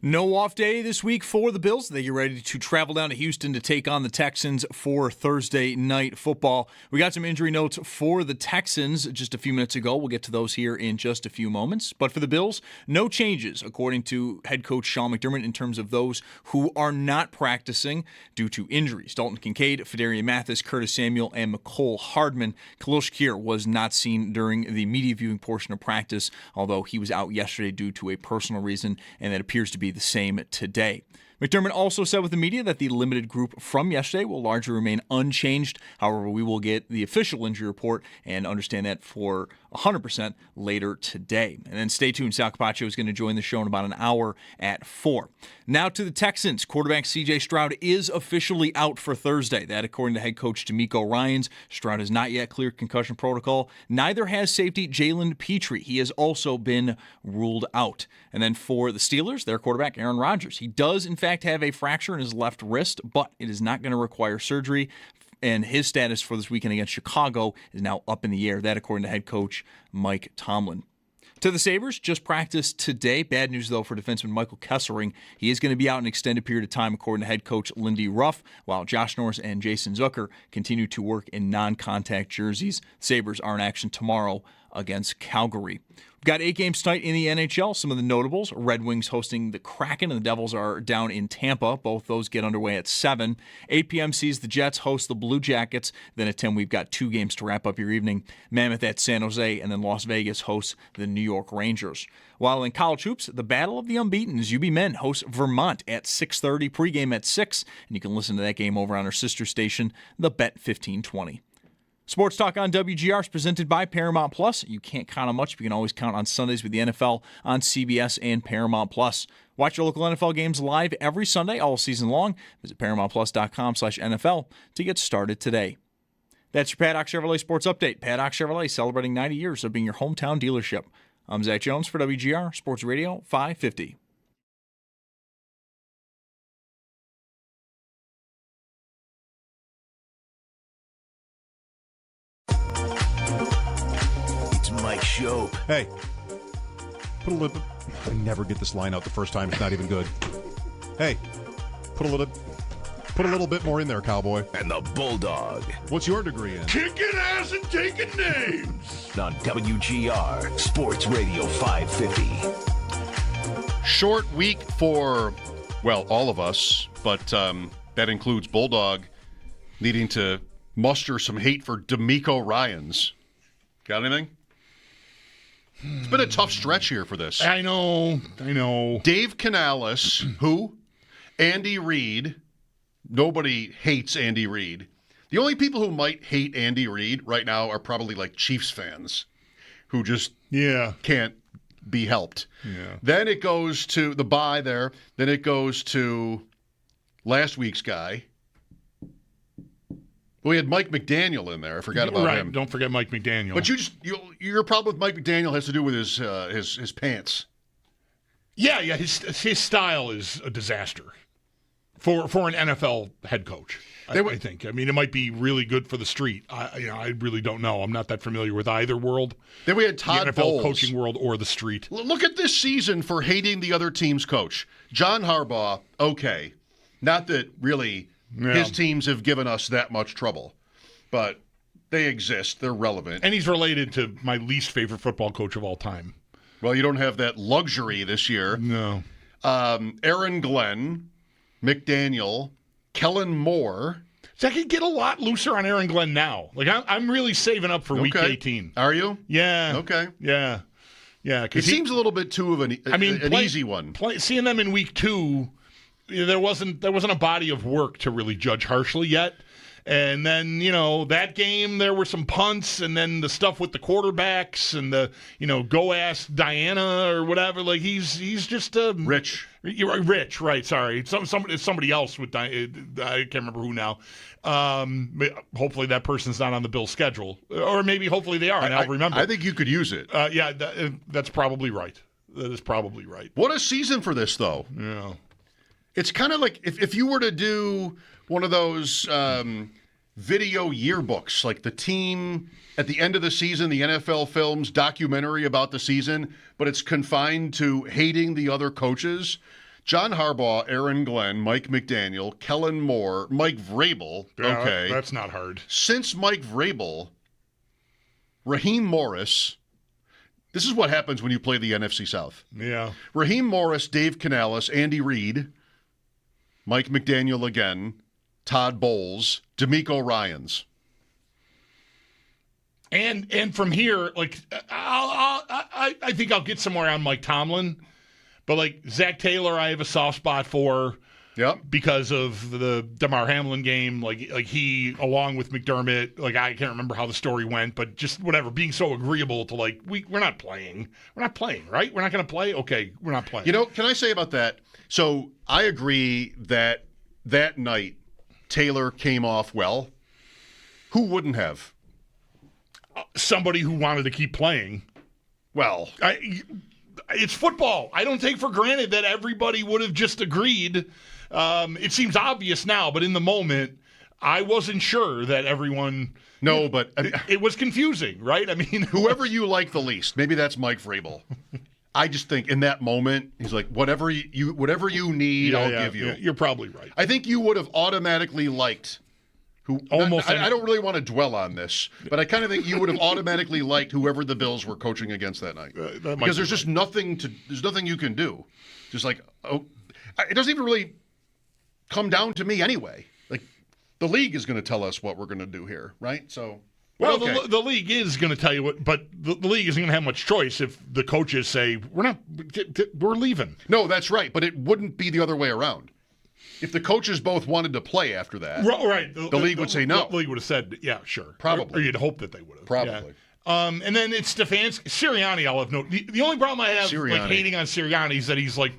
No off day this week for the Bills. They get ready to travel down to Houston to take on the Texans for Thursday night football. We got some injury notes for the Texans just a few minutes ago. We'll get to those here in just a few moments. But for the Bills, no changes, according to head coach Sean McDermott, in terms of those who are not practicing due to injuries. Dalton Kincaid, Fedarian Mathis, Curtis Samuel, and McCole Hardman. Khalil Shakir was not seen during the media viewing portion of practice, although he was out yesterday due to a personal reason, and that appears to be the same today. McDermott also said with the media that the limited group from yesterday will largely remain unchanged. However, we will get the official injury report and understand that for 100% later today. And then stay tuned. Sal Capaccio is going to join the show in about an hour at 4. Now to the Texans. Quarterback C.J. Stroud is officially out for Thursday. That according to head coach D'Amico Ryans. Stroud has not yet cleared concussion protocol. Neither has safety Jalen Petrie. He has also been ruled out. And then for the Steelers, their quarterback Aaron Rodgers. He does, in fact, have a fracture in his left wrist, but it is not going to require surgery. And his status for this weekend against Chicago is now up in the air. That according to head coach Mike Tomlin. To the Sabres, just practiced today. Bad news, though, for defenseman Michael Kessering. He is going to be out an extended period of time, according to head coach Lindy Ruff, while Josh Norris and Jason Zucker continue to work in non-contact jerseys. Sabres are in action tomorrow against Calgary. We've got 8 games tonight in the NHL. Some of the notables: Red Wings hosting the Kraken, and the Devils are down in Tampa. Both those get underway at 7. 8 p.m. sees the Jets host the Blue Jackets. Then at 10, we've got 2 games to wrap up your evening. Mammoth at San Jose, and then Las Vegas hosts the New York Rangers. While in college hoops, the Battle of the Unbeatens, UB Men hosts Vermont at 6:30, pregame at 6, and you can listen to that game over on our sister station, the Bet 1520. Sports Talk on WGR is presented by Paramount Plus. You can't count on much, but you can always count on Sundays with the NFL on CBS and Paramount Plus. Watch your local NFL games live every Sunday all season long. Visit ParamountPlus.com/NFL to get started today. That's your Paddock Chevrolet Sports Update. Paddock Chevrolet celebrating 90 years of being your hometown dealership. I'm Zach Jones for WGR Sports Radio 550. Mike Schopp. Hey, put a little. I never get this line out the first time. It's not even good. Hey, put a little bit more in there, cowboy. And the Bulldog. What's your degree in? Kicking ass and taking names. On WGR Sports Radio 550. Short week for, well, all of us, but that includes Bulldog needing to muster some hate for D'Amico Ryans. Got anything? It's been a tough stretch here for this. I know. Dave Canales, who? Andy Reid. Nobody hates Andy Reid. The only people who might hate Andy Reid right now are probably like Chiefs fans who just can't be helped. Yeah. Then it goes to the bye there. Then it goes to last week's guy. We had Mike McDaniel in there. I forgot about him. Don't forget Mike McDaniel. But your problem with Mike McDaniel has to do with his pants. Yeah. His style is a disaster for an NFL head coach. I think. I mean, it might be really good for the street. I really don't know. I'm not that familiar with either world. Then we had Todd the NFL Bowles. coaching world or the street. Look at this season for hating the other team's coach. John Harbaugh, okay. Not that really his teams have given us that much trouble, but they exist. They're relevant. And he's related to my least favorite football coach of all time. Well, you don't have that luxury this year. No. Aaron Glenn, McDaniel, Kellen Moore. So I could get a lot looser on Aaron Glenn now. Like I'm really saving up for Week 18. Are you? Yeah. Okay. Yeah. It seems a little bit too of an easy one. Seeing them in Week 2, there wasn't a body of work to really judge harshly yet. And then, that game, there were some punts, and then the stuff with the quarterbacks and the, go ask Diana or whatever. Like, he's just Rich. Rich, right, sorry. Somebody else with I can't remember who now. Hopefully that person's not on the Bills schedule. Or maybe hopefully they are, and I'll remember. I think you could use it. That's probably right. That is probably right. What a season for this, though. Yeah. It's kind of like if you were to do one of those video yearbooks, like the team at the end of the season, the NFL films documentary about the season, but it's confined to hating the other coaches. John Harbaugh, Aaron Glenn, Mike McDaniel, Kellen Moore, Mike Vrabel. Yeah, Okay. That's not hard. Since Mike Vrabel, Raheem Morris. This is what happens when you play the NFC South. Yeah. Raheem Morris, Dave Canales, Andy Reid, Mike McDaniel again, Todd Bowles, DeMeco Ryans. And from here, like I think I'll get somewhere on Mike Tomlin, but like Zach Taylor, I have a soft spot for. Yep. Because of the DeMar Hamlin game, like he, along with McDermott, like I can't remember how the story went, but just whatever, being so agreeable to like we're not playing, right? We're not going to play. Okay, we're not playing. You know, can I say about that? So I agree that night Taylor came off well. Who wouldn't have? Somebody who wanted to keep playing. Well, it's football. I don't take for granted that everybody would have just agreed. It seems obvious now, but in the moment, I wasn't sure that everyone. No, but it was confusing, right? I mean, whoever you like the least, maybe that's Mike Vrabel. I just think in that moment, he's like, whatever you need, I'll give you. You're probably right. I think you would have automatically liked. I don't really want to dwell on this, but I kind of think you would have automatically liked whoever the Bills were coaching against that night, because there's just nothing you can do. Just like, it doesn't even really come down to me anyway. Like, the league is going to tell us what we're going to do here, right? So, well, okay. the league is going to tell you what, but the league isn't going to have much choice if the coaches say we're leaving. No, that's right, but it wouldn't be the other way around. If the coaches both wanted to play after that, right, the league would say no. The league would have said, yeah, sure. Probably. Or you'd hope that they would have. Probably. Yeah. And then it's Stefanski. Sirianni, I'll have no. The only problem I have like hating on Sirianni is that he's like,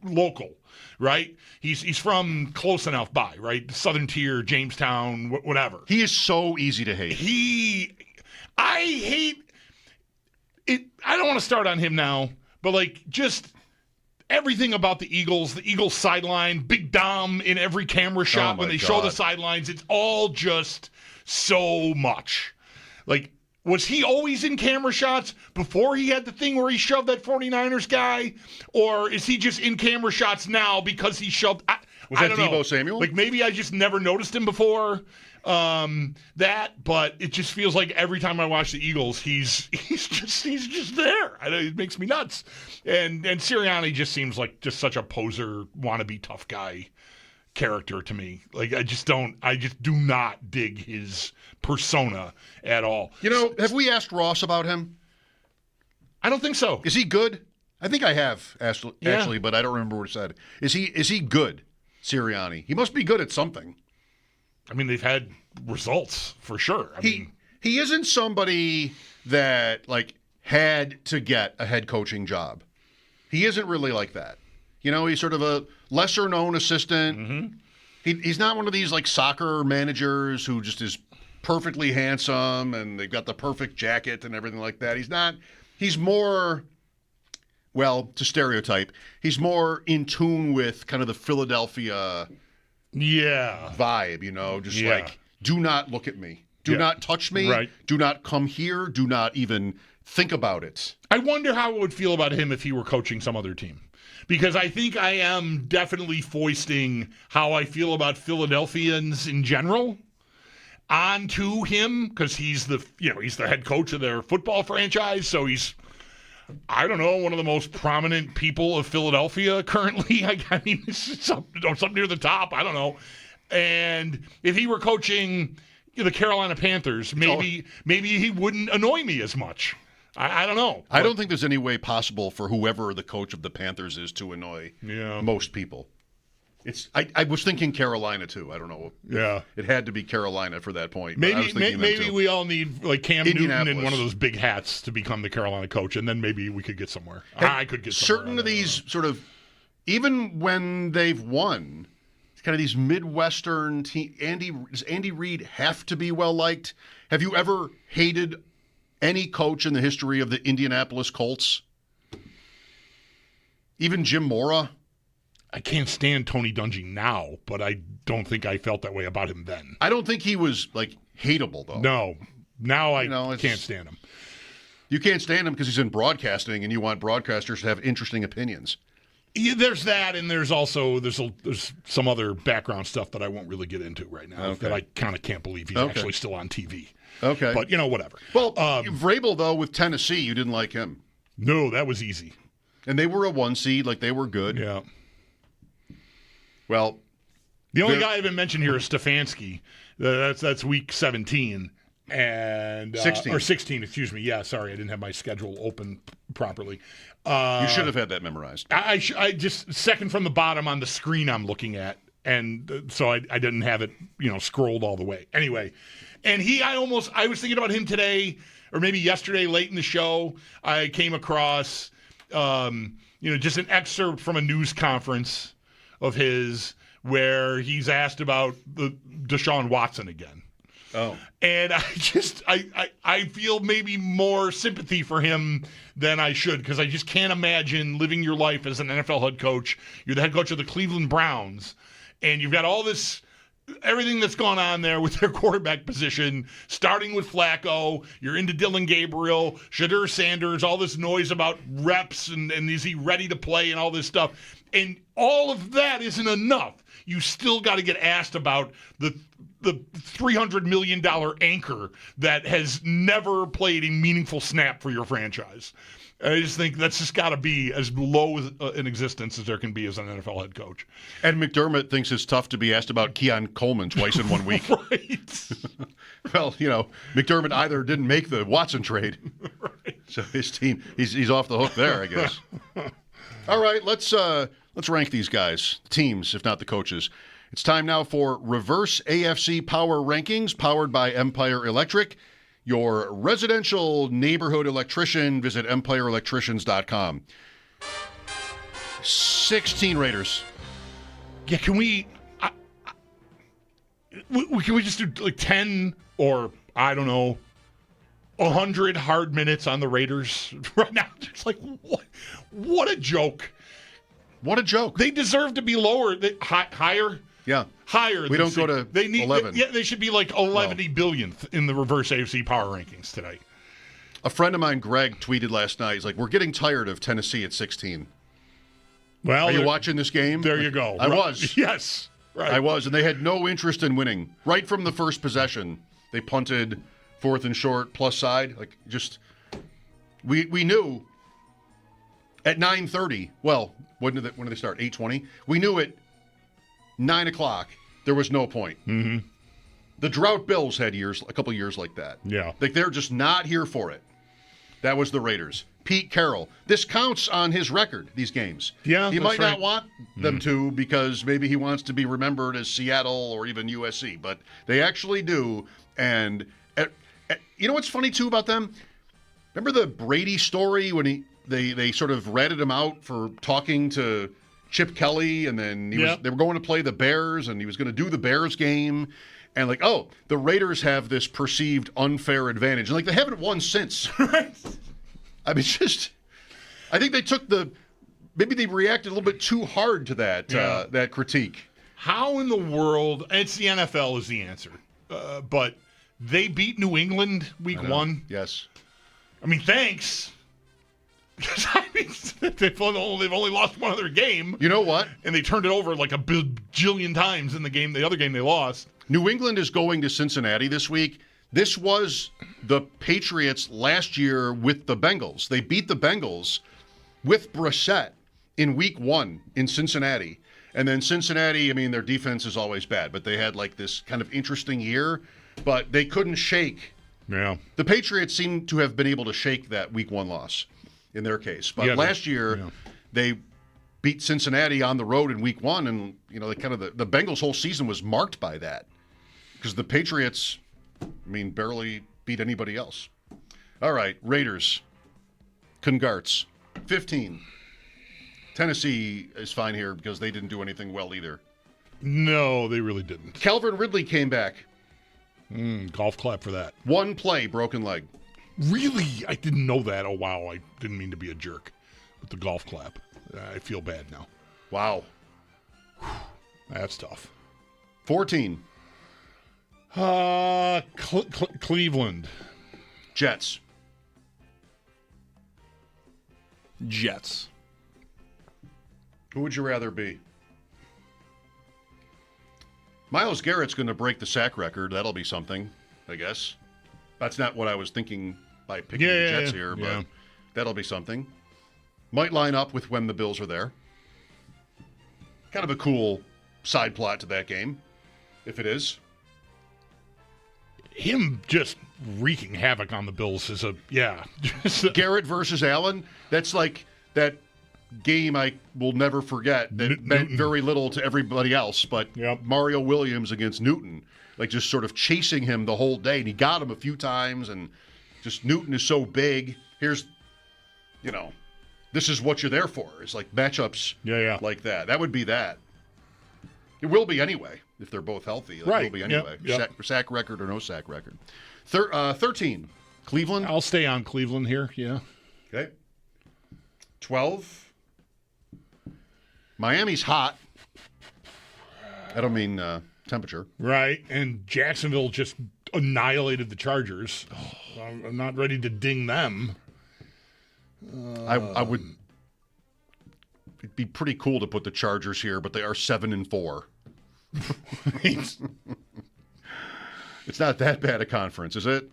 local, right? He's from close enough by, right? Southern Tier, Jamestown, whatever. He is so easy to hate. I hate it. I don't want to start on him now, but like just everything about the Eagles sideline, Big Dom in every camera shot when they show the sidelines, it's all just so much. Like, was he always in camera shots before he had the thing where he shoved that 49ers guy? Or is he just in camera shots now because he shoved... Was that Deebo Samuel? Like, maybe I just never noticed him before. But it just feels like every time I watch the Eagles, he's just there. It makes me nuts. And Sirianni just seems like just such a poser, wannabe tough guy character to me. Like, I just do not dig his persona at all. Have we asked Ross about him? I don't think so. Is he good? I think I have actually, but I don't remember what it said. Is he good, Sirianni? He must be good at something. I mean, they've had results for sure. He isn't somebody that like had to get a head coaching job. He isn't really like that. He's sort of a lesser known assistant. Mm-hmm. He's not one of these like soccer managers who just is perfectly handsome and they've got the perfect jacket and everything like that. He's not. He's more, well, to stereotype, he's more in tune with kind of the Philadelphia vibe, just like, do not look at me. Do not touch me. Right. Do not come here. Do not even think about it. I wonder how it would feel about him if he were coaching some other team. Because I think I am definitely foisting how I feel about Philadelphians in general onto him, because he's the head coach of their football franchise. So he's, I don't know, one of the most prominent people of Philadelphia currently. I mean, something near the top. I don't know. And if he were coaching the Carolina Panthers, maybe he wouldn't annoy me as much. I don't know. I don't think there's any way possible for whoever the coach of the Panthers is to annoy most people. I was thinking Carolina too. I don't know. Yeah, it had to be Carolina for that point. Maybe we all need like Cam Newton in one of those big hats to become the Carolina coach, and then maybe we could get somewhere. I could get somewhere. Certain of these sort of, even when they've won, kind of these Midwestern team. Does Andy Reid have to be well liked? Have you ever hated any coach in the history of the Indianapolis Colts? Even Jim Mora? I can't stand Tony Dungy now, but I don't think I felt that way about him then. I don't think he was, like, hateable, though. No. Now I can't stand him. You can't stand him because he's in broadcasting and you want broadcasters to have interesting opinions. Yeah, there's that, and there's some other background stuff that I won't really get into right now that I kind of can't believe he's actually still on TV. Okay. But, whatever. Well, Vrabel, though, with Tennessee, you didn't like him. No, that was easy. And they were a 1 seed, like they were good. Yeah. Well, the only guy I haven't mentioned here is Stefanski. That's week 17. And 16. Or 16, excuse me. Yeah, sorry, I didn't have my schedule open properly. You should have had that memorized. I just second from the bottom on the screen I'm looking at, and so I didn't have it scrolled all the way. Anyway, and I was thinking about him today or maybe yesterday late in the show. I came across just an excerpt from a news conference of his where he's asked about the Deshaun Watson again. Oh. And I feel maybe more sympathy for him than I should, because I just can't imagine living your life as an NFL head coach. You're the head coach of the Cleveland Browns, and you've got all this, everything that's gone on there with their quarterback position, starting with Flacco. You're into Dylan Gabriel, Shadur Sanders, all this noise about reps and is he ready to play and all this stuff. And all of that isn't enough. You still got to get asked about the $300 million anchor that has never played a meaningful snap for your franchise. I just think that's just got to be as low in existence as there can be as an NFL head coach. And McDermott thinks it's tough to be asked about Keon Coleman twice in 1 week. Right. Well, McDermott either didn't make the Watson trade, Right. so his team he's off the hook there, I guess. All right, let's rank these guys, teams, if not the coaches. It's time now for Reverse AFC Power Rankings, powered by Empire Electric, your residential neighborhood electrician. Visit empireelectricians.com. 16 Raiders. Yeah, can we just do like 10 or, I don't know, 100 hard minutes on the Raiders right now? It's like, what a joke. What a joke. They deserve to be lower, higher. Yeah. Higher. We don't go to 11. They should be like 11 billionth in the reverse AFC power rankings today. A friend of mine, Greg, tweeted last night. He's like, "We're getting tired of Tennessee at 16." Well, are you watching this game? There you go. I was. Yes. Right. I was, and they had no interest in winning. Right from the first possession, they punted 4th and short plus side. Like, just we knew at 9:30. Well, when did they start? 8:20. We knew at 9 o'clock there was no point. Mm-hmm. The Drought Bills had a couple years like that. Yeah, like they're just not here for it. That was the Raiders. Pete Carroll. This counts on his record, these games. Yeah, he might right. not want them to, because maybe he wants to be remembered as Seattle or even USC, but they actually do. And you know what's funny too about them? Remember the Brady story when they sort of ratted him out for talking to Chip Kelly, and then they were going to play the Bears, and he was going to do the Bears game, and like, oh, the Raiders have this perceived unfair advantage, and like they haven't won since. Right. I mean, I think maybe they reacted a little bit too hard to that critique. How in the world? It's the NFL is the answer, but they beat New England week 1. Yes. I mean, thanks. Because they've only lost one other game. You know what? And they turned it over like a bajillion times in the other game they lost. New England is going to Cincinnati this week. This was the Patriots last year with the Bengals. They beat the Bengals with Brissett in week 1 in Cincinnati. And then Cincinnati, I mean, their defense is always bad, but they had like this kind of interesting year, but they couldn't shake. Yeah. The Patriots seem to have been able to shake that week 1 loss in their case. But last year, they beat Cincinnati on the road in week 1, and the Bengals' whole season was marked by that, because the Patriots, barely beat anybody else. All right, Raiders. Congarts, 15. Tennessee is fine here because they didn't do anything well either. No, they really didn't. Calvin Ridley came back. Golf clap for that. 1 play, broken leg. Really? I didn't know that. Oh, wow. I didn't mean to be a jerk with the golf clap. I feel bad now. Wow. That's tough. 14. Cleveland. Jets. Jets. Who would you rather be? Myles Garrett's going to break the sack record. That'll be something, I guess. That's not what I was thinking by picking the Jets here, but that'll be something. Might line up with when the Bills are there. Kind of a cool side plot to that game, if it is. Him just wreaking havoc on the Bills is Garrett versus Allen, that's like that game I will never forget that meant very little to everybody else, but Mario Williams against Newton, like just sort of chasing him the whole day, and he got him a few times, and just Newton is so big. Here's, this is what you're there for. It's like matchups like that. That would be that. It will be anyway, if they're both healthy. It will be anyway. Sack record or no sack record. 13, Cleveland. I'll stay on Cleveland here, Okay. 12, Miami's hot. I don't mean temperature. Right, and Jacksonville just annihilated the Chargers. I'm not ready to ding them. I would. It'd be pretty cool to put the Chargers here, but they are 7-4. It's not that bad a conference, is it?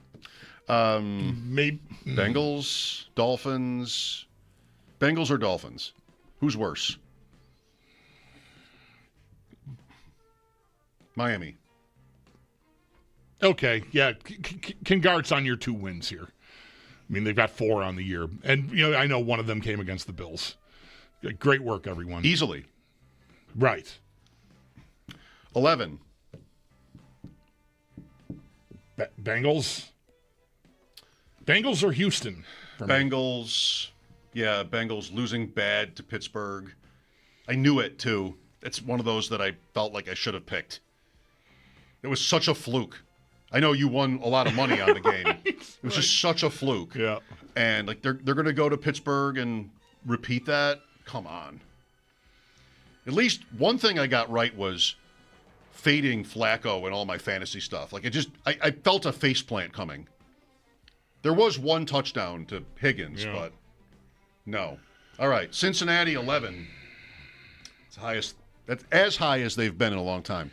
Maybe Bengals, Dolphins. Bengals or Dolphins? Who's worse? Miami. Okay, yeah. Congrats on your 2 wins here. I mean, they've got 4 on the year. And, I know one of them came against the Bills. Great work, everyone. Easily. Right. 11. Bengals? Bengals or Houston? Bengals. Yeah, Bengals losing bad to Pittsburgh. I knew it, too. It's one of those that I felt like I should have picked. It was such a fluke. I know you won a lot of money on the game. It was just such a fluke. Yeah. And they're going to go to Pittsburgh and repeat that. Come on. At least one thing I got right was fading Flacco and all my fantasy stuff. I felt a faceplant coming. There was one touchdown to Higgins, but no. All right, Cincinnati 11. That's as high as they've been in a long time.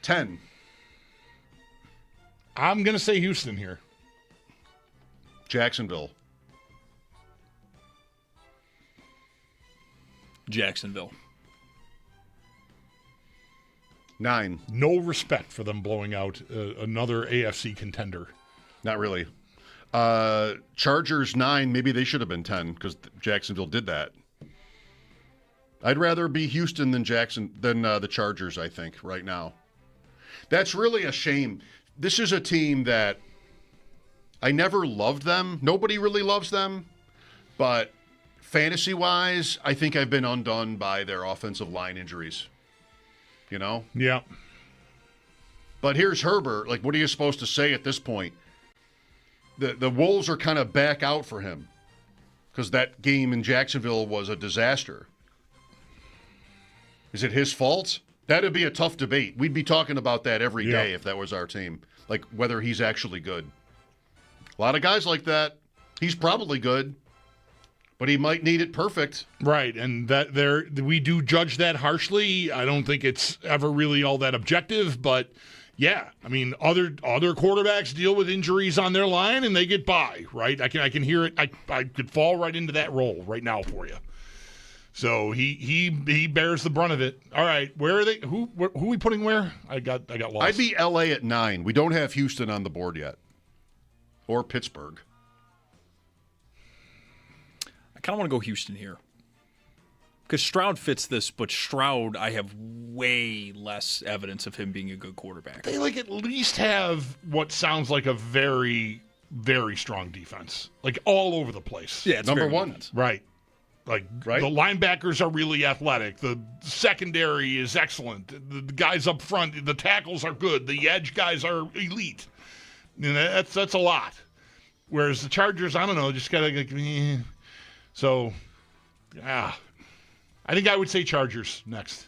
10. I'm going to say Houston here. Jacksonville. Jacksonville. 9. No respect for them blowing out another AFC contender. Not really. Chargers 9. Maybe they should have been 10 because Jacksonville did that. I'd rather be Houston than the Chargers, I think, right now. That's really a shame. This is a team that I never loved them. Nobody really loves them. But fantasy-wise, I think I've been undone by their offensive line injuries. Yeah. But here's Herbert. What are you supposed to say at this point? The Wolves are kind of back out for him because that game in Jacksonville was a disaster. Is it his fault? That'd be a tough debate. We'd be talking about that every day if that was our team, whether he's actually good. A lot of guys like that. He's probably good, but he might need it perfect. Right, and we do judge that harshly. I don't think it's ever really all that objective, but yeah, I mean, other quarterbacks deal with injuries on their line and they get by, right? I can hear it. I could fall right into that role right now for you. So he bears the brunt of it. All right, where are they? Who are we putting where? I got lost. I'd be LA at 9. We don't have Houston on the board yet, or Pittsburgh. I kind of want to go Houston here because Stroud fits this, but Stroud, I have way less evidence of him being a good quarterback. They at least have what sounds like a very, very strong defense, all over the place. Yeah, it's number very 1. defense. Right. The linebackers are really athletic. The secondary is excellent. The guys up front, the tackles are good. The edge guys are elite. And that's a lot. Whereas the Chargers, I don't know, just got to So, yeah. I think I would say Chargers next.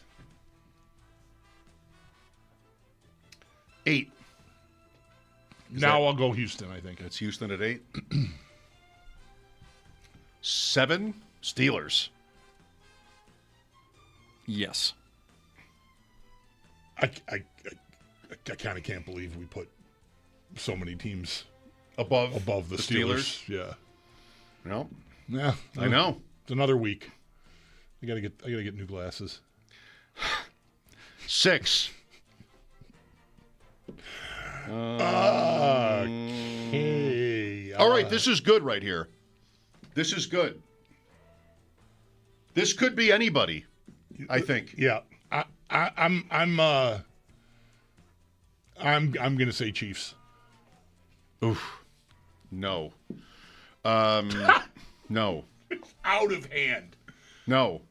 8. Now I'll go Houston, I think. It's Houston at 8. 7, Steelers. Yes. I kind of can't believe we put so many teams Above the Steelers. Yeah. No, Yeah. I know. It's another week. I gotta get new glasses. 6. Okay. All right, this is good right here. This is good. This could be anybody, I think. Yeah. I'm gonna say Chiefs. Oof. No. No. It's out of hand. No.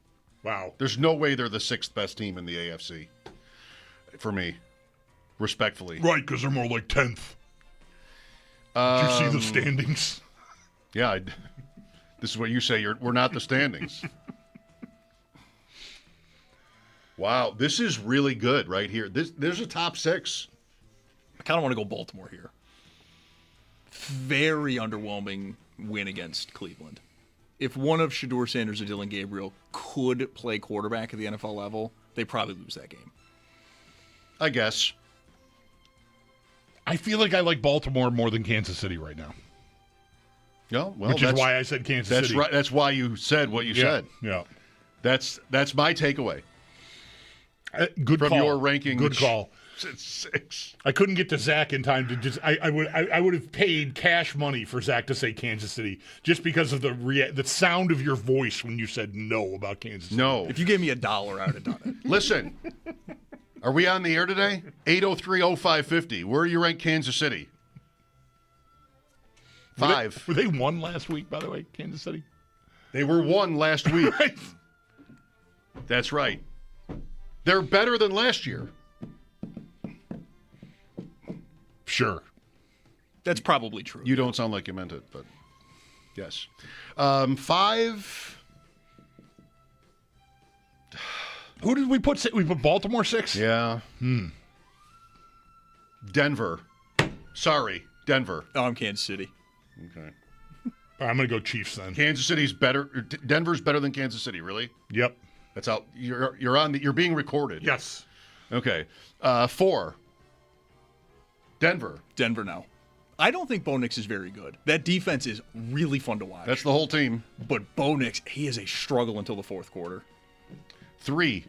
Wow. There's no way they're the 6th best team in the AFC. For me. Respectfully. Right, because they're more like 10th. Did you see the standings? Yeah. This is what you say. We're not the standings. Wow. This is really good right here. There's a top 6. I kind of want to go Baltimore here. Very underwhelming win against Cleveland. If one of Shedeur Sanders or Dylan Gabriel could play quarterback at the NFL level, they probably lose that game. I guess. I feel like I like Baltimore more than Kansas City right now. No, well, Which is why I said Kansas that's City. right. That's why you said what you said. Yeah. That's my takeaway Good from call. your ranking. Good call. It's 6. I couldn't get to Zach in time to just. I would have paid cash money for Zach to say Kansas City just because of the sound of your voice when you said no about Kansas City. No. If you gave me $1, I would have done it. Listen, are we on the air today? 803-0550. Where are you ranked Kansas City? 5. Were they won last week, by the way, Kansas City? They were 1 last week. Right. That's right. They're better than last year. Sure. That's probably true. You don't sound like you meant it, but yes. 5. Who did we put? We put Baltimore 6? Yeah. Denver. Sorry, Denver. Oh, I'm Kansas City. Okay. I'm going to go Chiefs then. Kansas City's better. Denver's better than Kansas City, really? Yep. That's out. You're being recorded. Yes. Okay. 4. Denver. Denver now. I don't think Bo Nix is very good. That defense is really fun to watch. That's the whole team. But Bo Nix, he is a struggle until the fourth quarter. 3.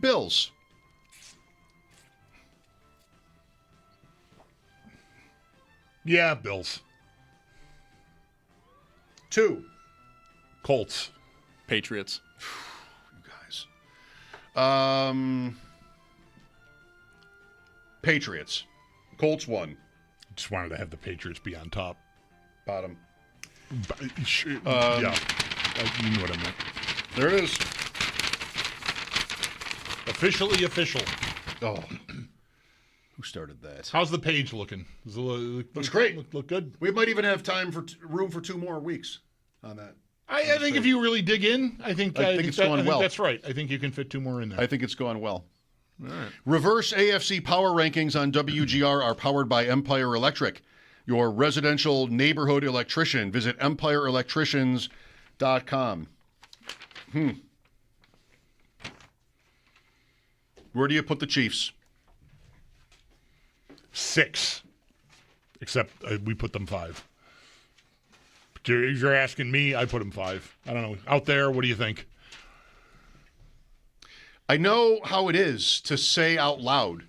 Bills. Yeah, Bills. 2. Colts. Patriots. You guys. Patriots. Colts 1. Just wanted to have the Patriots be on top. Bottom. Yeah. You knew what I meant. There it is. Officially official. Oh. Who started that? How's the page looking? Does it Looks great. Look good? We might even have time for room for 2 more weeks on that. I think if you really dig in, I think it's going well. That's right. I think you can fit 2 more in there. I think it's going well. All right. Reverse AFC power rankings on WGR are powered by Empire Electric, your residential neighborhood electrician. Visit empireelectricians.com. Where do you put the Chiefs? 6. Except we put them 5. If you're asking me, I put them 5. I don't know. Out there, what do you think? I know how it is to say out loud,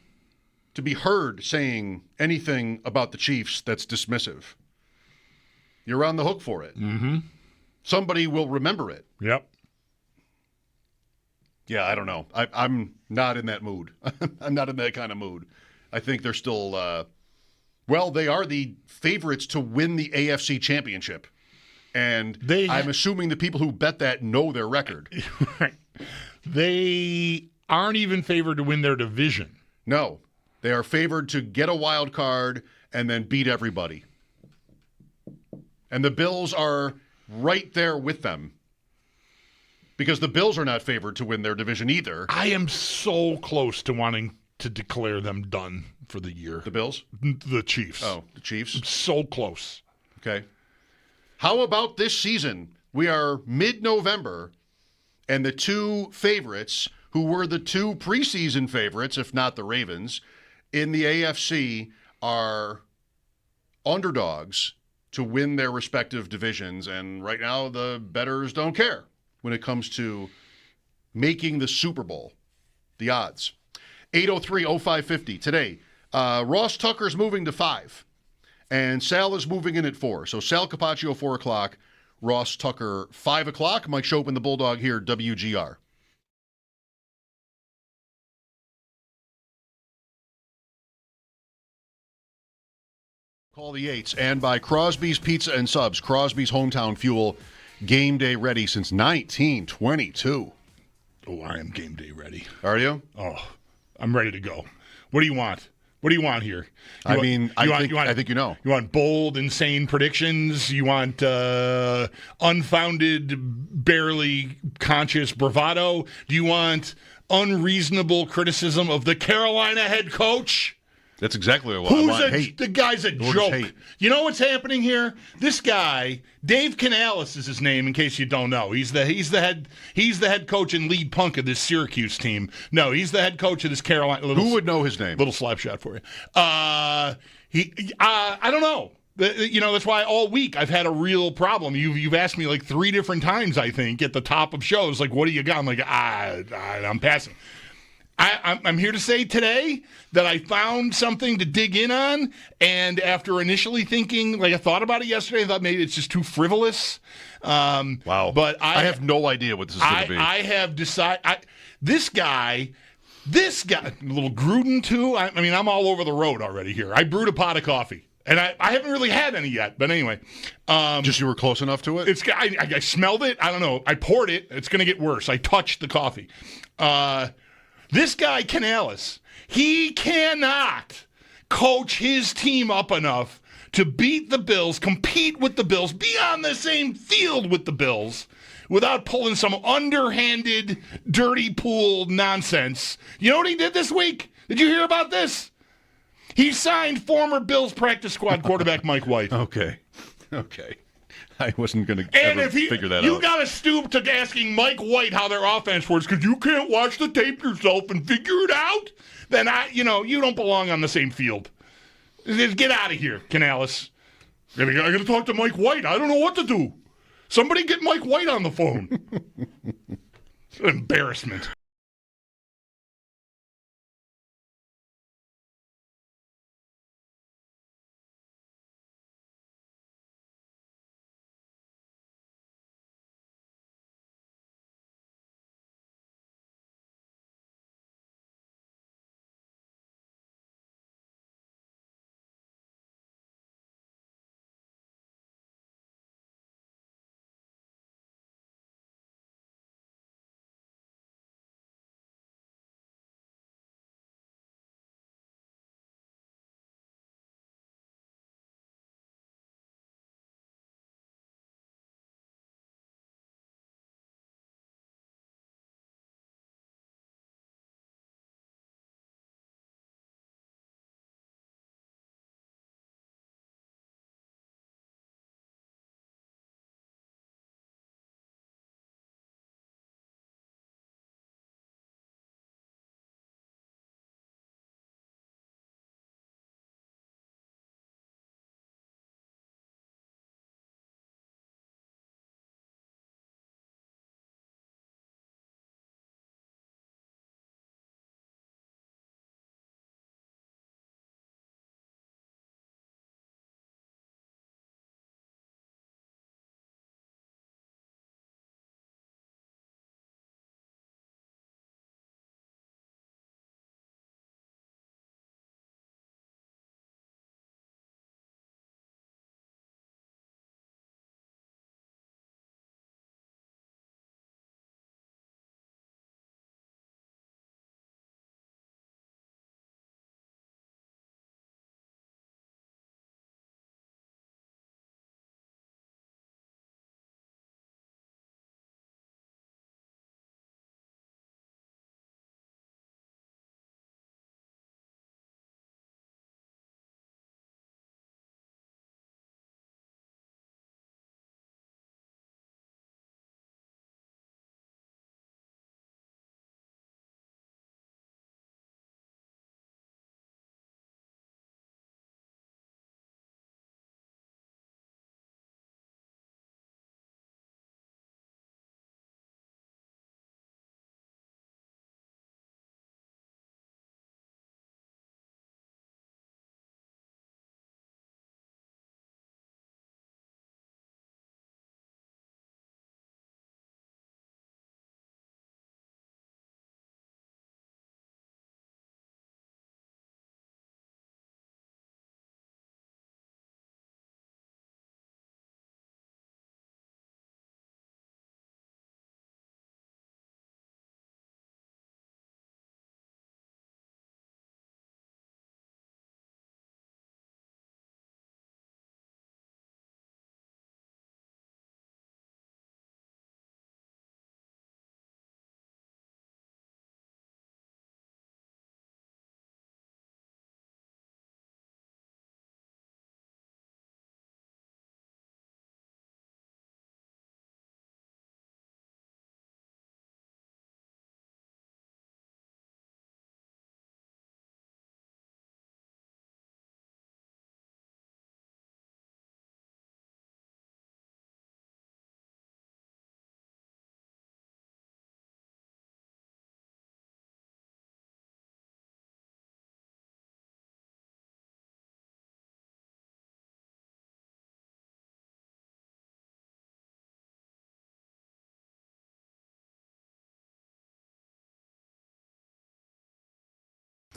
to be heard saying anything about the Chiefs that's dismissive. You're on the hook for it. Mm-hmm. Somebody will remember it. Yep. Yeah, I don't know. I'm not in that mood. I'm not in that kind of mood. I think they're still, they are the favorites to win the AFC championship. And I'm assuming the people who bet that know their record. Right. They aren't even favored to win their division. No. They are favored to get a wild card and then beat everybody. And the Bills are right there with them. Because the Bills are not favored to win their division either. I am so close to wanting to declare them done for the year. The Bills? The Chiefs. Oh, the Chiefs? I'm so close. Okay. How about this season? We are mid-November, And the two favorites, who were the two preseason favorites, if not the Ravens, in the AFC are underdogs to win their respective divisions. And right now, the bettors don't care when it comes to making the Super Bowl. The odds. 803-0550 today. Ross Tucker's moving to 5. And Sal is moving in at 4. So Sal Capaccio, 4 o'clock. Ross Tucker, 5 o'clock. Mike Schopp and the Bulldog here, WGR. Call the 8s. And by Crosby's Pizza and Subs. Crosby's Hometown Fuel. Game day ready since 1922. Oh, I am game day ready. Are you? Oh, I'm ready to go. What do you want? What do you want here? I think you know. You want bold, insane predictions? You want unfounded, barely conscious bravado? Do you want unreasonable criticism of the Carolina head coach? That's exactly what I want. Hate. The guy's a joke. Hate. You know what's happening here? This guy, Dave Canales is his name. In case you don't know, he's the head coach and lead punk of this Syracuse team. No, he's the head coach of this Carolina. Who would know his name? Little slap shot for you. I don't know. That's why all week I've had a real problem. You've asked me like 3 different times, I think, at the top of shows, like, what do you got? I'm like, I'm passing. I'm here to say today that I found something to dig in on, and after initially thinking, like I thought about it yesterday, I thought maybe it's just too frivolous. Wow. But I have no idea what this is going to be. I have decided, this guy, a little Gruden too. I mean, I'm all over the road already here. I brewed a pot of coffee. And I haven't really had any yet, but anyway. Just you were close enough to it? I smelled it. I don't know. I poured it. It's going to get worse. I touched the coffee. This guy, Canales, he cannot coach his team up enough to beat the Bills, compete with the Bills, be on the same field with the Bills without pulling some underhanded, dirty pool nonsense. You know what he did this week? Did you hear about this? He signed former Bills practice squad quarterback Mike White. Okay. I wasn't going to ever figure that out. You got to stoop to asking Mike White how their offense works because you can't watch the tape yourself and figure it out. Then you don't belong on the same field. Just get out of here, Canales. I got to talk to Mike White. I don't know what to do. Somebody get Mike White on the phone. Embarrassment.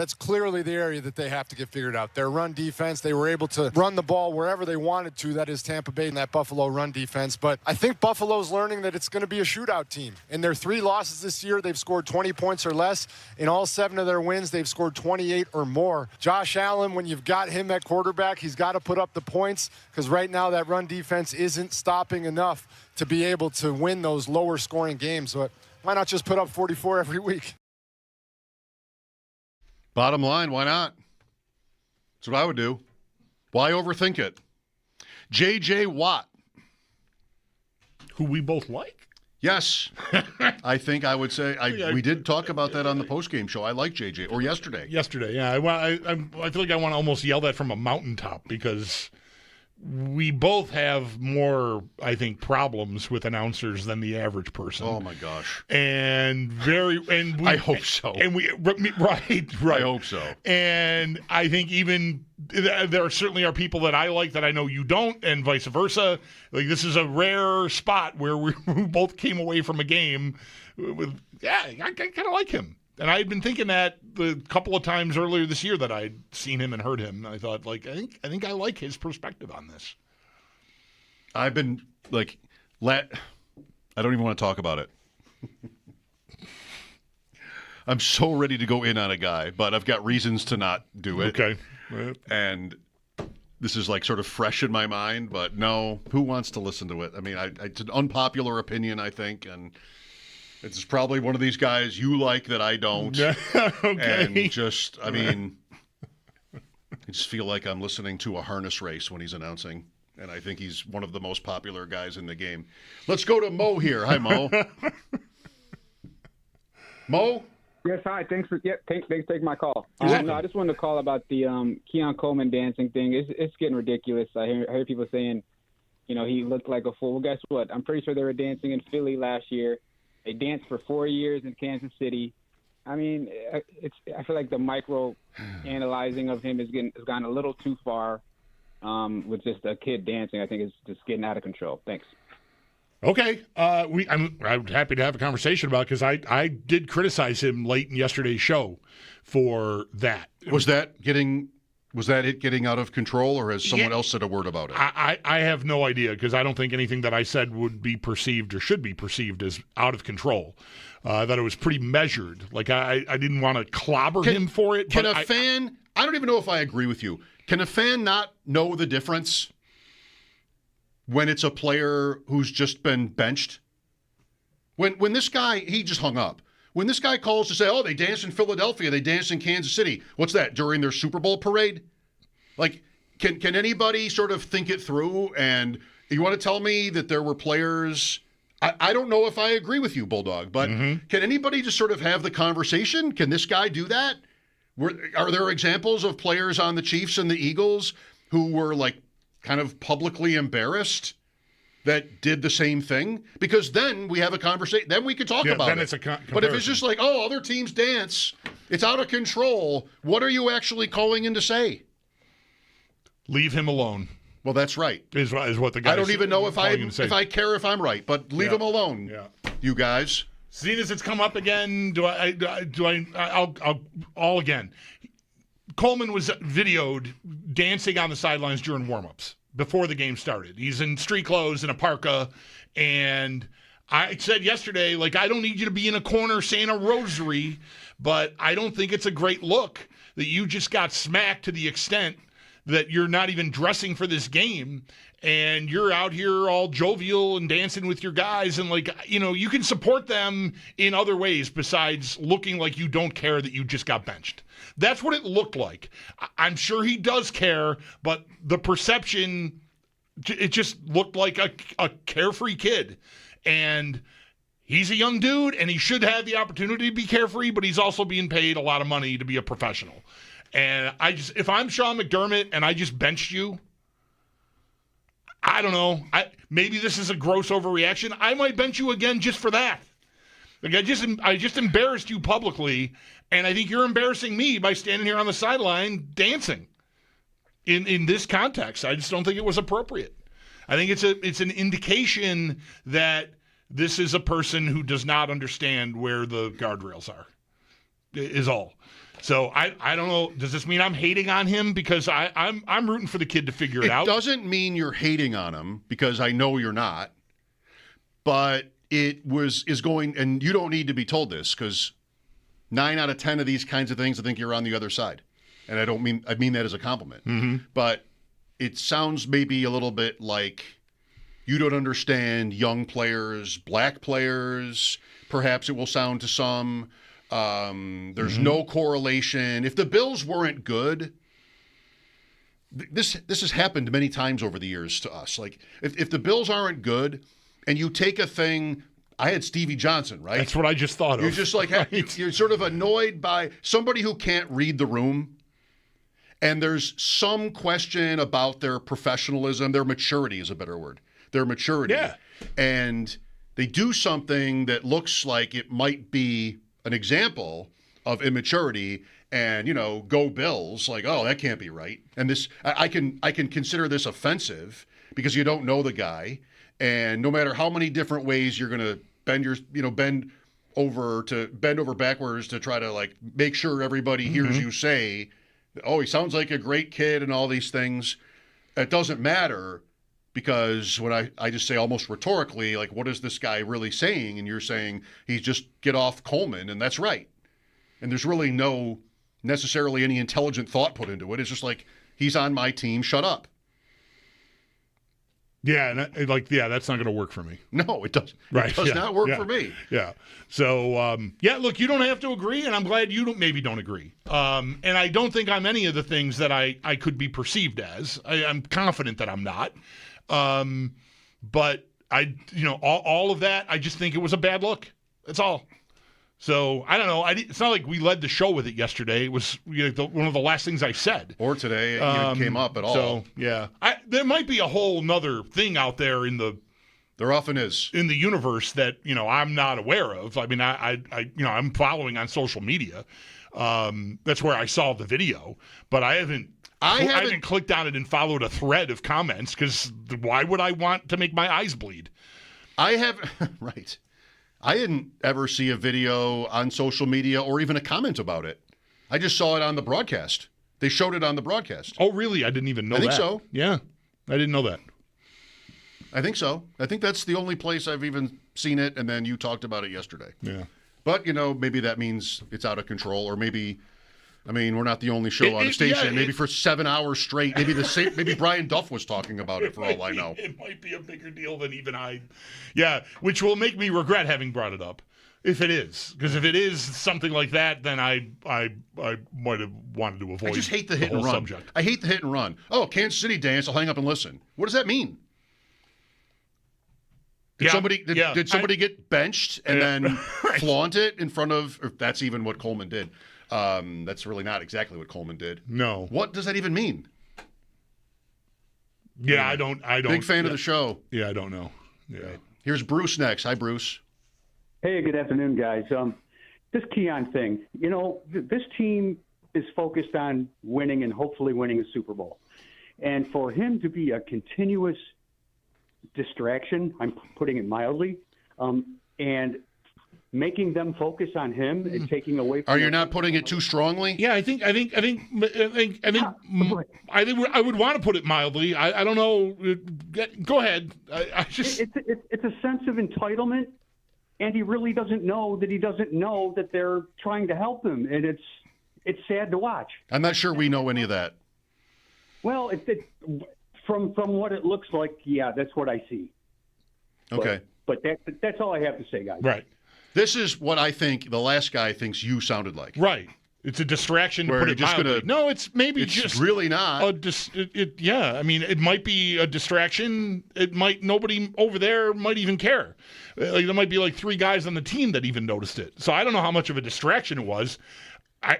That's clearly the area that they have to get figured out. Their run defense, they were able to run the ball wherever they wanted to. That is Tampa Bay and that Buffalo run defense. But I think Buffalo's learning that it's going to be a shootout team. In their 3 losses this year, they've scored 20 points or less. In all 7 of their wins, they've scored 28 or more. Josh Allen, when you've got him at quarterback, he's got to put up the points because right now that run defense isn't stopping enough to be able to win those lower scoring games. But why not just put up 44 every week? Bottom line, why not? That's what I would do. Why overthink it? J.J. Watt. Who we both like? Yes. I think I would say we did talk about that on the postgame show. I like J.J. or yesterday. Yesterday, yeah. I feel like I want to almost yell that from a mountaintop because we both have more, I think, problems with announcers than the average person. Oh my gosh! I hope so. Right. I hope so. And I think even there certainly are people that I like that I know you don't, and vice versa. Like this is a rare spot where we both came away from a game with, I kind of like him. And I had been thinking that the couple of times earlier this year that I'd seen him and heard him. I thought, I think I like his perspective on this. I've been I don't even want to talk about it. I'm so ready to go in on a guy, but I've got reasons to not do it. Okay. And this is sort of fresh in my mind, but no, who wants to listen to it? I mean, it's an unpopular opinion, I think, and it's probably one of these guys you like that I don't. Okay. And just, I just feel like I'm listening to a harness race when he's announcing. And I think he's one of the most popular guys in the game. Let's go to Mo here. Hi, Mo. Mo? Yes, hi. Thanks for taking my call. No, I just wanted to call about the Keon Coleman dancing thing. It's getting ridiculous. I hear people saying, he looked like a fool. Well, guess what? I'm pretty sure they were dancing in Philly last year. They danced for 4 years in Kansas City. I mean, I feel like the micro analyzing of him has gone a little too far with just a kid dancing. I think it's just getting out of control. Thanks. Okay. I'm happy to have a conversation about it because I did criticize him late in yesterday's show for that. Was that it getting out of control, or has someone else said a word about it? I have no idea because I don't think anything that I said would be perceived or should be perceived as out of control. I thought it was pretty measured. I didn't want to clobber him for it. Can a fan – I don't even know if I agree with you. Can a fan not know the difference when it's a player who's just been benched? When this guy – he just hung up. When this guy calls to say, oh, they danced in Philadelphia, they danced in Kansas City, what's that, during their Super Bowl parade? Can anybody sort of think it through? And you want to tell me that there were players – I don't know if I agree with you, Bulldog, but can anybody just sort of have the conversation? Can this guy do that? Are there examples of players on the Chiefs and the Eagles who were kind of publicly embarrassed that did the same thing? Because then we have a conversation. Then we could talk about then it. It's a but if it's just other teams dance, it's out of control, what are you actually calling in to say? Leave him alone. Well, that's right. Is what the guy. I don't even know if I care if I'm right, but leave him alone. Yeah. You guys. Seeing as it's come up again, I'll again. Coleman was videoed dancing on the sidelines during warmups before the game started. He's in street clothes and a parka, and I said yesterday, I don't need you to be in a corner saying a rosary, but I don't think it's a great look that you just got smacked to the extent that you're not even dressing for this game, and you're out here all jovial and dancing with your guys, and you can support them in other ways besides looking like you don't care that you just got benched. That's what it looked like. I'm sure he does care, but the perception, it just looked like a carefree kid. And he's a young dude, and he should have the opportunity to be carefree, but he's also being paid a lot of money to be a professional. And if I'm Sean McDermott and I just benched you, I don't know. Maybe this is a gross overreaction. I might bench you again just for that. I just embarrassed you publicly, and I think you're embarrassing me by standing here on the sideline dancing. In this context, I just don't think it was appropriate. I think it's an indication that this is a person who does not understand where the guardrails are. is all. So I don't know. Does this mean I'm hating on him? Because I'm rooting for the kid to figure it out. It doesn't mean you're hating on him, because I know you're not. But it is going, and you don't need to be told this, because 9 out of 10 of these kinds of things, I think you're on the other side. And I mean that as a compliment. Mm-hmm. But it sounds maybe a little bit like you don't understand young players, black players. Perhaps it will sound to some. There's no correlation. If the Bills weren't good, this has happened many times over the years to us. Like, if the Bills aren't good, and you take a thing, I had Stevie Johnson, right? That's what I just thought of. You're just like, right. You're sort of annoyed by somebody who can't read the room, and there's some question about their professionalism, their maturity is a better word, their maturity. Yeah. And they do something that looks like it might be an example of immaturity, and, go Bills, like, oh, that can't be right. And this, I can consider this offensive because you don't know the guy, and no matter how many different ways you're going to bend over backwards to try to, like, make sure everybody hears you say, oh, he sounds like a great kid and all these things. It doesn't matter, because when I just say almost rhetorically, like, what is this guy really saying? And you're saying he's just get off Coleman, and that's right. And there's really no necessarily any intelligent thought put into it. It's just like, he's on my team, shut up. Yeah, and that's not going to work for me. No, it does. Right. It does not work for me. Yeah. So, look, you don't have to agree, and I'm glad you maybe don't agree. And I don't think I'm any of the things that I could be perceived as. I'm confident that I'm not. But all of that, I just think it was a bad look. That's all. So I don't know. It's not like we led the show with it yesterday. It was one of the last things I said. Or today, it came up at all. So yeah, there might be a whole nother thing out there there often is in the universe that I'm not aware of. I mean, I'm following on social media. That's where I saw the video, but I haven't clicked on it and followed a thread of comments, because why would I want to make my eyes bleed? Right. I didn't ever see a video on social media or even a comment about it. I just saw it on the broadcast. They showed it on the broadcast. Oh, really? I didn't even know that. I think so. Yeah, I didn't know that. I think so. I think that's the only place I've even seen it, and then you talked about it yesterday. Yeah. But, maybe that means it's out of control, or maybe, we're not the only show on the station. Maybe for 7 hours straight, maybe Brian Duff was talking about it for all I know. It might be a bigger deal than even I. Yeah, which will make me regret having brought it up, if it is. Because if it is something like that, then I might have wanted to avoid. I just hate the hit and run. Subject. I hate the hit and run. Oh, Kansas City dance, I'll hang up and listen. What does that mean? Did somebody get benched and then flaunt it in front of, or that's even what Coleman did. That's really not exactly what Coleman did. No. What does that even mean? Yeah, I don't. Big fan of the show. Yeah, I don't know. Yeah. Right. Here's Bruce next. Hi, Bruce. Hey, good afternoon, guys. This Keon thing, this team is focused on winning and hopefully winning a Super Bowl. And for him to be a continuous distraction, I'm putting it mildly, and making them focus on him and taking away from Are you not putting it too strongly? Yeah, I think I would want to put it mildly. I don't know. Go ahead. It's a sense of entitlement, and he really doesn't know that they're trying to help him, and it's sad to watch. I'm not sure we know any of that. Well, from what it looks like, yeah, that's what I see. Okay. But that's all I have to say, guys. Right. This is what I think the last guy thinks you sounded like. Right. It's a distraction to Where put you're it just mildly. gonna- No, it's maybe It's just really not. yeah. I mean, it might be a distraction. It might nobody over there might even care. Like there might be like 3 guys on the team that even noticed it. So I don't know how much of a distraction it was.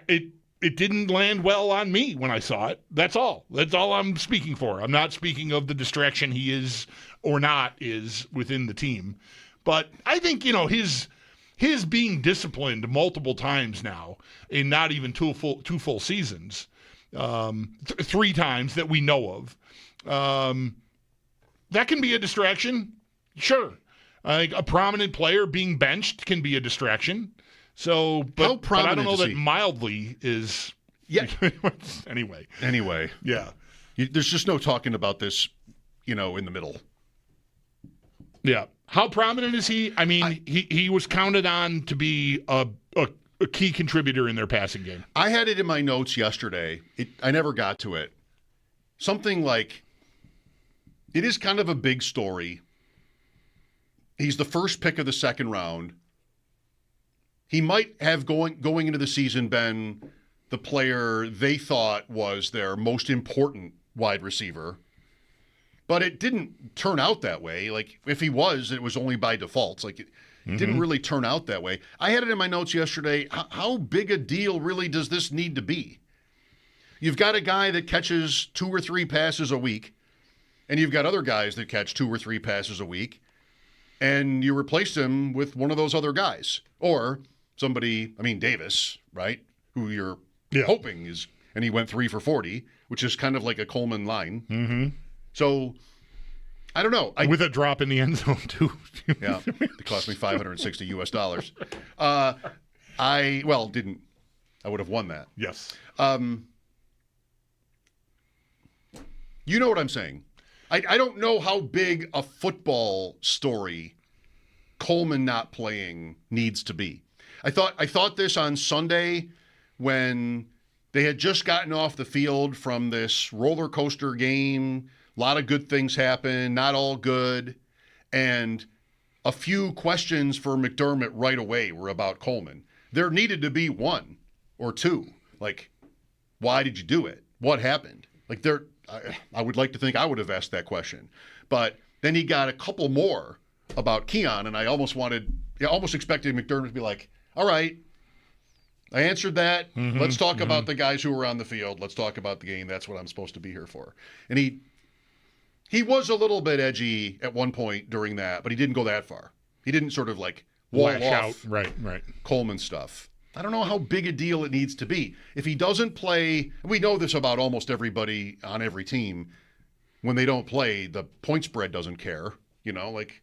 It didn't land well on me when I saw it. That's all. That's all I'm speaking for. I'm not speaking of the distraction he is or not is within the team. But I think, his being disciplined multiple times now in not even two full seasons, 3 times that we know of, that can be a distraction. Sure. A prominent player being benched can be a distraction. So, How but I don't prominent know is that he? mildly is. Yeah. Anyway. Yeah. There's just no talking about this, in the middle. Yeah. How prominent is he? I mean, he was counted on to be a key contributor in their passing game. I had it in my notes yesterday. I never got to it. Something like, it is kind of a big story. He's the first pick of the second round. He might have going into the season been the player they thought was their most important wide receiver. But it didn't turn out that way. Like, if he was, it was only by default. Like, it didn't really turn out that way. I had it in my notes yesterday. How big a deal really does this need to be? You've got a guy that catches 2 or 3 passes a week, and you've got other guys that catch 2 or 3 passes a week, and you replaced him with one of those other guys. Or somebody, Davis, right, who you're hoping is, and he went 3 for 40, which is kind of like a Coleman line. Mm-hmm. So, I don't know. With a drop in the end zone, too. Yeah, it cost me $560 US. I would have won that. Yes. You know what I'm saying. I don't know how big a football story Coleman not playing needs to be. I thought this on Sunday when they had just gotten off the field from this roller coaster game. A lot of good things happened, not all good. And a few questions for McDermott right away were about Coleman. There needed to be 1 or 2. Like, why did you do it? What happened? Like, I would like to think I would have asked that question. But then he got a couple more about Keon, and I almost expected McDermott to be like, all right, I answered that. Mm-hmm, Let's talk about the guys who were on the field. Let's talk about the game. That's what I'm supposed to be here for. And he was a little bit edgy at one point during that, but he didn't go that far. He didn't sort of like wall Lash off out. Right. Coleman stuff. I don't know how big a deal it needs to be. If he doesn't play, we know this about almost everybody on every team. When they don't play, the point spread doesn't care. Like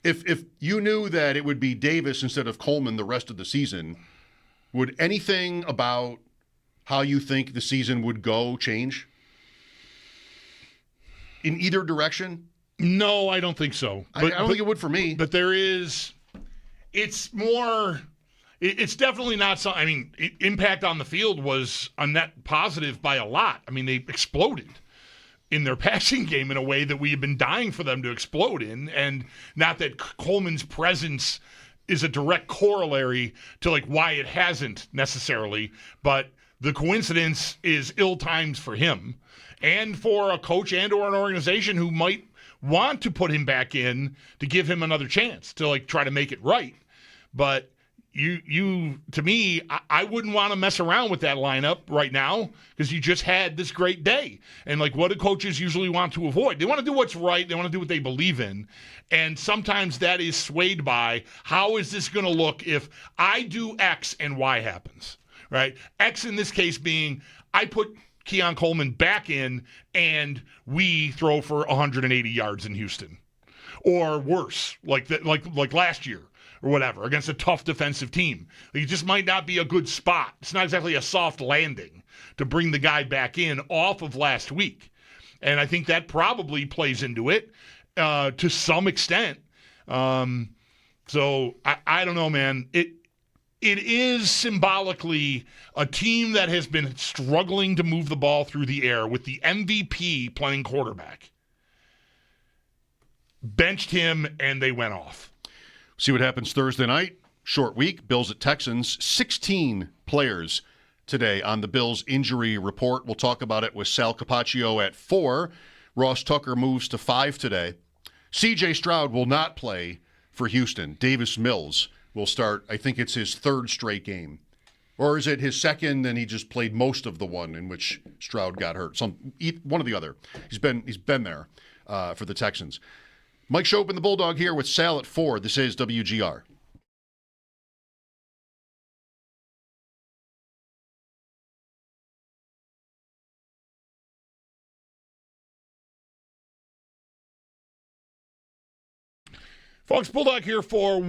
if you knew that it would be Davis instead of Coleman the rest of the season, would anything about how you think the season would go change? In either direction? No, I don't think so. I don't think it would for me. But it's definitely not something. Impact on the field was a net positive by a lot. They exploded in their passing game in a way that we have been dying for them to explode in. And not that Coleman's presence is a direct corollary to like why it hasn't necessarily, but the coincidence is ill-timed for him and for a coach and or an organization who might want to put him back in to give him another chance to like try to make it right. But you to me, I wouldn't want to mess around with that lineup right now because you just had this great day. And like, what do coaches usually want to avoid? They want to do what's right. They want to do what they believe in. And sometimes that is swayed by how is this going to look if I do X and Y happens, right? X in this case being I put Keon Coleman back in and we throw for 180 yards in Houston or worse, like last year. Or whatever, against a tough defensive team. It just might not be a good spot. It's not exactly a soft landing to bring the guy back in off of last week. And I think that probably plays into it to some extent. So I don't know, man. It is symbolically a team that has been struggling to move the ball through the air with the MVP playing quarterback. Benched him, and they went off. See what happens Thursday night. Short week. Bills at Texans. 16 players today on the Bills injury report. We'll talk about it with Sal Capaccio at 4. Ross Tucker moves to 5 today. C.J. Stroud will not play for Houston. Davis Mills will start. I think it's his 3rd straight game. Or is it his 2nd and he just played most of the one in which Stroud got hurt? One or the other. He's been there for the Texans. Mike Schopp and the Bulldog here with Sal at 4. This is WGR. Folks, Bulldog here for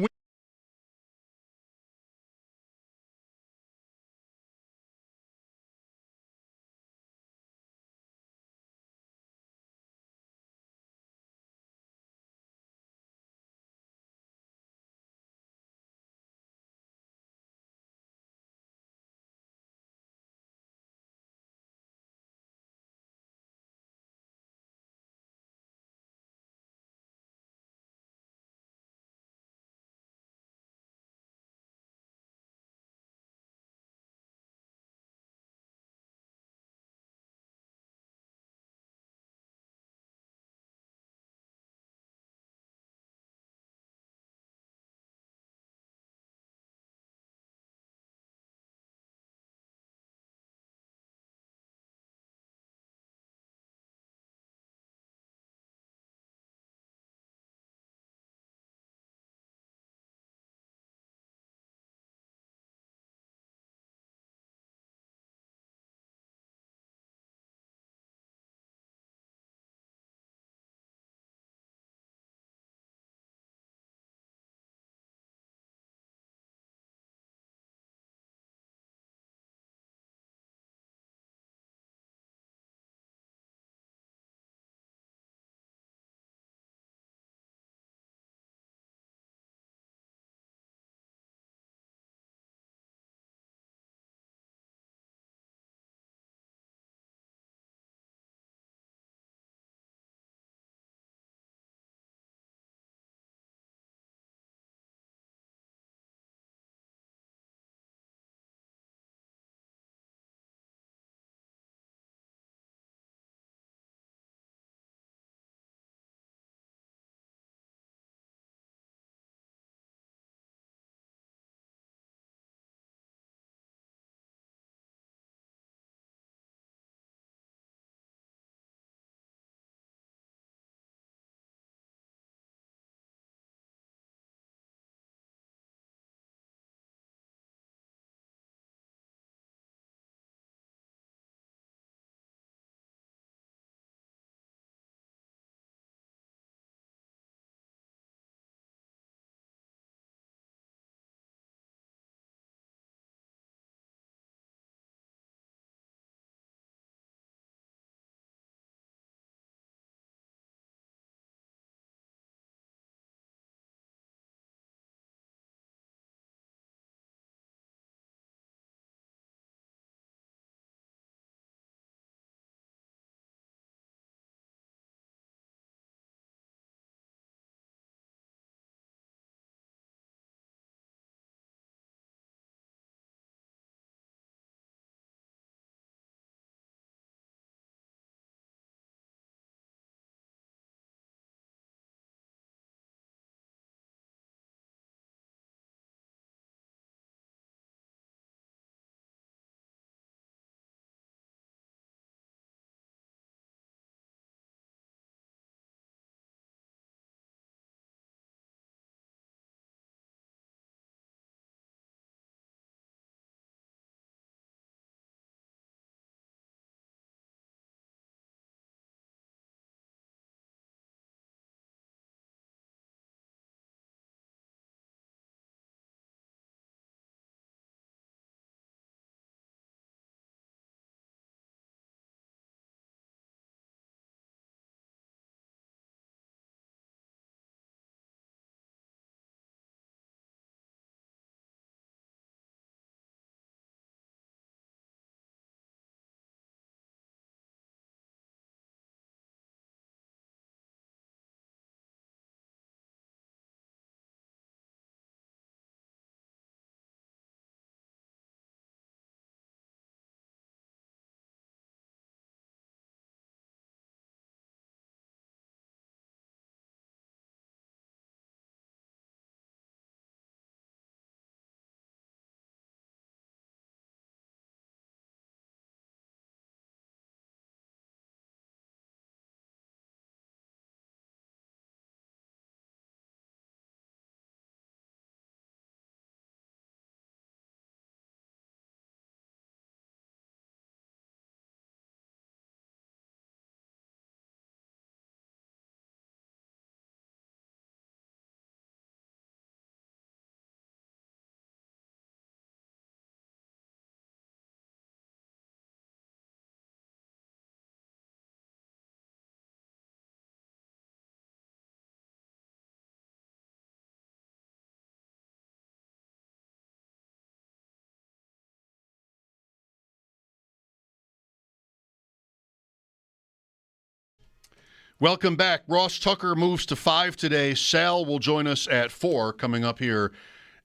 Welcome back. Ross Tucker moves to 5 today. Sal will join us at 4 coming up here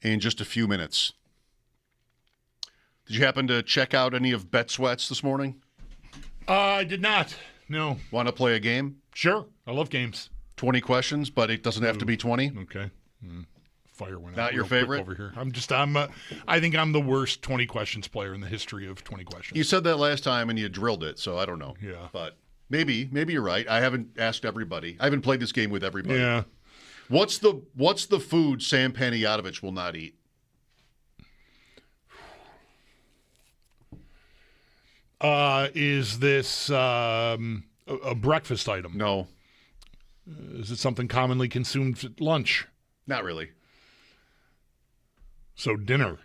in just a few minutes. Did you happen to check out any of Bet Sweats this morning? I did not. No. Want to play a game? Sure. I love games. 20 questions, but it doesn't have to be 20. Okay. Fire went out. Not your real quick favorite? over here. I think I'm the worst 20 questions player in the history of 20 questions. You said that last time and you drilled it, so I don't know. Yeah. But maybe you're right. I haven't asked everybody. I haven't played this game with everybody. Yeah. What's the food Sam Panayotovich will not eat? Is this a breakfast item? No. Is it something commonly consumed at lunch? Not really. So dinner.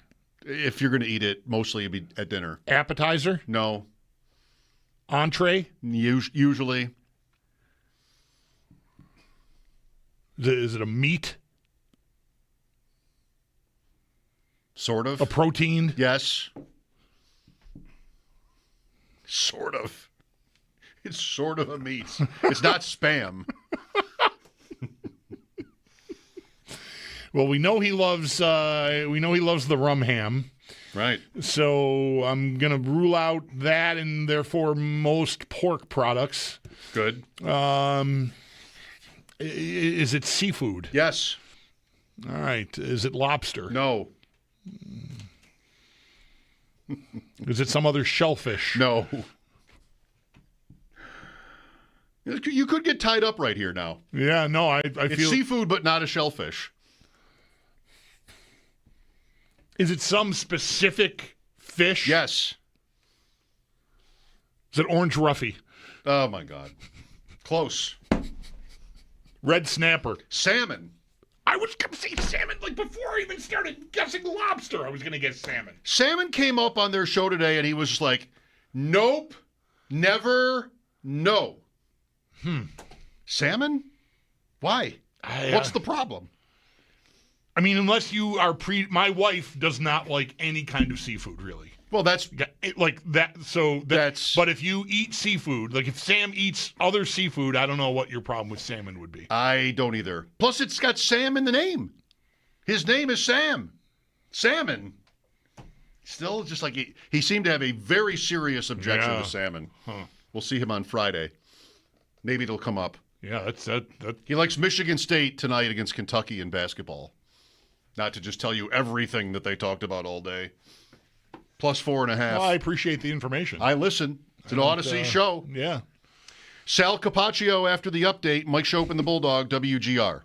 If you're going to eat it, mostly it'd be at dinner. Appetizer? No. Entree? Usually. Is it a meat? Sort of. A protein? Yes. Sort of. It's sort of a meat. It's not Spam. Well, we know he loves the rum ham. Right. So I'm gonna rule out that and therefore most pork products. Good. Is it seafood? Yes. All right. Is it lobster? No. Is it some other shellfish? No. You could get tied up right here now. Yeah, no, I It's feel seafood, but not a shellfish. Is it some specific fish? Yes. Is it orange roughy? Oh, my God. Close. Red snapper? Salmon. I was going to say salmon, like before I even started guessing lobster, I was going to guess salmon. Salmon came up on their show today, and he was just like, nope, never, no. Salmon? Why? What's the problem? I mean, unless you are my wife does not like any kind of seafood, really. Well, that's like that. So that's. But if you eat seafood, like if Sam eats other seafood, I don't know what your problem with salmon would be. I don't either. Plus, it's got Sam in the name. His name is Sam. Salmon. Still, just like he seemed to have a very serious objection to salmon. Huh. We'll see him on Friday. Maybe it'll come up. Yeah, that. He likes Michigan State tonight against Kentucky in basketball. Not to just tell you everything that they talked about all day. Plus 4.5. Well, I appreciate the information. I listen. It's an Odyssey show. Yeah. Sal Capaccio after the update. Mike Schopp and the Bulldog, WGR.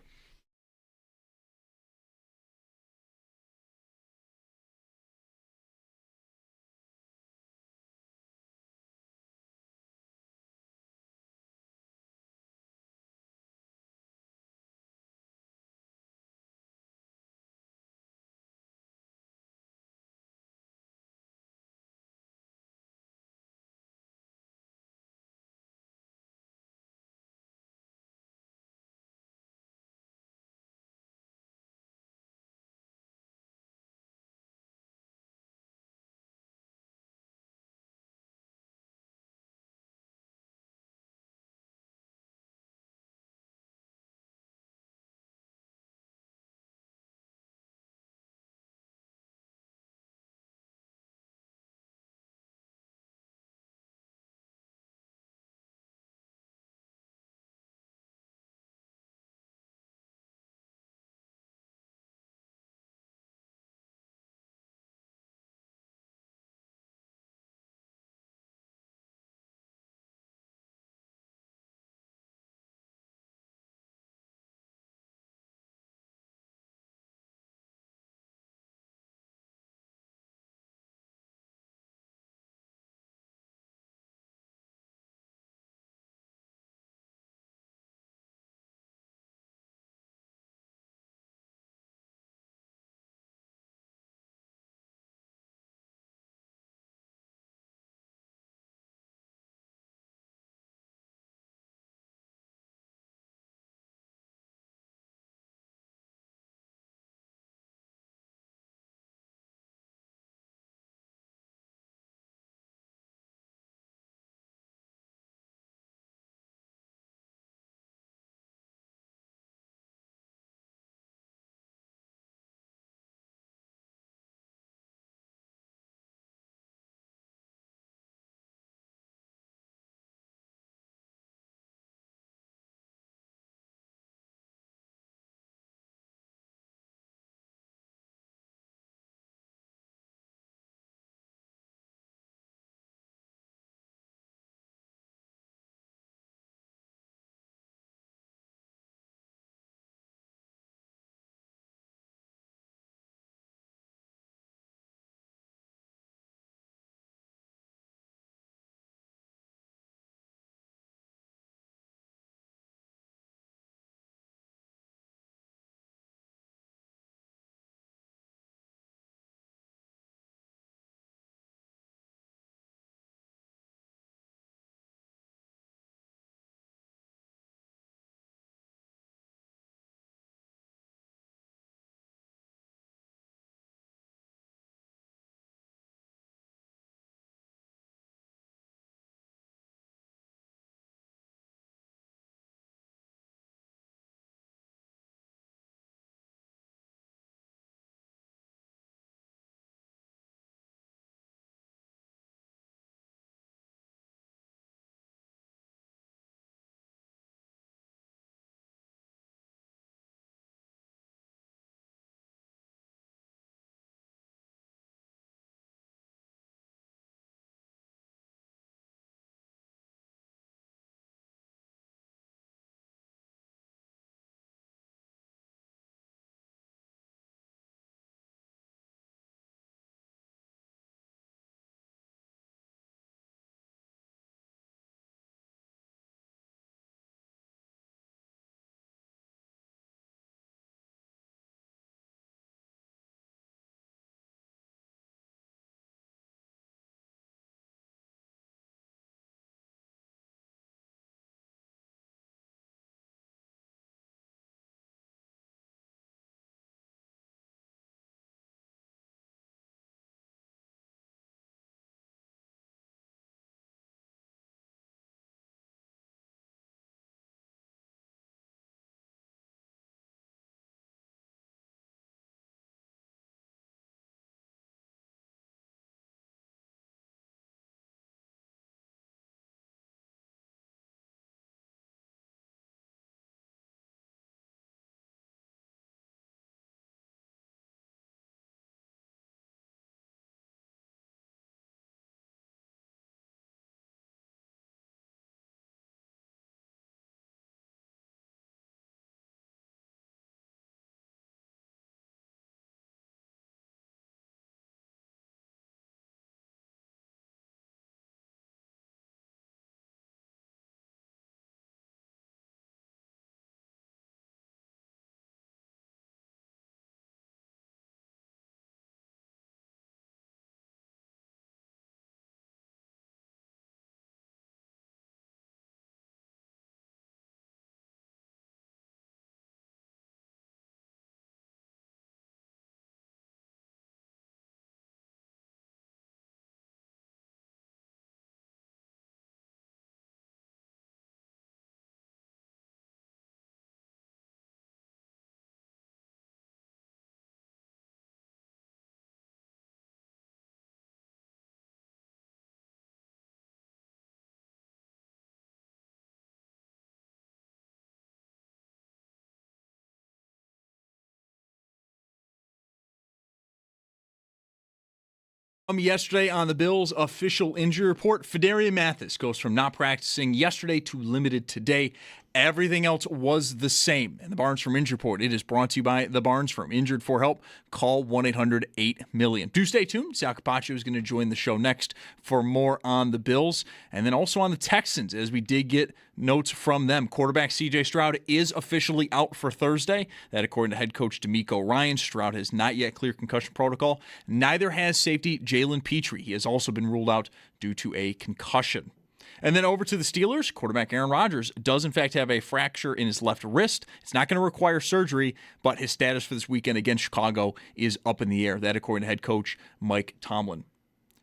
Yesterday on the Bills' official injury report, Fedarian Mathis goes from not practicing yesterday to limited today. Everything else was the same. And the Barnes from Injury Report, it is brought to you by the Barnes from. Injured for help, call 1-800-8-MILLION. Do stay tuned. Sal Capaccio is going to join the show next for more on the Bills. And then also on the Texans, as we did get notes from them. Quarterback C.J. Stroud is officially out for Thursday. That according to head coach DeMeco Ryans. Stroud has not yet cleared concussion protocol. Neither has safety Jalen Petrie. He has also been ruled out due to a concussion. And then over to the Steelers, quarterback Aaron Rodgers does in fact have a fracture in his left wrist. It's not going to require surgery, but his status for this weekend against Chicago is up in the air. That according to head coach Mike Tomlin.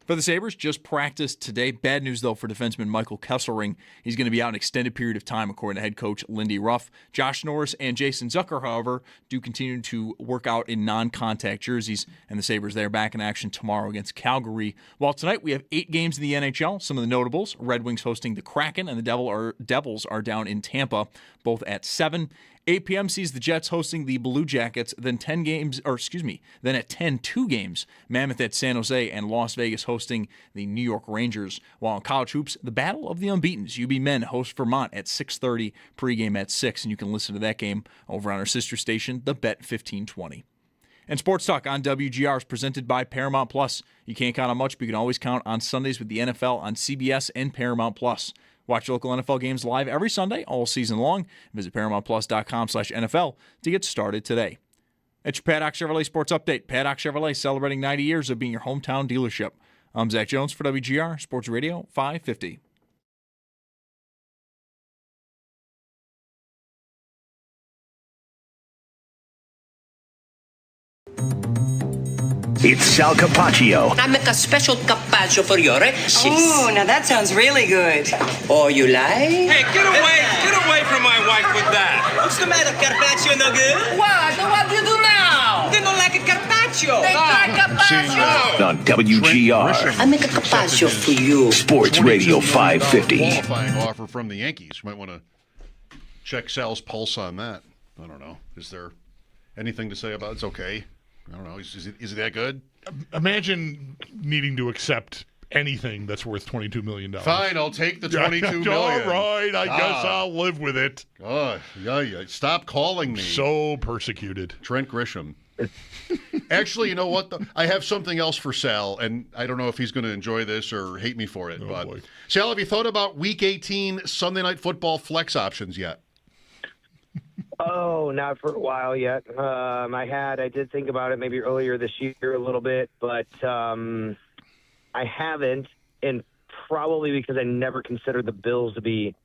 For the Sabres, just practiced today. Bad news, though, for defenseman Michael Kesselring. He's going to be out an extended period of time, according to head coach Lindy Ruff. Josh Norris and Jason Zucker, however, do continue to work out in non-contact jerseys, and the Sabres, they're back in action tomorrow against Calgary. While tonight we have 8 games in the NHL. Some of the notables, Red Wings hosting the Kraken, and the Devils are down in Tampa, both at 7. 8 p.m. sees the Jets hosting the Blue Jackets, then at 10, 2 games, Mammoth at San Jose, and Las Vegas hosting the New York Rangers. While in college hoops, the Battle of the Unbeatens, UB men host Vermont at 6:30, pregame at 6, and you can listen to that game over on our sister station, the Bet 1520. And Sports Talk on WGR is presented by Paramount Plus. You can't count on much, but you can always count on Sundays with the NFL on CBS and Paramount Plus. Watch local NFL games live every Sunday, all season long. Visit ParamountPlus.com/NFL to get started today. It's your Paddock Chevrolet Sports Update. Paddock Chevrolet celebrating 90 years of being your hometown dealership. I'm Zach Jones for WGR Sports Radio 550. It's Sal Capaccio. I make a special carpaccio for your chicks. Oh, now that sounds really good. Oh, you like? Hey, get away from my wife with that. What's the matter, carpaccio no good? What do you do now? They don't like a carpaccio. They like carpaccio. On WGR. I make a carpaccio for you. Sports Radio 550. Qualifying offer from the Yankees. You might want to check Sal's pulse on that. I don't know. Is there anything to say about it? It's okay. I don't know. Is it that good? Imagine needing to accept anything that's worth $22 million. Fine, I'll take the $22 million. All right, I guess I'll live with it. Oh, yeah. Stop calling me. So persecuted. Trent Grisham. Actually, you know what? I have something else for Sal, and I don't know if he's going to enjoy this or hate me for it. Boy. Sal, have you thought about Week 18 Sunday Night Football flex options yet? Oh, not for a while yet. I did think about it maybe earlier this year a little bit, but I haven't, and probably because I never considered the Bills to be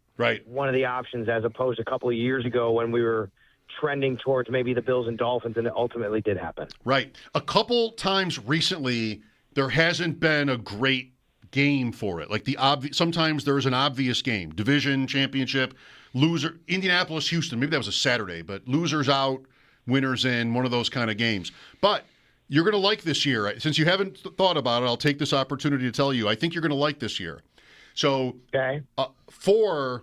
one of the options as opposed to a couple of years ago when we were trending towards maybe the Bills and Dolphins, and it ultimately did happen. Right. A couple times recently, there hasn't been a great game for it. Like sometimes there's an obvious game, division, championship, loser, Indianapolis, Houston. Maybe that was a Saturday, but losers out, winners in, one of those kind of games. But you're going to like this year. Since you haven't thought about it, I'll take this opportunity to tell you, I think you're going to like this year. So 4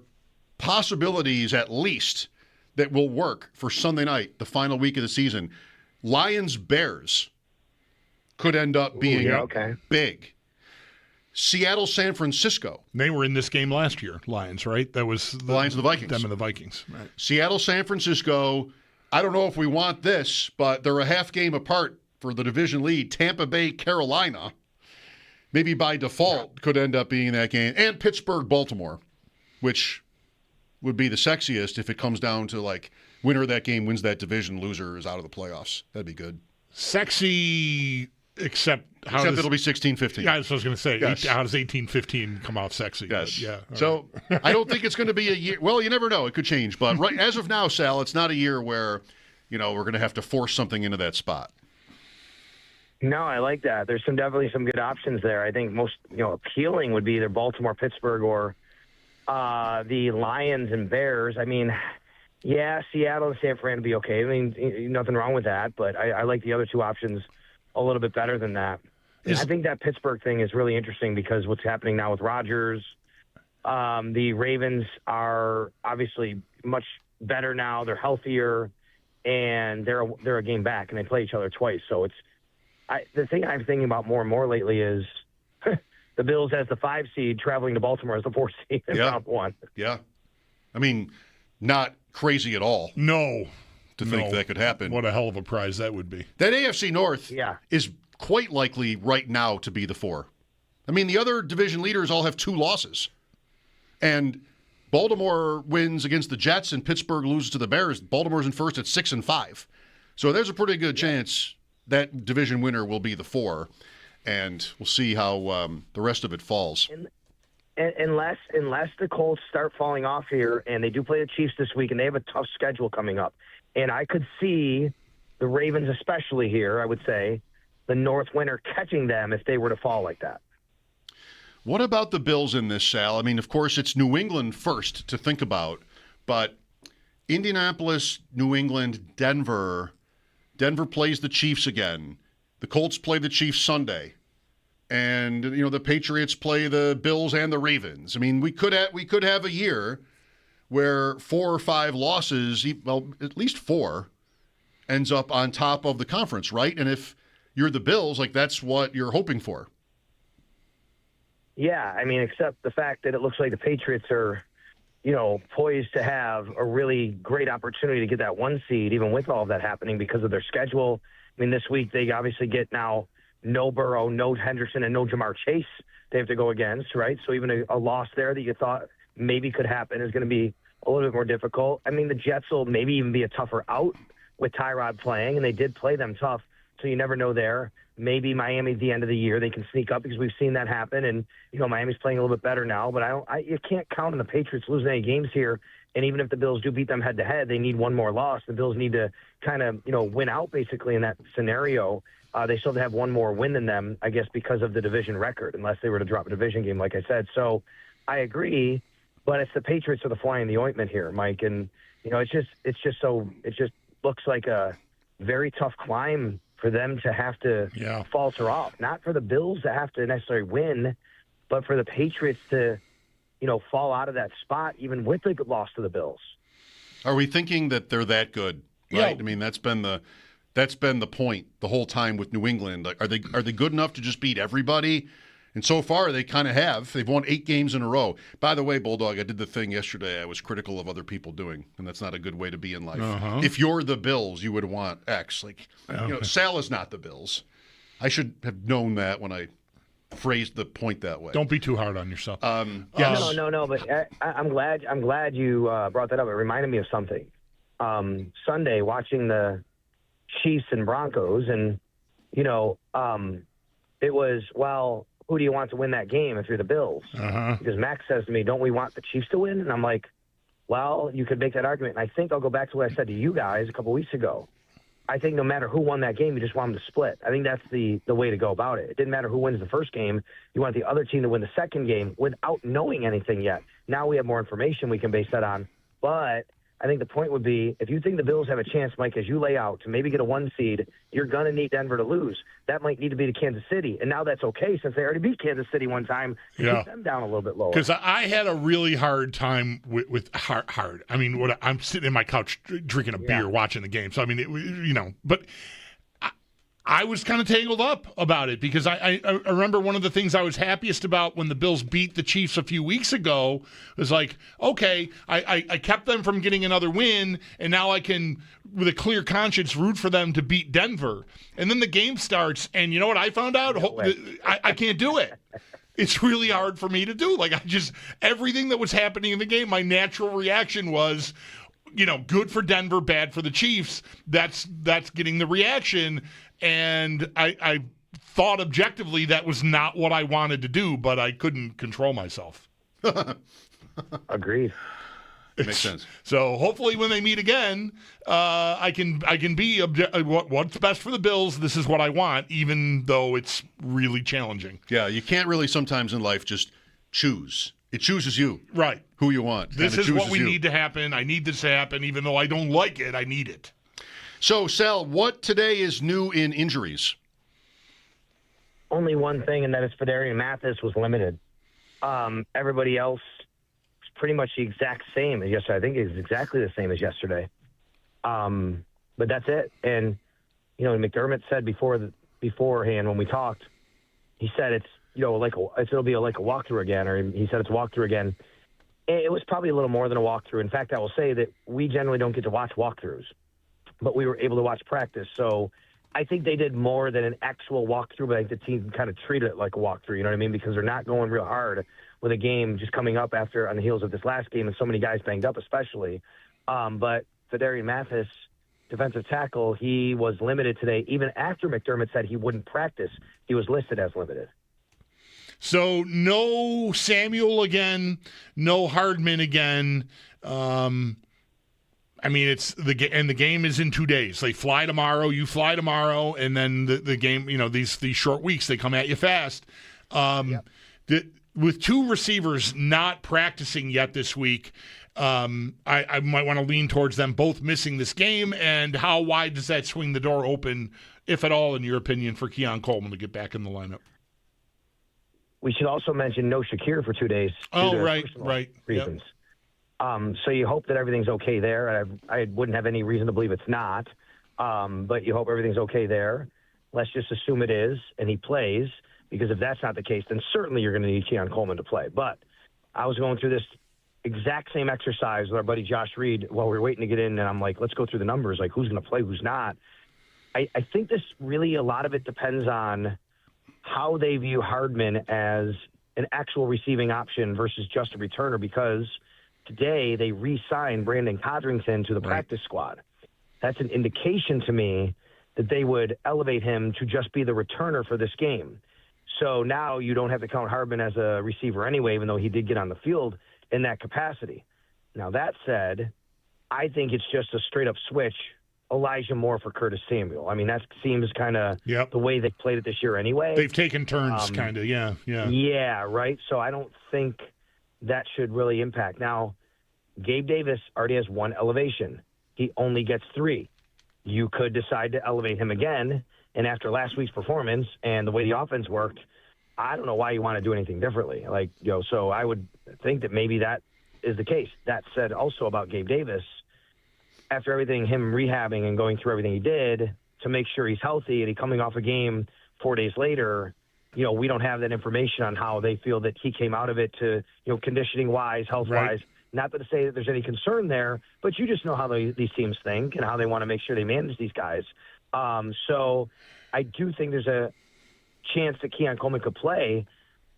possibilities at least that will work for Sunday night, the final week of the season. Lions-Bears could end up being big. Seattle-San Francisco. They were in this game last year, Lions, right? That was the Lions and the Vikings. Them and the Vikings, right. Seattle-San Francisco, I don't know if we want this, but they're a half game apart for the division lead. Tampa Bay-Carolina, maybe by default, could end up being that game. And Pittsburgh-Baltimore, which would be the sexiest if it comes down to, like, winner of that game wins that division, loser is out of the playoffs. That'd be good. Sexy, except it'll be 16-15. Yeah, that's what I was going to say. Yes. How does 18-15 come off sexy? Yes. Yeah. So I don't think it's going to be a year. Well, you never know. It could change. But as of now, Sal, it's not a year where, we're going to have to force something into that spot. No, I like that. There's definitely some good options there. I think most appealing would be either Baltimore, Pittsburgh, or the Lions and Bears. I mean, yeah, Seattle and San Fran would be okay. I mean, nothing wrong with that. But I like the other two options a little bit better than that. I think that Pittsburgh thing is really interesting because what's happening now with Rodgers, the Ravens are obviously much better now. They're healthier, and they're a game back, and they play each other twice. So the thing I'm thinking about more and more lately is the Bills as the 5 seed traveling to Baltimore as the 4 seed in round 1. Yeah. I mean, not crazy at all. No. To think that could happen. What a hell of a prize that would be. That AFC North is quite likely right now to be the 4. I mean, the other division leaders all have 2 losses. And Baltimore wins against the Jets and Pittsburgh loses to the Bears. Baltimore's in first at 6-5. So there's a pretty good chance that division winner will be the 4. And we'll see how the rest of it falls. Unless the Colts start falling off here, and they do play the Chiefs this week, and they have a tough schedule coming up. And I could see the Ravens, especially here, I would say, the North winner catching them if they were to fall like that. What about the Bills in this, Sal? I mean, of course, it's New England first to think about, but Indianapolis, New England, Denver. Denver plays the Chiefs again. The Colts play the Chiefs Sunday. And, the Patriots play the Bills and the Ravens. I mean, we could have a year where 4 or 5 losses, well, at least 4, ends up on top of the conference, right? And if you're the Bills, that's what you're hoping for. Yeah, I mean, except the fact that it looks like the Patriots are, poised to have a really great opportunity to get that 1 seed, even with all of that happening because of their schedule. I mean, this week they obviously get now no Burrow, no Henderson, and no Jamar Chase they have to go against, right? So even a loss there that you thought maybe could happen is going to be a little bit more difficult. I mean, the Jets will maybe even be a tougher out with Tyrod playing, and they did play them tough, so you never know there. Maybe Miami at the end of the year they can sneak up because we've seen that happen, and Miami's playing a little bit better now. But you can't count on the Patriots losing any games here. And even if the Bills do beat them head to head, they need one more loss. The Bills need to kind of win out basically in that scenario. They still have one more win than them, I guess, because of the division record, unless they were to drop a division game, like I said. So I agree, but it's the Patriots are the fly in the ointment here, Mike. And it just looks like a very tough climb for them to have to falter off. Not for the Bills to have to necessarily win, but for the Patriots to, fall out of that spot, even with the loss to the Bills. Are we thinking that they're that good? Right. I mean, that's been the point the whole time with New England. Are they good enough to just beat everybody? And so far, they kind of have. They've won 8 games in a row. By the way, Bulldog, I did the thing yesterday I was critical of other people doing, and that's not a good way to be in life. Uh-huh. If you're the Bills, you would want X. Sal is not the Bills. I should have known that when I phrased the point that way. Don't be too hard on yourself. Yes. No. But I'm glad you brought that up. It reminded me of something. Sunday, watching the Chiefs and Broncos, and it was, well, who do you want to win that game if you're the Bills? Uh-huh. Because Max says to me, don't we want the Chiefs to win? And I'm like, well, you could make that argument. And I think I'll go back to what I said to you guys a couple weeks ago. I think no matter who won that game, you just want them to split. I think that's the way to go about it. It didn't matter who wins the first game. You want the other team to win the second game without knowing anything yet. Now we have more information we can base that on. But I think the point would be, if you think the Bills have a chance, Mike, as you lay out, to maybe get a 1 seed, you're going to need Denver to lose. That might need to be to Kansas City. And now that's okay since they already beat Kansas City one time to keep them down a little bit lower. Because I had a really hard time with hard. I mean, I'm sitting in my couch drinking a beer watching the game. So, I mean, but I was kind of tangled up about it because I remember one of the things I was happiest about when the Bills beat the Chiefs a few weeks ago was like, okay, I kept them from getting another win, and now I can, with a clear conscience, root for them to beat Denver. And then the game starts, and you know what I found out? I can't do it. It's really hard for me to do. Everything that was happening in the game, my natural reaction was, good for Denver, bad for the Chiefs. That's getting the reaction. And I thought objectively that was not what I wanted to do, but I couldn't control myself. Agreed. Makes sense. So hopefully when they meet again, I can be what's best for the Bills. This is what I want, even though it's really challenging. Yeah, you can't really sometimes in life just choose. It chooses you. Right. Who you want. This is what we need to happen. I need this to happen. Even though I don't like it, I need it. So, Sal, what today is new in injuries? Only one thing, and that is Fedarian Mathis was limited. Everybody else is pretty much the exact same as yesterday. I think it's exactly the same as yesterday. But that's it. And, McDermott said before beforehand when we talked. He said it's it'll be like a walkthrough again, or he said it's a walkthrough again. It was probably a little more than a walkthrough. In fact, I will say that we generally don't get to watch walkthroughs, but we were able to watch practice. So I think they did more than an actual walkthrough, but I think the team kind of treated it like a walkthrough, you know what I mean? Because they're not going real hard with a game just coming up on the heels of this last game and so many guys banged up especially. But Fedarian Mathis, defensive tackle, he was limited today. Even after McDermott said he wouldn't practice, he was listed as limited. So no Samuel again, no Hardman again. I mean, the game is in 2 days. They fly tomorrow, you fly tomorrow, and then the game. You know, these short weeks, they come at you fast. With two receivers not practicing yet this week, I might want to lean towards them both missing this game. And how wide does that swing the door open, if at all, in your opinion, for Keon Coleman to get back in the lineup? We should also mention no Shakir for 2 days. Oh, right. Reasons. Yep. So you hope that everything's okay there. I wouldn't have any reason to believe it's not, but you hope everything's okay there. Let's just assume it is, and he plays, because if that's not the case, then certainly you're going to need Keon Coleman to play. But I was going through this exact same exercise with our buddy Josh Reed while we were waiting to get in, and I'm like, let's go through the numbers, like who's going to play, who's not. I think this really, a lot of it depends on how they view Hardman as an actual receiving option versus just a returner, because today they re-signed Brandon Codrington to the practice squad. That's an indication to me that they would elevate him to just be the returner for this game. So now you don't have to count Hardman as a receiver anyway, even though he did get on the field in that capacity. Now, that said, I think it's just a straight-up switch, Elijah Moore for Curtis Samuel. I mean, that seems kind of the way they played it this year anyway. They've taken turns, kind of, yeah. Yeah, right? So I don't think that should really impact. Now, Gabe Davis already has one elevation. He only gets 3. You could decide to elevate him again, and after last week's performance and the way the offense worked, I don't know why you want to do anything differently. So I would think that maybe that is the case. That said, also about Gabe Davis, after everything, him rehabbing and going through everything he did to make sure he's healthy and he coming off a game 4 days later, we don't have that information on how they feel that he came out of it to, conditioning-wise, health-wise. Right. Not to say that there's any concern there, but you just know how these teams think and how they want to make sure they manage these guys. So I do think there's a chance that Keon Coleman could play.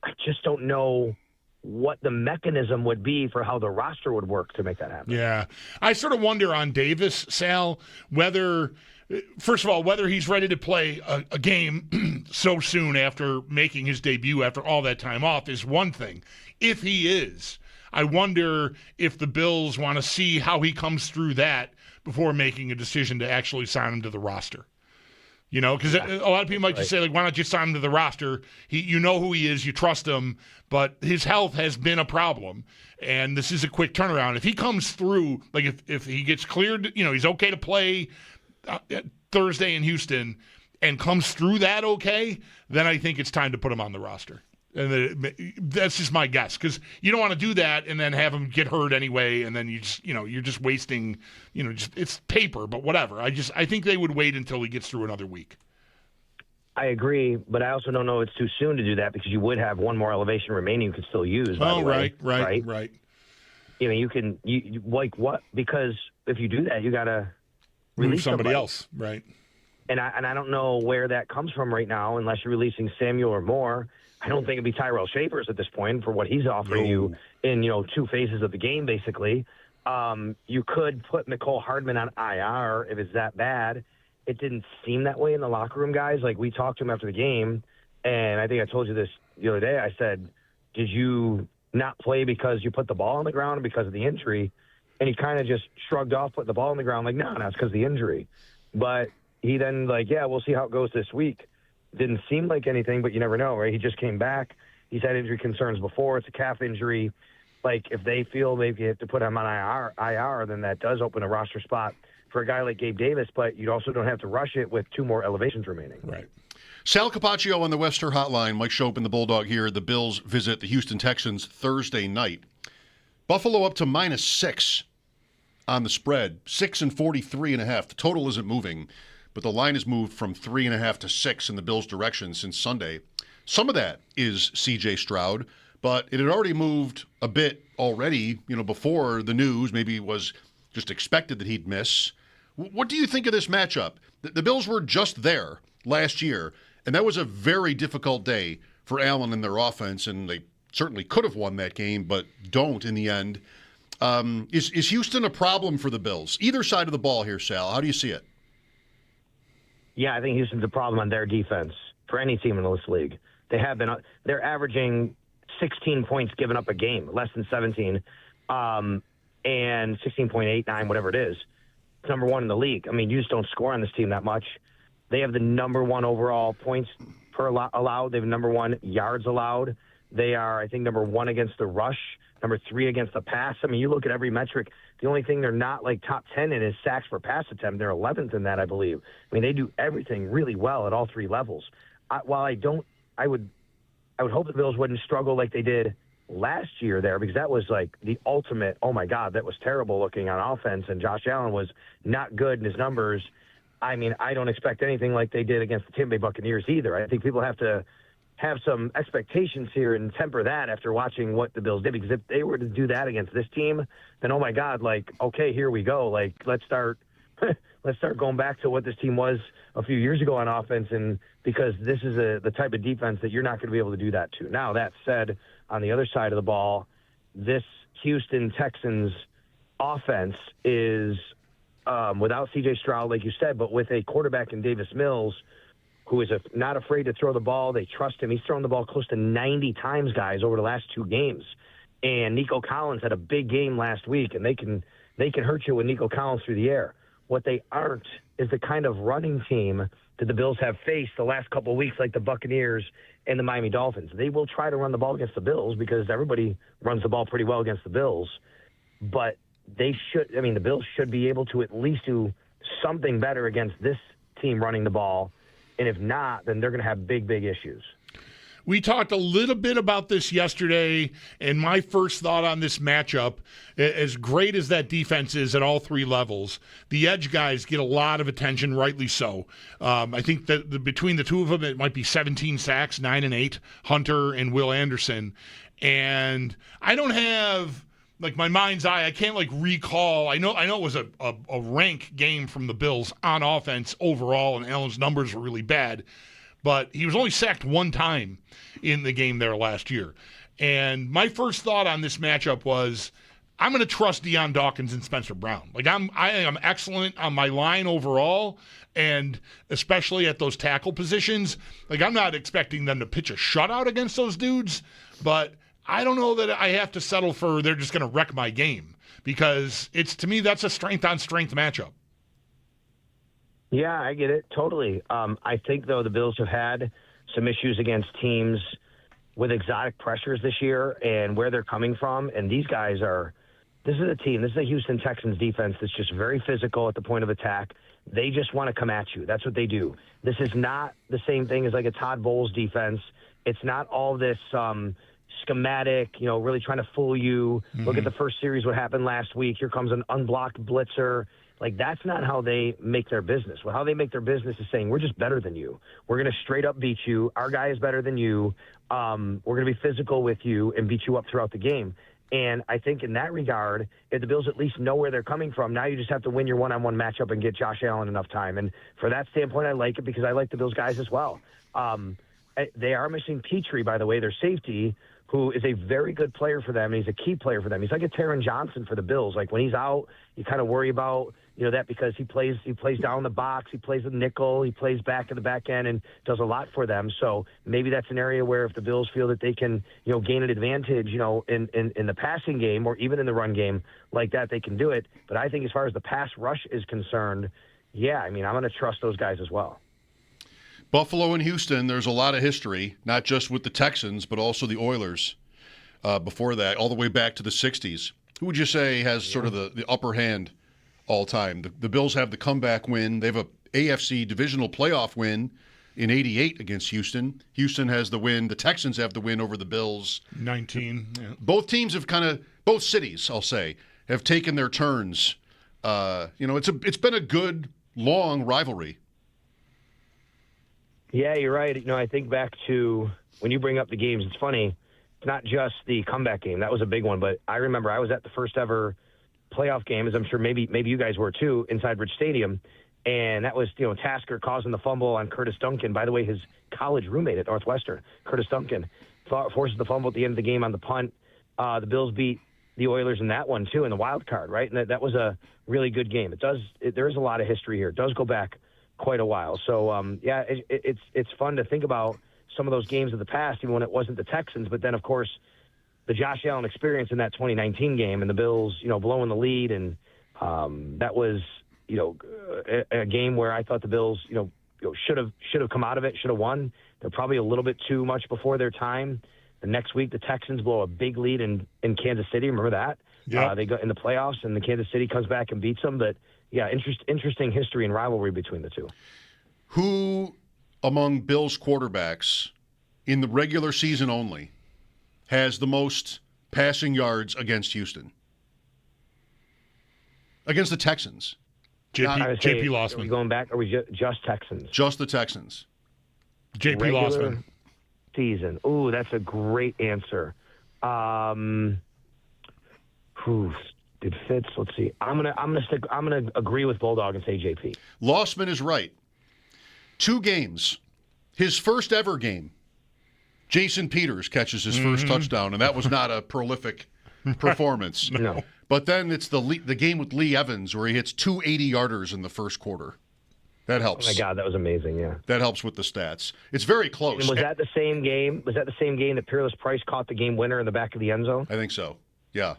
I just don't know what the mechanism would be for how the roster would work to make that happen. Yeah. I sort of wonder on Davis, Sal, whether he's ready to play a game so soon after making his debut after all that time off is one thing. If he is, I wonder if the Bills want to see how he comes through that before making a decision to actually sign him to the roster. Because a lot of people might just say, why don't you sign him to the roster? You know who he is, you trust him, but his health has been a problem, and this is a quick turnaround. If he comes through, if he gets cleared, he's okay to play Thursday in Houston and comes through that okay, then I think it's time to put him on the roster. And that's just my guess, because you don't want to do that and then have him get hurt anyway, and then you're just wasting, it's paper, but whatever. I think they would wait until he gets through another week. I agree, but I also don't know it's too soon to do that, because you would have one more elevation remaining you could still use. Right. What? Because if you do that, you got to release somebody else, right? And I don't know where that comes from right now, unless you're releasing Samuel or Moore. I don't think it'd be Tyrell Shapers at this point for what he's offering you in 2 phases of the game, basically. You could put Nicole Hardman on IR if it's that bad. It didn't seem that way in the locker room, guys. We talked to him after the game, and I think I told you this the other day. I said, did you not play because you put the ball on the ground or because of the injury? And he kind of just shrugged off putting the ball on the ground, no, it's because of the injury. But he then, we'll see how it goes this week. Didn't seem like anything, but you never know, right? He just came back. He's had injury concerns before. It's a calf injury. If they feel maybe you have to put him on IR, then that does open a roster spot for a guy like Gabe Davis, but you also don't have to rush it with 2 more elevations remaining. Right. Sal Capaccio on the Western Hotline. Mike Schopp and the Bulldog here. The Bills visit the Houston Texans Thursday night. Buffalo up to -6 on the spread, 6 and 43.5. The total isn't moving. but the line has moved from 3.5 to 6 in the Bills' direction since Sunday. Some of that is C.J. Stroud, but it had already moved a bit already, before the news. Maybe it was just expected that he'd miss. What do you think of this matchup? The Bills were just there last year, and that was a very difficult day for Allen and their offense, and they certainly could have won that game, but don't in the end. Is Houston a problem for the Bills? Either side of the ball here, Sal. How do you see it? Yeah, I think Houston's a problem on their defense for any team in this league. They have been. They're averaging 16 points given up a game, less than 17, and 16.89, whatever it is. It's number one in the league. I mean, you just don't score on this team that much. They have the number one overall points per allowed. They have number one yards allowed. They are, I think, number one against the rush, number 3 against the pass. I mean, you look at every metric. The only thing they're not like top 10 in is sacks per pass attempt. They're 11th in that, I believe. I mean, they do everything really well at all 3 levels. I would hope the Bills wouldn't struggle like they did last year there, because that was like the ultimate, oh my God, that was terrible looking on offense, and Josh Allen was not good in his numbers. I mean, I don't expect anything like they did against the Tampa Bay Buccaneers either. I think people have to have some expectations here and temper that after watching what the Bills did, because if they were to do that against this team, then oh my God, like, okay, here we go. Like, let's start going back to what this team was a few years ago on offense, and because this is the type of defense that you're not going to be able to do that to. Now, that said, on the other side of the ball, this Houston Texans offense is without C.J. Stroud, like you said, but with a quarterback in Davis Mills who is not afraid to throw the ball. They trust him. He's thrown the ball close to 90 times, guys, over the last 2 games. And Nico Collins had a big game last week, and they can hurt you with Nico Collins through the air. What they aren't is the kind of running team that the Bills have faced the last couple of weeks, like the Buccaneers and the Miami Dolphins. They will try to run the ball against the Bills because everybody runs the ball pretty well against the Bills. But the Bills should be able to at least do something better against this team running the ball. And if not, then they're going to have big, big issues. We talked a little bit about this yesterday, and my first thought on this matchup, as great as that defense is at all 3 levels, the edge guys get a lot of attention, rightly so. I think that between the 2 of them, it might be 17 sacks, 9 and 8, Hunter and Will Anderson. And I don't have, like, my mind's eye, I can't, like, recall. I know it was a rank game from the Bills on offense overall, and Allen's numbers were really bad. But he was only sacked 1 time in the game there last year. And my first thought on this matchup was, I'm going to trust Deion Dawkins and Spencer Brown. Like, I am excellent on my line overall, and especially at those tackle positions. Like, I'm not expecting them to pitch a shutout against those dudes, but I don't know that I have to settle for they're just going to wreck my game, because to me, that's a strength-on-strength matchup. Yeah, I get it. Totally. I think, though, the Bills have had some issues against teams with exotic pressures this year and where they're coming from. And these guys this is a Houston Texans defense that's just very physical at the point of attack. They just want to come at you. That's what they do. This is not the same thing as like a Todd Bowles defense. It's not all this schematic, really trying to fool you. Mm-hmm. Look at the first series, what happened last week. Here comes an unblocked blitzer. Like, that's not how they make their business. Well, how they make their business is saying, we're just better than you. We're going to straight up beat you. Our guy is better than you. We're going to be physical with you and beat you up throughout the game. And I think in that regard, if the Bills at least know where they're coming from, now you just have to win your one-on-one matchup and get Josh Allen enough time. And for that standpoint, I like it because I like the Bills guys as well. They are missing Petrie, by the way, their safety, who is a very good player for them, and he's a key player for them. He's like a Taron Johnson for the Bills. Like, when he's out, you kind of worry about that because he plays down the box, he plays a nickel, he plays back in the back end and does a lot for them. So maybe that's an area where if the Bills feel that they can, gain an advantage, in the passing game or even in the run game like that, they can do it. But I think as far as the pass rush is concerned, yeah, I'm going to trust those guys as well. Buffalo and Houston, there's a lot of history, not just with the Texans, but also the Oilers before that, all the way back to the 60s. Who would you say has sort of the upper hand all time? The Bills have the comeback win. They have a AFC divisional playoff win in 88 against Houston. Houston has the win. The Texans have the win over the Bills. 19. Yeah. Both teams have both cities, I'll say, have taken their turns. It's been a good, long rivalry Yeah, you're right. I think back to when you bring up the games, it's funny. It's not just the comeback game. That was a big one. But I remember I was at the first ever playoff game, as I'm sure maybe you guys were too, inside Rich Stadium. And that was, Tasker causing the fumble on Curtis Duncan. By the way, his college roommate at Northwestern, Curtis Duncan, forces the fumble at the end of the game on the punt. The Bills beat the Oilers in that one, too, in the wild card, right? And that was a really good game. There is a lot of history here. It does go back quite a while. So, it's fun to think about some of those games of the past, even when it wasn't the Texans. But then, of course, the Josh Allen experience in that 2019 game and the Bills, blowing the lead. And that was, a game where I thought the Bills, should have come out of it, should have won. They're probably a little bit too much before their time. The next week, the Texans blow a big lead in Kansas City. Remember that? Yeah. They go in the playoffs, and the Kansas City comes back and beats them. But, yeah, interesting history and rivalry between the two. Who among Bills quarterbacks in the regular season only has the most passing yards against Houston? Against the Texans. JP Lossman. Are we going back? Or are we just Texans? Just the Texans. JP Regular Lossman. Season. Ooh, that's a great answer. Did Fitz? Let's see. I'm gonna agree with Bulldog and say JP. Lossman is right. 2 games. His first ever game. Jason Peters catches his first touchdown, and that was not a prolific performance. No. But then it's the game with Lee Evans where he hits 2 80-yarders in the first quarter. That helps. Oh my God, that was amazing. Yeah. That helps with the stats. It's very close. And was that the same game? Was that the same game that Peerless Price caught the game winner in the back of the end zone? I think so. Yeah.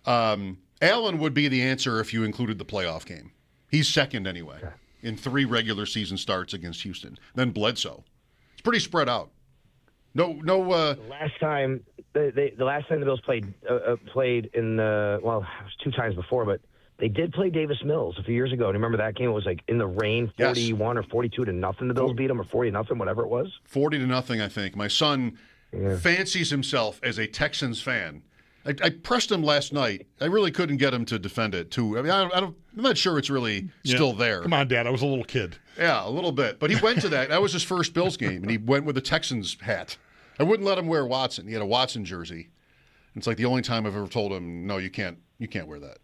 Allen would be the answer if you included the playoff game. He's second anyway in 3 regular season starts against Houston. Then Bledsoe. It's pretty spread out. No. The last time the Bills played in the, well, it was 2 times before, but they did play Davis Mills a few years ago. And remember that game? It was like in the rain, 41 or 42-0. The Bills beat them, or 40-0, whatever it was. 40-0, I think. My son fancies himself as a Texans fan. I pressed him last night. I really couldn't get him to defend it, too. I mean, I'm not sure it's really still there. Come on, Dad. I was a little kid. Yeah, a little bit. But he went to that. That was his first Bills game, and he went with a Texans hat. I wouldn't let him wear Watson. He had a Watson jersey. It's like the only time I've ever told him, no, you can't wear that.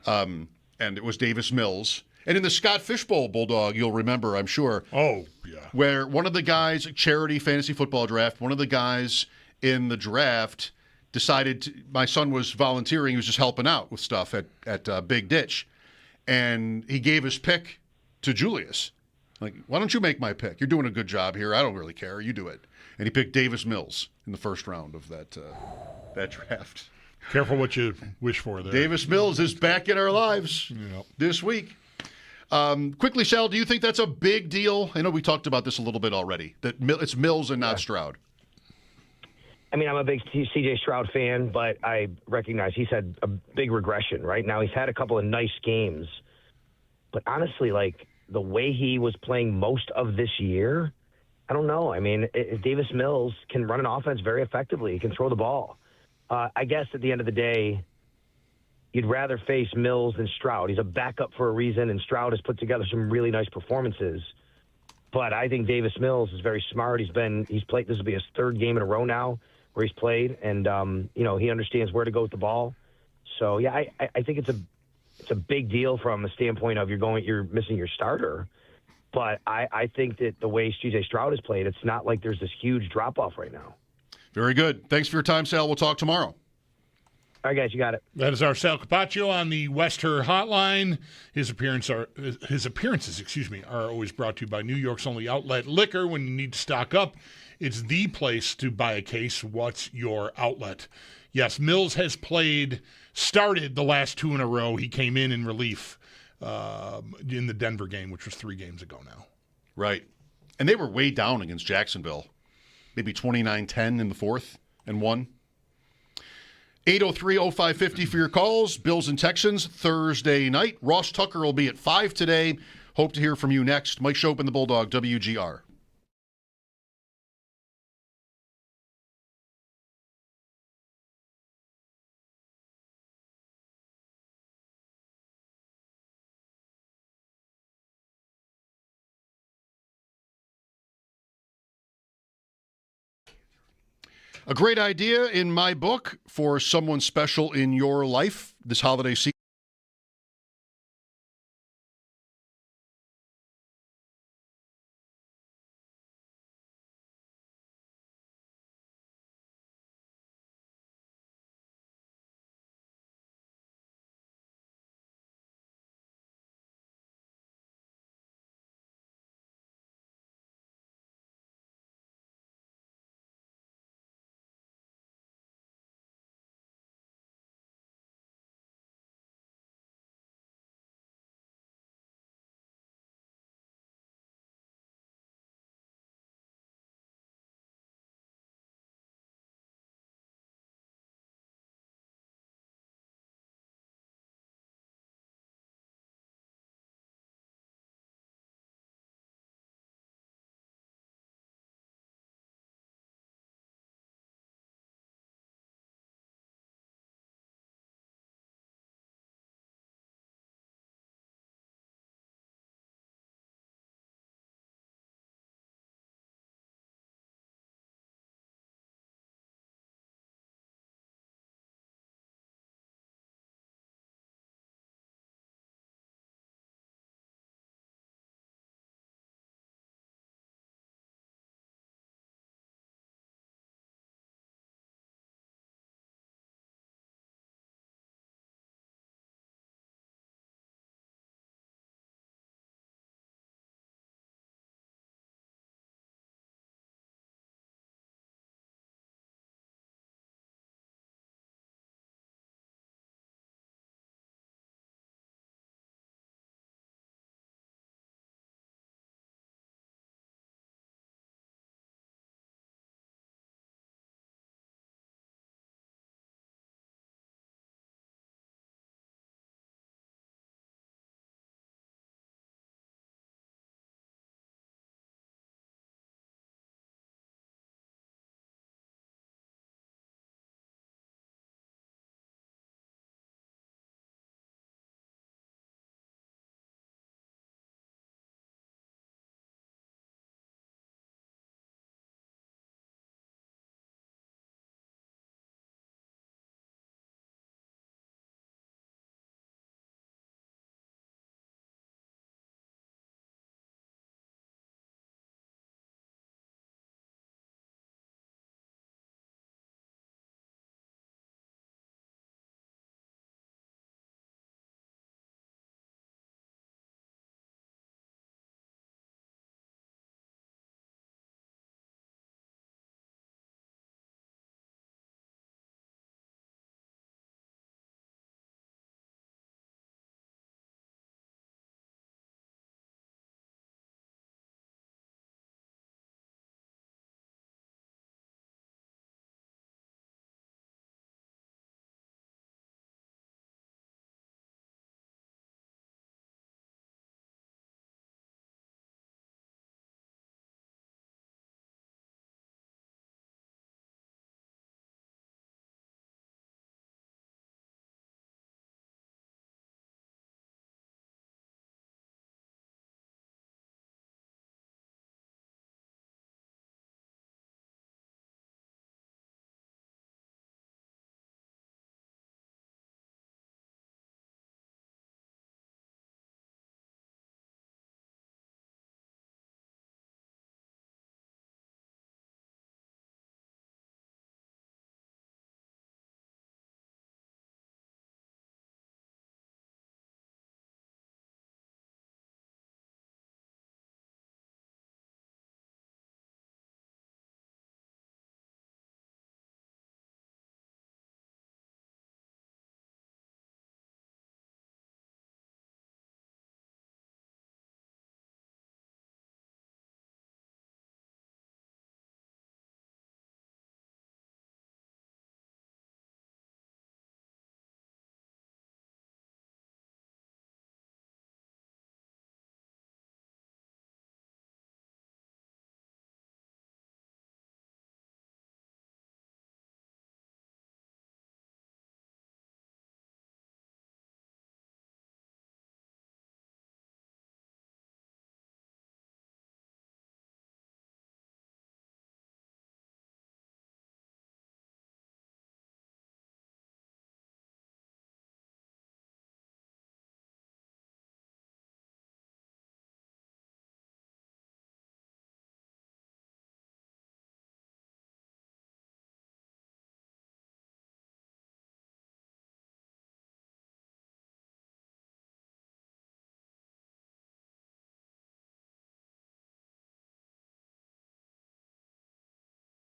And it was Davis Mills. And in the Scott Fishbowl, Bulldog, you'll remember, I'm sure. Oh, yeah. Where one of the guys, charity fantasy football draft, one of the guys in the draft decided my son was volunteering. He was just helping out with stuff at Big Ditch. And he gave his pick to Julius. Like, why don't you make my pick? You're doing a good job here. I don't really care. You do it. And he picked Davis Mills in the first round of that draft. Careful what you wish for there. Davis Mills is back in our lives this week. Quickly, Sal, do you think that's a big deal? I know we talked about this a little bit already, that it's Mills and not Stroud. I mean, I'm a big C.J. Stroud fan, but I recognize he's had a big regression, right? Now he's had a couple of nice games. But honestly, like, the way he was playing most of this year, I don't know. I mean, Davis Mills can run an offense very effectively. He can throw the ball. I guess at the end of the day, you'd rather face Mills than Stroud. He's a backup for a reason, and Stroud has put together some really nice performances. But I think Davis Mills is very smart. He's played. This will be his 3rd game in a row now where he's played, and he understands where to go with the ball. So yeah, I think it's a big deal from the standpoint of you're missing your starter. But I think that the way C.J. Stroud has played, it's not like there's this huge drop off right now. Very good. Thanks for your time, Sal. We'll talk tomorrow. All right, guys, you got it. That is our Sal Capaccio on the Wester Hotline. His appearances, are always brought to you by New York's only outlet liquor. When you need to stock up, it's the place to buy a case. What's your outlet? Yes, Mills has started the last 2 in a row. He came in relief in the Denver game, which was 3 games ago now. Right. And they were way down against Jacksonville. Maybe 29-10 in the 4th and won. 803-0550 for your calls. Bills and Texans Thursday night. Ross Tucker will be at 5 today. Hope to hear from you next. Mike Schopp and the Bulldog, WGR. A great idea in my book for someone special in your life this holiday season.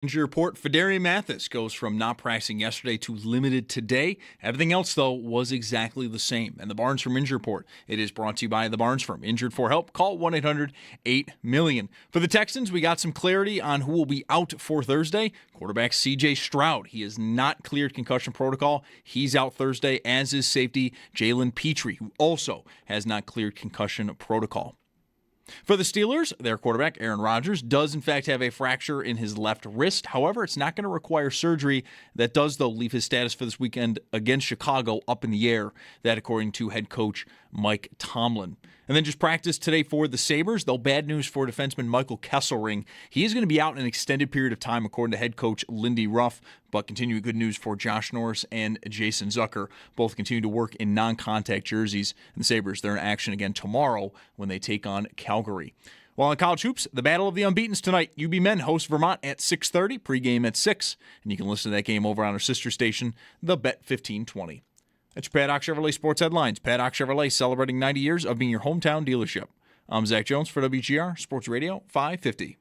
Injury report, Federian Mathis goes from not practicing yesterday to limited today. Everything else, though, was exactly the same. And the Barnes Firm Injury Report, it is brought to you by the Barnes Firm. Injured for help? Call 1-800-8-MILLION. For the Texans, we got some clarity on who will be out for Thursday. Quarterback C.J. Stroud. He is not cleared concussion protocol. He's out Thursday, as is safety Jalen Petrie, who also has not cleared concussion protocol. For the Steelers, their quarterback, Aaron Rodgers, does in fact have a fracture in his left wrist. However, it's not going to require surgery. That does, though, leave his status for this weekend against Chicago up in the air. That, according to head coach Mike Tomlin. And then just practice today for the Sabres, though bad news for defenseman Michael Kesselring. He is going to be out an extended period of time, according to head coach Lindy Ruff, but continuing good news for Josh Norris and Jason Zucker. Both continue to work in non-contact jerseys. And the Sabres, they're in action again tomorrow when they take on Calgary. While in college hoops, the Battle of the Unbeatens tonight. UB men host Vermont at 6:30, pregame at 6. And you can listen to that game over on our sister station, the Bet 1520. That's your Paddock Chevrolet Sports Headlines. Paddock Chevrolet celebrating 90 years of being your hometown dealership. I'm Zach Jones for WGR Sports Radio 550.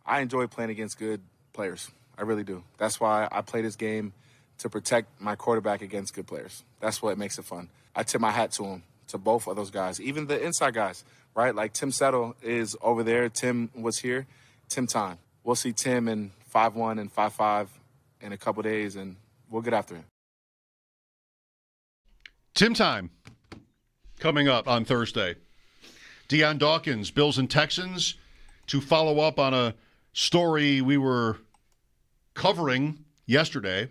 I enjoy playing against good players. I really do. That's why I play this game, to protect my quarterback against good players. That's what makes it fun. I tip my hat to them, to both of those guys, even the inside guys, right? Like Tim Settle is over there. Tim was here. Tim time. We'll see Tim in 5-1 and 5-5 in a couple days, and we'll get after him. Tim time coming up on Thursday. Deion Dawkins, Bills and Texans, to follow up on a story we were covering yesterday.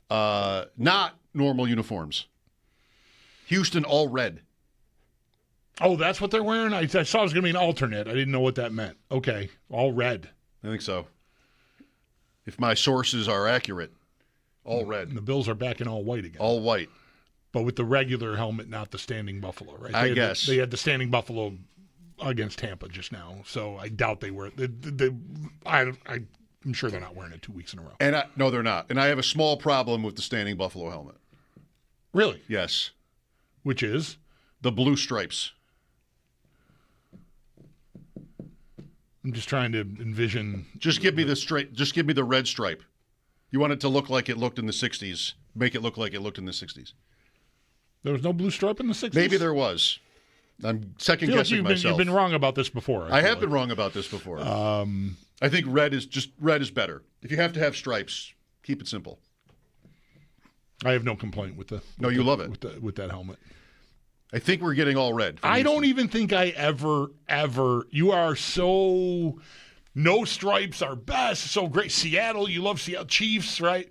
Not normal uniforms. Houston all red. Oh, that's what they're wearing? I saw it was going to be an alternate. I didn't know what that meant. Okay, all red. I think so. If my sources are accurate, all red. And the Bills are back in all white again. All white. But with the regular helmet, not the standing buffalo, right? I guess. They had the standing buffalo against Tampa just now, so I doubt they were. I'm sure they're not wearing it 2 weeks in a row. And no, they're not. And I have a small problem with the standing buffalo helmet. Really? Yes. Which is? The blue stripes. I'm just trying to envision. Just give me the straight. Just give me the red stripe. You want it to look like it looked in the 60s. Make it look like it looked in the 60s. There was no blue stripe in the 60s? Maybe there was. I'm second guessing myself. You've been wrong about this before. I have been wrong about this before. I think red is better. If you have to have stripes, keep it simple. I have no complaint with you love it with that helmet. I think we're getting all red. I don't even think I ever. You are so. No stripes are best. So great. Seattle, you love Seattle Chiefs, right?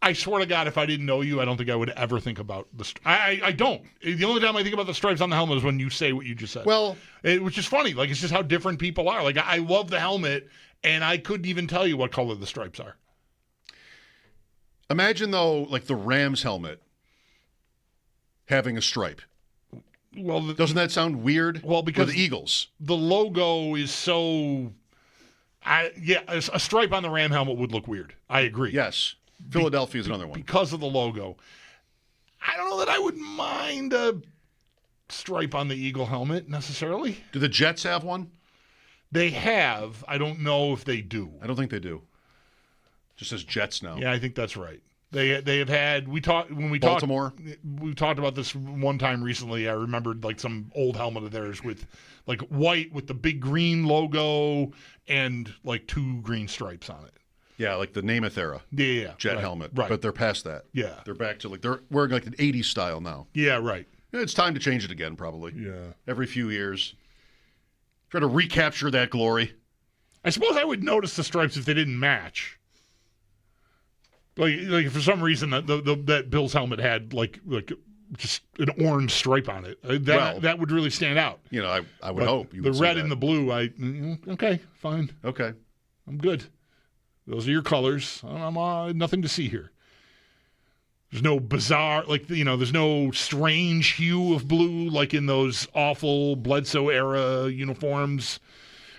I swear to God, if I didn't know you, I don't think I would ever think about the. I don't. The only time I think about the stripes on the helmet is when you say what you just said. Well, which is funny. Like, it's just how different people are. Like, I love the helmet, and I couldn't even tell you what color the stripes are. Imagine though, like the Rams helmet having a stripe. Well, doesn't that sound weird? Well, because or the Eagles, the logo is so. A stripe on the Ram helmet would look weird. I agree. Yes. Philadelphia is another one. Because of the logo. I don't know that I would mind a stripe on the Eagle helmet necessarily. Do the Jets have one? They have. I don't know if they do. I don't think they do. Just says Jets now. Yeah, I think that's right. They have had Baltimore. We talked about this one time recently. I remembered like some old helmet of theirs with like white with the big green logo and like 2 green stripes on it. Yeah, like the Namath era. Yeah. Jet right, helmet. Right. But they're past that. Yeah. They're back to they're wearing like an 80s style now. Yeah, right. It's time to change it again, probably. Yeah. Every few years. Try to recapture that glory. I suppose I would notice the stripes if they didn't match. Like if for some reason that Bills helmet had like just an orange stripe on it. That would really stand out. You know, I would hope you would the red that. and the blue. Okay, fine. Okay, I'm good. Those are your colors. I'm nothing to see here. There's no bizarre, there's no strange hue of blue like in those awful Bledsoe era uniforms.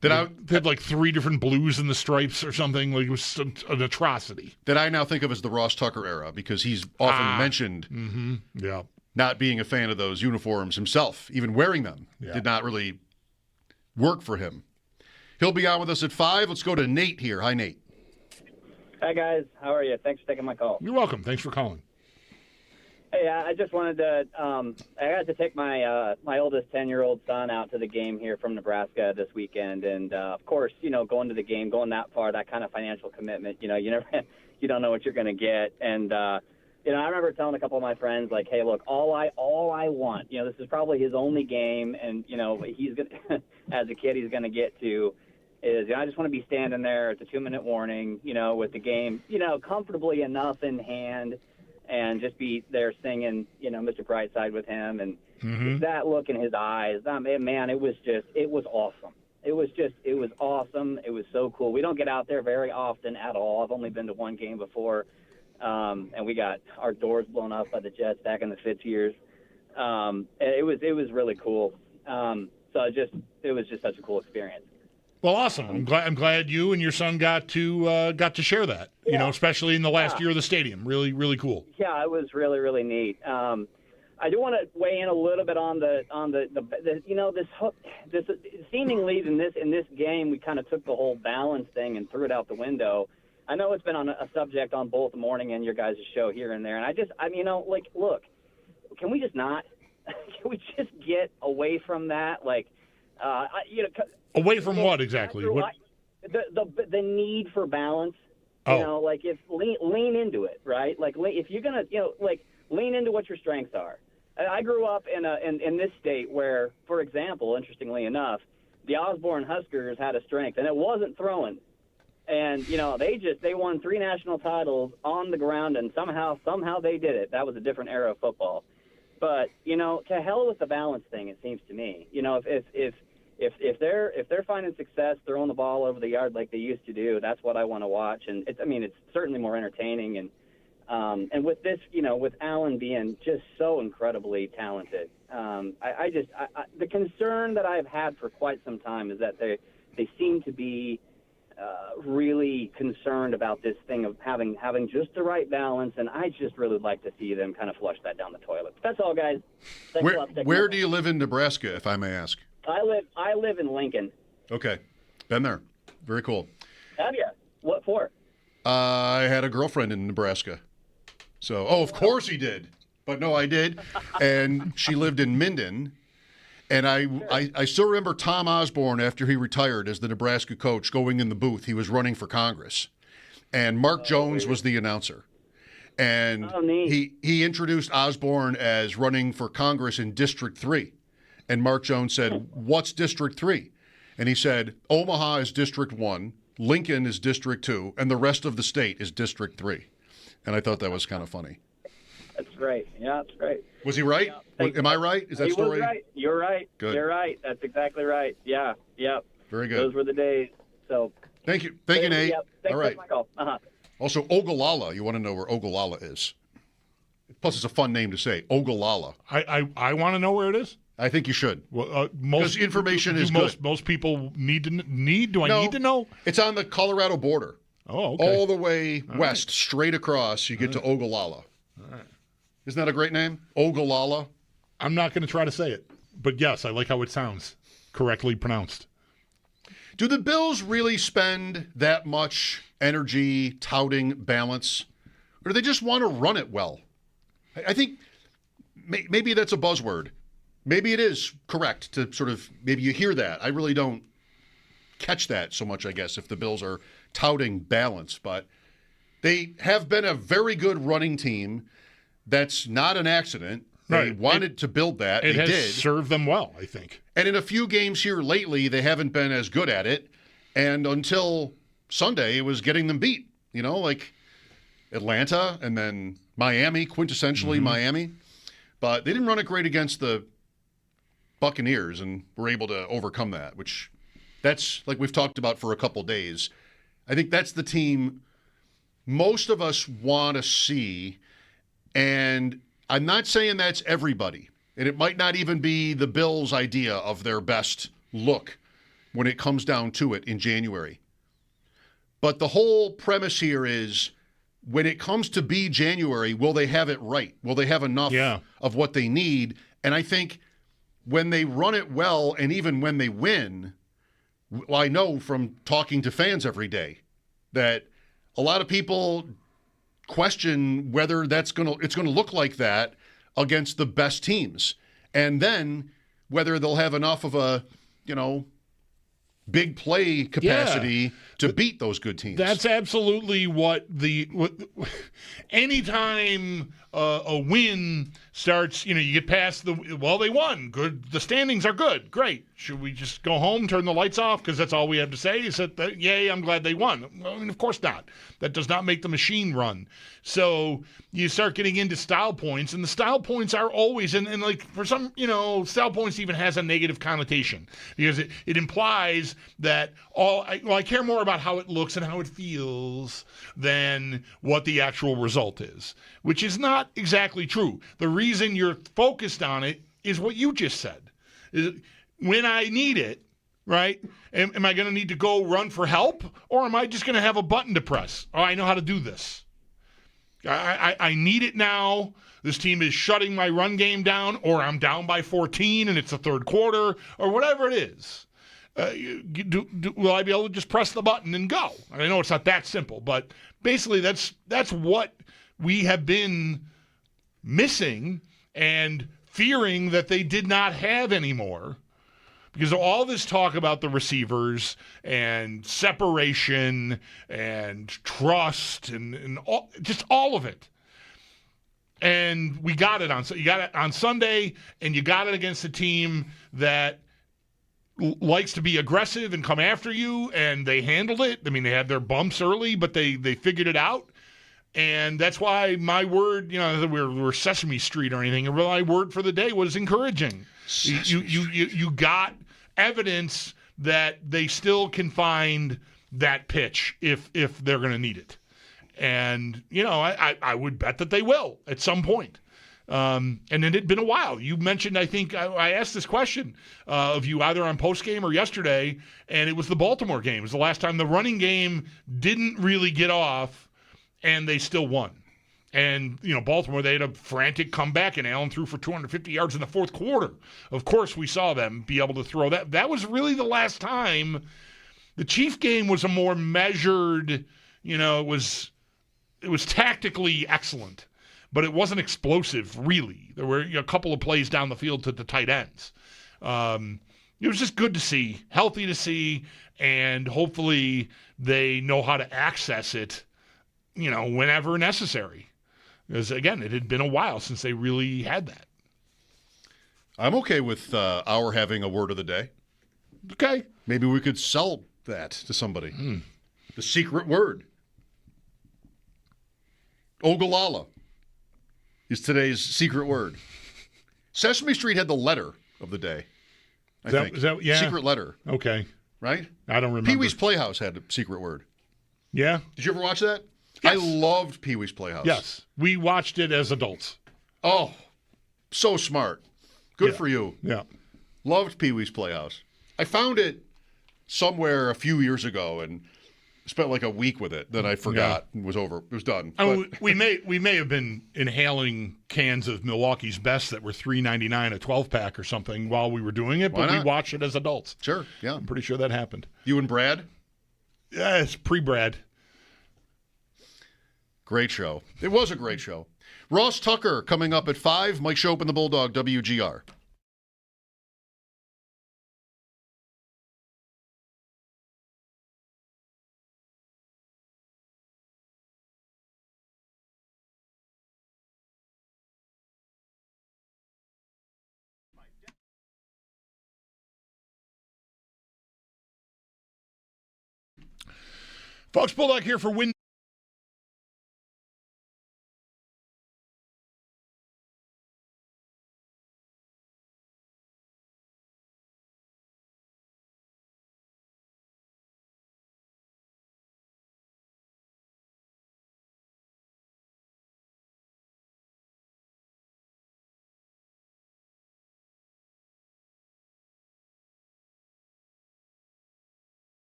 They had like 3 different blues in the stripes or something. Like it was an atrocity. That I now think of as the Ross Tucker era because he's often mentioned. Mm-hmm. Yeah. not being a fan of those uniforms himself. Even wearing them did not really work for him. He'll be on with us at 5. Let's go to Nate here. Hi, Nate. Hi, guys. How are you? Thanks for taking my call. You're welcome. Thanks for calling. Hey, I just wanted to I got to take my my oldest 10-year-old son out to the game here from Nebraska this weekend. And, of course, going to the game, going that far, that kind of financial commitment, you don't know what you're going to get. And, I remember telling a couple of my friends, like, hey, look, all I want, this is probably his only game. And, he's going to, as a kid, he's going to get to is I just want to be standing there at the 2-minute warning, with the game, comfortably enough in hand and just be there singing, Mr. Brightside with him. And that look in his eyes, man, it was awesome. It was awesome. It was so cool. We don't get out there very often at all. I've only been to one game before. And we got our doors blown off by the Jets back in the Fitz years. It was really cool. It was just such a cool experience. Well, awesome. I'm glad you and your son got to share that. Especially in the last year of the stadium. Really, really cool. Yeah, it was really, really neat. I do want to weigh in a little bit on the this seemingly in this game we kind of took the whole balance thing and threw it out the window. I know it's been on a subject on both the morning and your guys' show here and there, and look, can we just not? Can we just get away from that? Away from what exactly? The need for balance. If lean into it, right? If you're gonna, lean into what your strengths are. I grew up in this state where, for example, interestingly enough, the Osborne Huskers had a strength, and it wasn't throwing. And they won 3 national titles on the ground, and somehow they did it. That was a different era of football. But to hell with the balance thing. It seems to me. If they're finding success throwing the ball over the yard like they used to do, that's what I want to watch. And it's certainly more entertaining. And with this, with Allen being just so incredibly talented, the concern that I've had for quite some time is that they seem to be really concerned about this thing of having just the right balance, and I just really like to see them kind of flush that down the toilet. That's all, guys. Thanks a lot for taking where do you live in Nebraska, if I may ask? I live in Lincoln. Okay. Been there. Very cool. Have you? What for? I had a girlfriend in Nebraska. So, of course he did. But no, I did. And she lived in Minden. And I still remember Tom Osborne, after he retired as the Nebraska coach, going in the booth. He was running for Congress. And Mark Jones was the announcer. And he introduced Osborne as running for Congress in District 3. And Mark Jones said, "What's District 3?" And he said, "Omaha is District 1, Lincoln is District 2, and the rest of the state is District 3. And I thought that was kind of funny. That's great. Yeah, that's great. Was he right? Am I right? Is that story? He was right. You're right. Good. You're right. That's exactly right. Yeah. Yep. Very good. Those were the days. So. Thank you. Thank you, Nate. Yep. Thanks all right. for my call. Also, Ogallala. You want to know where Ogallala is? Plus, it's a fun name to say. Ogallala. I want to know where it is. I think you should. Well, because information is good. Most people need. Do I need to know? It's on the Colorado border. Oh, okay. All the way west, straight across, you get to Ogallala. All right. Isn't that a great name? Ogallala? I'm not going to try to say it, but yes, I like how it sounds, correctly pronounced. Do the Bills really spend that much energy touting balance, or do they just want to run it well? I think maybe that's a buzzword. Maybe it is correct to sort of, maybe you hear that. I really don't catch that so much, I guess, if the Bills are touting balance. But they have been a very good running team. That's not an accident. They wanted to build that. It has did. Served them well, I think. And in a few games here lately, they haven't been as good at it. And until Sunday, it was getting them beat. Like Atlanta and then Miami, quintessentially Miami. But they didn't run it great against the Buccaneers and were able to overcome that, which that's like we've talked about for a couple days. I think that's the team most of us want to see. And I'm not saying that's everybody. And it might not even be the Bills' idea of their best look when it comes down to it in January. But the whole premise here is when it comes to be January, will they have it right? Will they have enough of what they need? And I think when they run it well, and even when they win, well, I know from talking to fans every day that a lot of people question whether it's going to look like that against the best teams, and then whether they'll have enough of a, big play capacity to beat those good teams. That's absolutely what anytime a win starts, you get past they won. Good. The standings are good. Great. Should we just go home, turn the lights off? Because that's all we have to say is that, yay, I'm glad they won. I mean, of course not. That does not make the machine run. So you start getting into style points, and the style points are always, and like for some, style points even has a negative connotation because it implies that I care more about how it looks and how it feels than what the actual result is, which is not exactly true. The reason you're focused on it is what you just said. When I need it, right? Am I going to need to go run for help, or am I just going to have a button to press? Oh, I know how to do this. I need it now. This team is shutting my run game down, or I'm down by 14 and it's the third quarter, or whatever it is. Will I be able to just press the button and go? I know it's not that simple, but basically that's what we have been missing and fearing that they did not have anymore. Because of all this talk about the receivers and separation and trust and just all of it. And we got it on Sunday, and you got it against a team that likes to be aggressive and come after you, and they handled it. I mean, they had their bumps early, but they figured it out. And that's why my word, we're Sesame Street or anything, my word for the day was encouraging. You got evidence that they still can find that pitch if they're going to need it. And, I would bet that they will at some point. And it had been a while. You mentioned, I think, I asked this question of you either on postgame or yesterday, and it was the Baltimore game. It was the last time the running game didn't really get off, and they still won. And, Baltimore, they had a frantic comeback, and Allen threw for 250 yards in the fourth quarter. Of course, we saw them be able to throw that. That was really the last time. The Chief game was a more measured, it was tactically excellent, but it wasn't explosive, really. There were a couple of plays down the field to the tight ends. It was just good to see, healthy to see, and hopefully they know how to access it, whenever necessary. Because, again, it had been a while since they really had that. I'm okay with our having a word of the day. Okay. Maybe we could sell that to somebody. The secret word. Ogallala is today's secret word. Sesame Street had the letter of the day, I think. Is that, yeah? Secret letter. Okay. Right? I don't remember. Pee-wee's Playhouse had a secret word. Yeah? Did you ever watch that? Yes. I loved Pee-wee's Playhouse. Yes. We watched it as adults. Oh, so smart. Good for you. Yeah. Loved Pee-wee's Playhouse. I found it somewhere a few years ago and spent like a week with it. Then I forgot. It was over. It was done. We may have been inhaling cans of Milwaukee's Best that were $3.99 a 12-pack or something while we were doing it, but we watched it as adults. Sure, yeah. I'm pretty sure that happened. You and Brad? Yeah, it's pre-Brad. Great show. It was a great show. Ross Tucker coming up at 5. Mike Schopp and the Bulldog, WGR. Folks, Bulldog here for Win.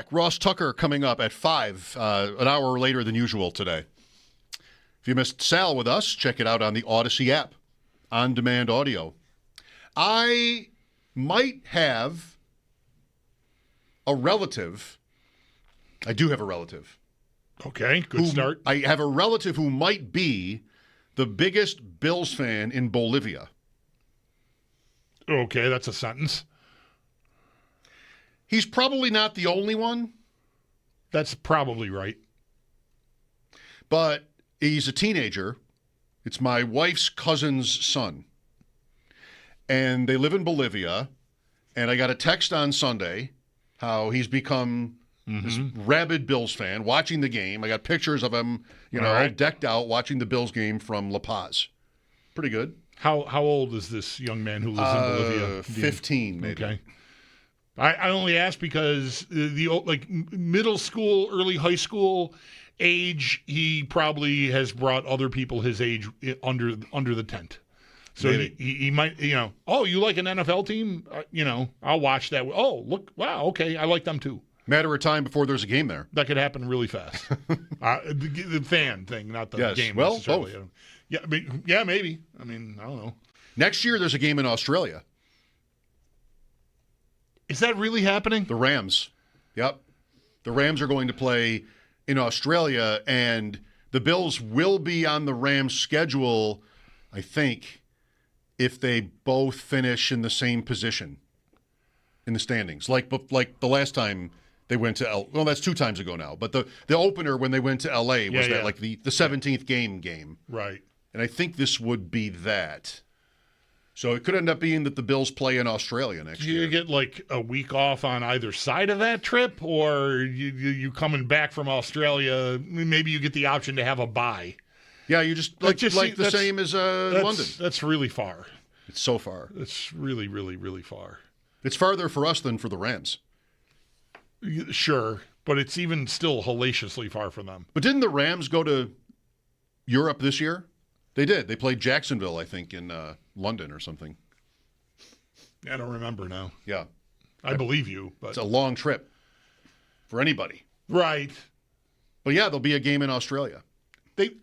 Ross Tucker coming up at 5, an hour later than usual today. If you missed Sal with us, check it out on the Odyssey app, on-demand audio. I might have a relative. I do have a relative. Okay, good start. I have a relative who might be the biggest Bills fan in Bolivia. Okay, that's a sentence. He's probably not the only one. That's probably right. But he's a teenager. It's my wife's cousin's son. And they live in Bolivia. And I got a text on Sunday how he's become this rabid Bills fan, watching the game. I got pictures of him, all decked out, watching the Bills game from La Paz. Pretty good. How old is this young man who lives in Bolivia? 15, maybe. Okay. I only ask because the middle school, early high school age, he probably has brought other people his age under the tent. So he might, oh, you like an NFL team? I'll watch that. Oh, look, wow, okay, I like them too. Matter of time before there's a game there. That could happen really fast. The fan thing, not the game. Well, necessarily. both. Yeah, maybe. I mean, I don't know. Next year, there's a game in Australia. Is that really happening? The Rams. Yep. The Rams are going to play in Australia, and the Bills will be on the Rams' schedule, I think, if they both finish in the same position in the standings. Like the last time they went to well, that's 2 times ago now. But the opener when they went to L.A. was like the 17th game. Right. And I think this would be that. So it could end up being that the Bills play in Australia next year. Do you get like a week off on either side of that trip, or you coming back from Australia, maybe you get the option to have a bye? Yeah, you just the same as London. That's really far. It's so far. It's really, really, really far. It's farther for us than for the Rams. Sure, but it's even still hellaciously far from them. But didn't the Rams go to Europe this year? They did. They played Jacksonville, I think, in London or something. I don't remember now. Yeah. I believe you. But it's a long trip for anybody. Right. But yeah, there'll be a game in Australia.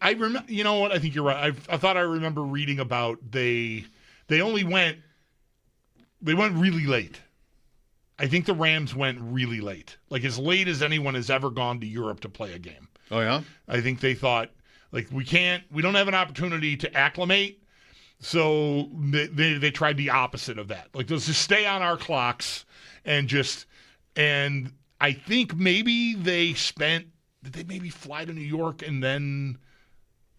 I remember. You know what? I think you're right. I thought I remember reading about they went really late. I think the Rams went really late, like as late as anyone has ever gone to Europe to play a game. Oh yeah. I think they thought, like, we don't have an opportunity to acclimate, so they tried the opposite of that. Like, let's just stay on our clocks and I think maybe did they maybe fly to New York and then,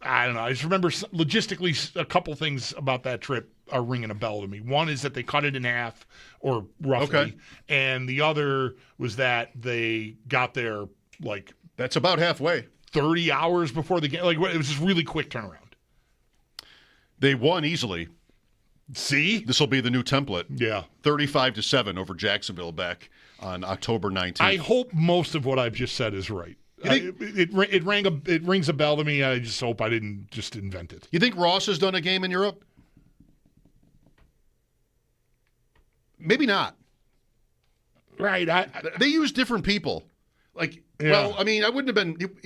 I don't know. I just remember logistically a couple things about that trip are ringing a bell to me. One is that they cut it in half, or roughly, okay. And the other was that they got there like that's about halfway. 30 hours before the game. Like, it was just really quick turnaround. They won easily. See? This will be the new template. Yeah. 35-7 over Jacksonville back on October 19th. I hope most of what I've just said is right. It rings a bell to me. I just hope I didn't just invent it. You think Ross has done a game in Europe? Maybe not. Right. They use different people. Like, yeah. Well, I mean, he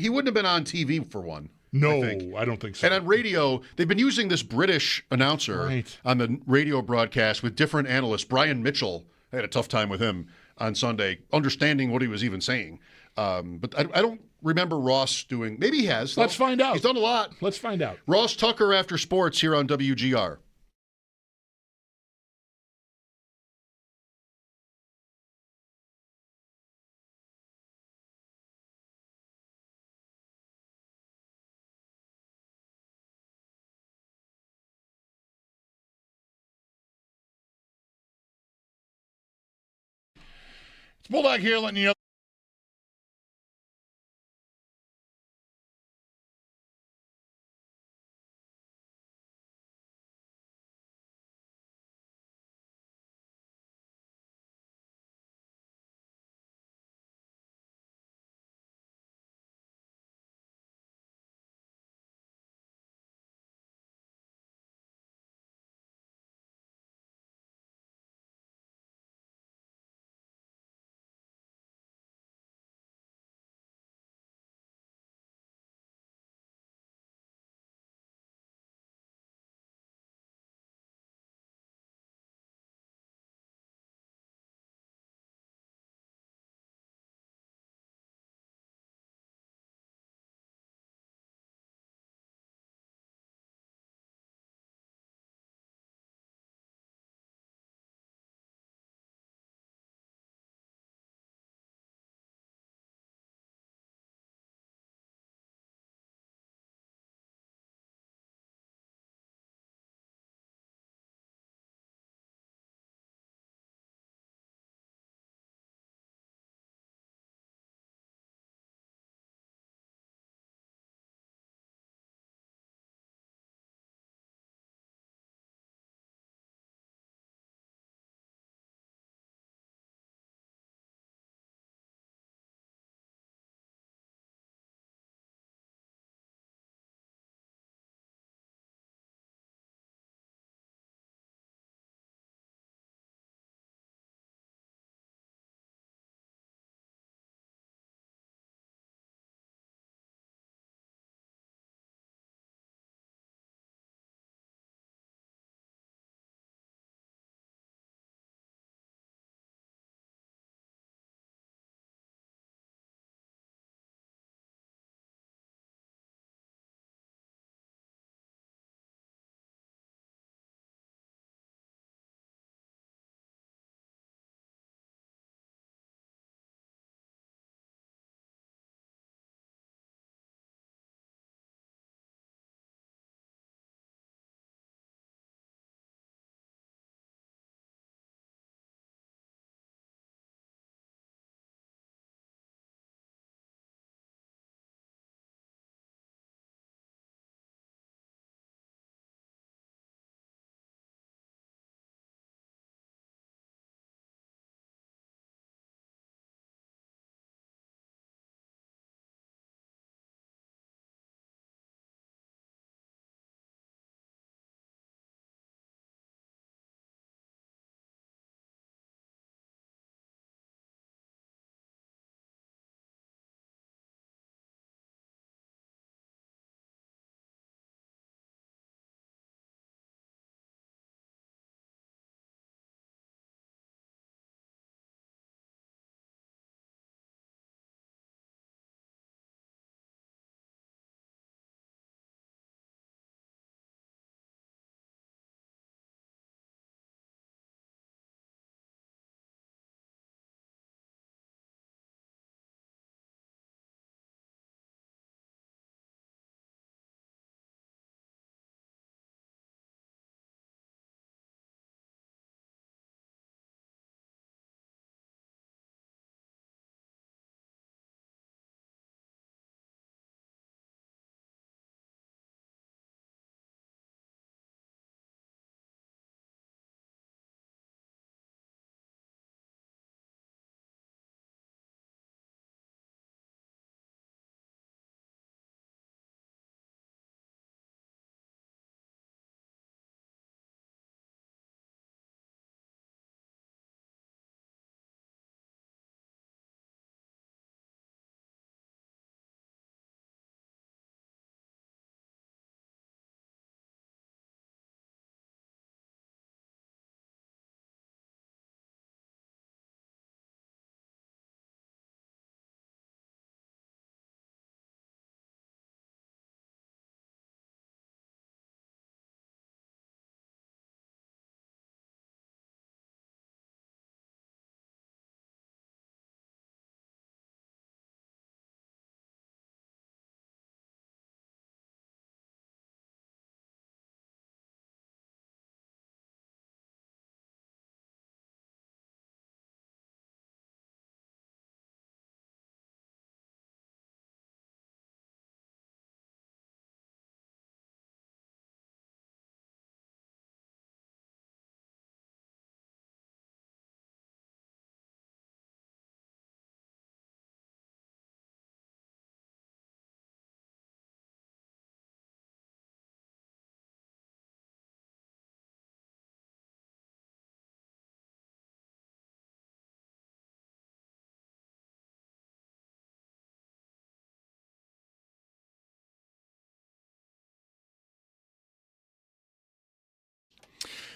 wouldn't have been on TV for one. No, I don't think so. And on radio, they've been using this British announcer on the radio broadcast with different analysts. Brian Mitchell, I had a tough time with him on Sunday, understanding what he was even saying. But I don't remember Ross doing. Maybe he has. Let's find out. He's done a lot. Let's find out. Ross Tucker after sports here on WGR. It's Bulldog here letting you know.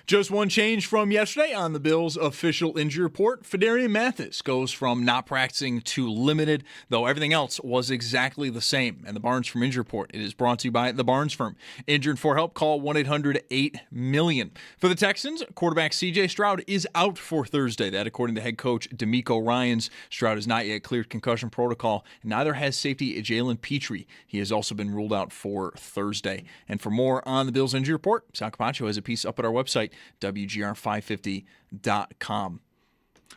Just one change from yesterday on the Bills' official injury report. Fedarian Mathis goes from not practicing to limited, though everything else was exactly the same. And the Barnes Firm Injury Report, it is brought to you by the Barnes Firm. Injured for help, call 1-800-8-MILLION. For the Texans, quarterback C.J. Stroud is out for Thursday. That according to head coach DeMeco Ryans. Stroud has not yet cleared concussion protocol. Neither has safety Jalen Petrie. He has also been ruled out for Thursday. And for more on the Bills injury report, Sal Capaccio has a piece up at our website, WGR550.com.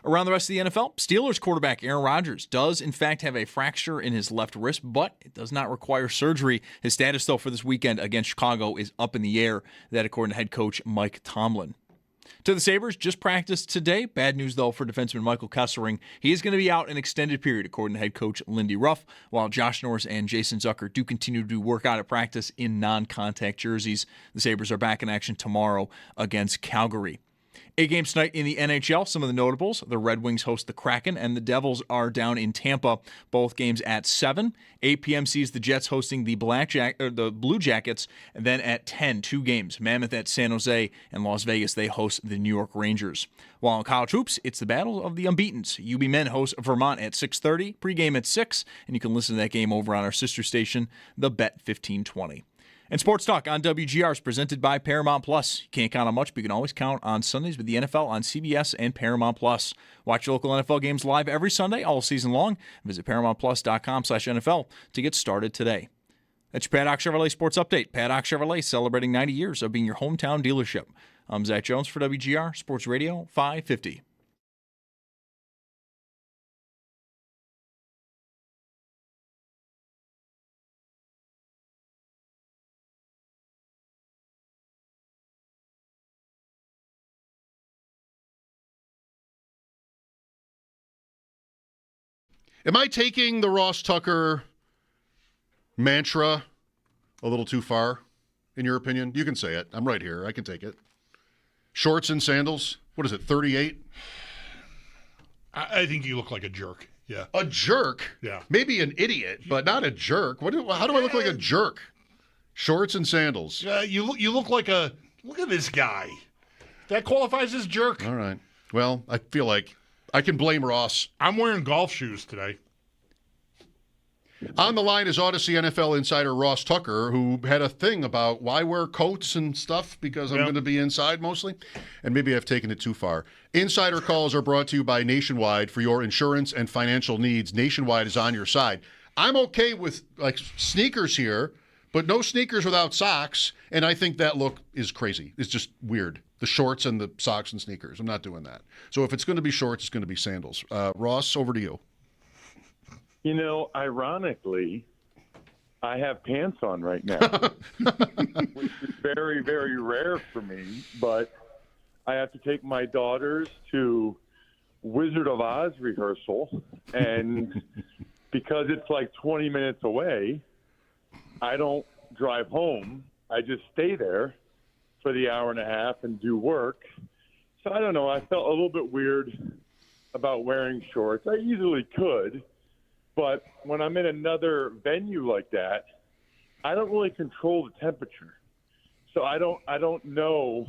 Around the rest of the NFL, Steelers quarterback Aaron Rodgers does, in fact, have a fracture in his left wrist, but it does not require surgery. His status, though, for this weekend against Chicago is up in the air. That, according to head coach Mike Tomlin. To the Sabres, just practiced today. Bad news, though, for defenseman Michael Kessering. He is going to be out an extended period, according to head coach Lindy Ruff, while Josh Norris and Jason Zucker do continue to do work out at practice in non-contact jerseys. The Sabres are back in action tomorrow against Calgary. 8 games tonight in the NHL. Some of the notables: the Red Wings host the Kraken, and the Devils are down in Tampa. Both games at 7. 8 p.m. sees the Jets hosting the Blue Jackets, and then at 10, 2 games: Mammoth at San Jose, and Las Vegas, they host the New York Rangers. While in college hoops, it's the battle of the unbeatens. UB men host Vermont at 6:30, pregame at 6, and you can listen to that game over on our sister station, the Bet 1520. And Sports Talk on WGR is presented by Paramount Plus. You can't count on much, but you can always count on Sundays with the NFL on CBS and Paramount Plus. Watch your local NFL games live every Sunday, all season long. Visit ParamountPlus.com/NFL to get started today. That's your Paddock Chevrolet Sports Update. Paddock Chevrolet celebrating 90 years of being your hometown dealership. I'm Zach Jones for WGR Sports Radio 550. Am I taking the Ross Tucker mantra a little too far, in your opinion? You can say it. I'm right here. I can take it. Shorts and sandals. What is it, 38? I think you look like a jerk. Yeah. A jerk? Yeah. Maybe an idiot, but not a jerk. How do I look like a jerk? Shorts and sandals. You look like a... Look at this guy. That qualifies as jerk. All right. Well, I feel like I can blame Ross. I'm wearing golf shoes today. On the line is Odyssey NFL insider Ross Tucker, who had a thing about why wear coats and stuff because I'm going to be inside mostly. And maybe I've taken it too far. Insider calls are brought to you by Nationwide for your insurance and financial needs. Nationwide is on your side. I'm okay with like sneakers here, but no sneakers without socks. And I think that look is crazy. It's just weird. The shorts and the socks and sneakers. I'm not doing that. So if it's going to be shorts, it's going to be sandals. Ross, over to you. You know, ironically, I have pants on right now, which is very, very rare for me. But I have to take my daughters to Wizard of Oz rehearsal. And because it's like 20 minutes away, I don't drive home. I just stay there for the hour and a half and do work. So I don't know. I felt a little bit weird about wearing shorts. I easily could, but when I'm in another venue like that, I don't really control the temperature. So I don't know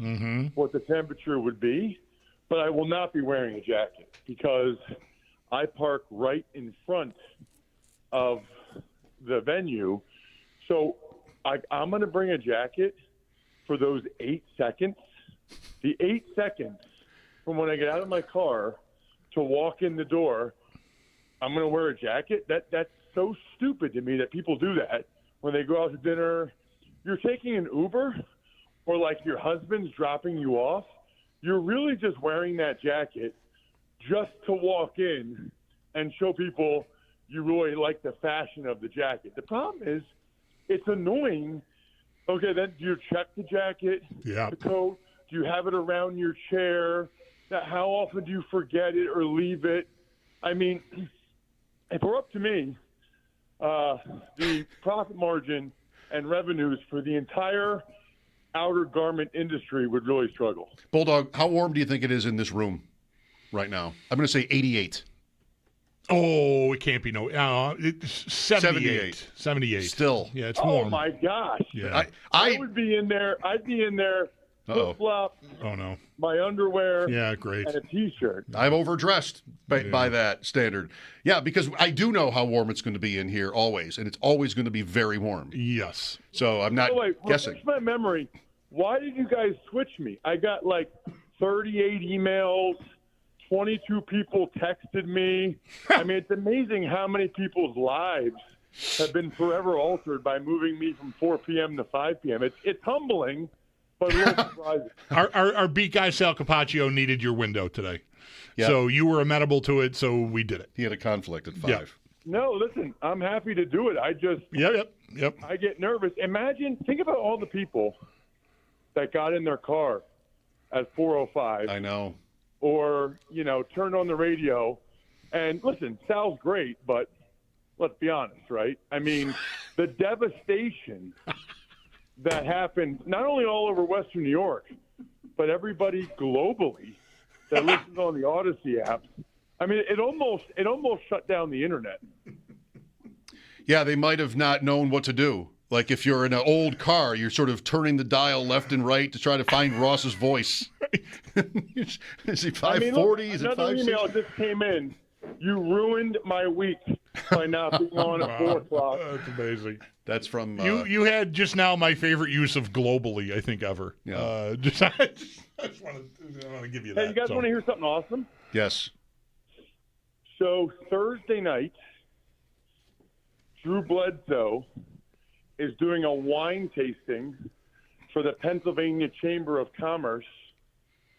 what the temperature would be, but I will not be wearing a jacket because I park right in front of the venue. So I'm going to bring a jacket for those 8 seconds. The 8 seconds from when I get out of my car to walk in the door, I'm going to wear a jacket. That's so stupid to me that people do that when they go out to dinner. You're taking an Uber or like your husband's dropping you off. You're really just wearing that jacket just to walk in and show people you really like the fashion of the jacket. The problem is it's annoying. Okay, then do you check the jacket, the coat? Do you have it around your chair? How often do you forget it or leave it? I mean, if it were up to me, the profit margin and revenues for the entire outer garment industry would really struggle. Bulldog, how warm do you think it is in this room right now? I'm going to say 88. Oh, it can't be it's 78. 78. Still. Yeah, it's warm. Oh, my gosh. Yeah. I would be in there. I'd be in there flip-flop, Oh, no. my underwear, Yeah, great. and a T-shirt. I'm overdressed by that standard. Yeah, because I do know how warm it's going to be in here always, and it's always going to be very warm. Yes. So I'm not guessing. Refresh my memory. Why did you guys switch me? I got like 38 emails, 22 people texted me. I mean, it's amazing how many people's lives have been forever altered by moving me from 4 p.m. to 5 p.m. It's humbling, but a little surprising. Our beat guy, Sal Capaccio, needed your window today. Yeah. So you were amenable to it, so we did it. He had a conflict at 5. Yeah. No, listen, I'm happy to do it. I just Yep. I get nervous. Think about all the people that got in their car at 4:05. I know. Or, turned on the radio. And listen, Sal's great, but let's be honest, right? I mean, the devastation that happened not only all over Western New York, but everybody globally that listens on the Odyssey app. I mean, it almost shut down the internet. Yeah, they might have not known what to do. Like if you're in an old car, you're sort of turning the dial left and right to try to find Ross's voice. Is he 540? Is it 560? Another email just came in. You ruined my week by not being on at 4 o'clock. That's amazing. That's from you had just now my favorite use of globally, I think, ever. Yeah. I just want to give you that. Hey, you guys want to hear something awesome? Yes. So Thursday night, Drew Bledsoe is doing a wine tasting for the Pennsylvania Chamber of Commerce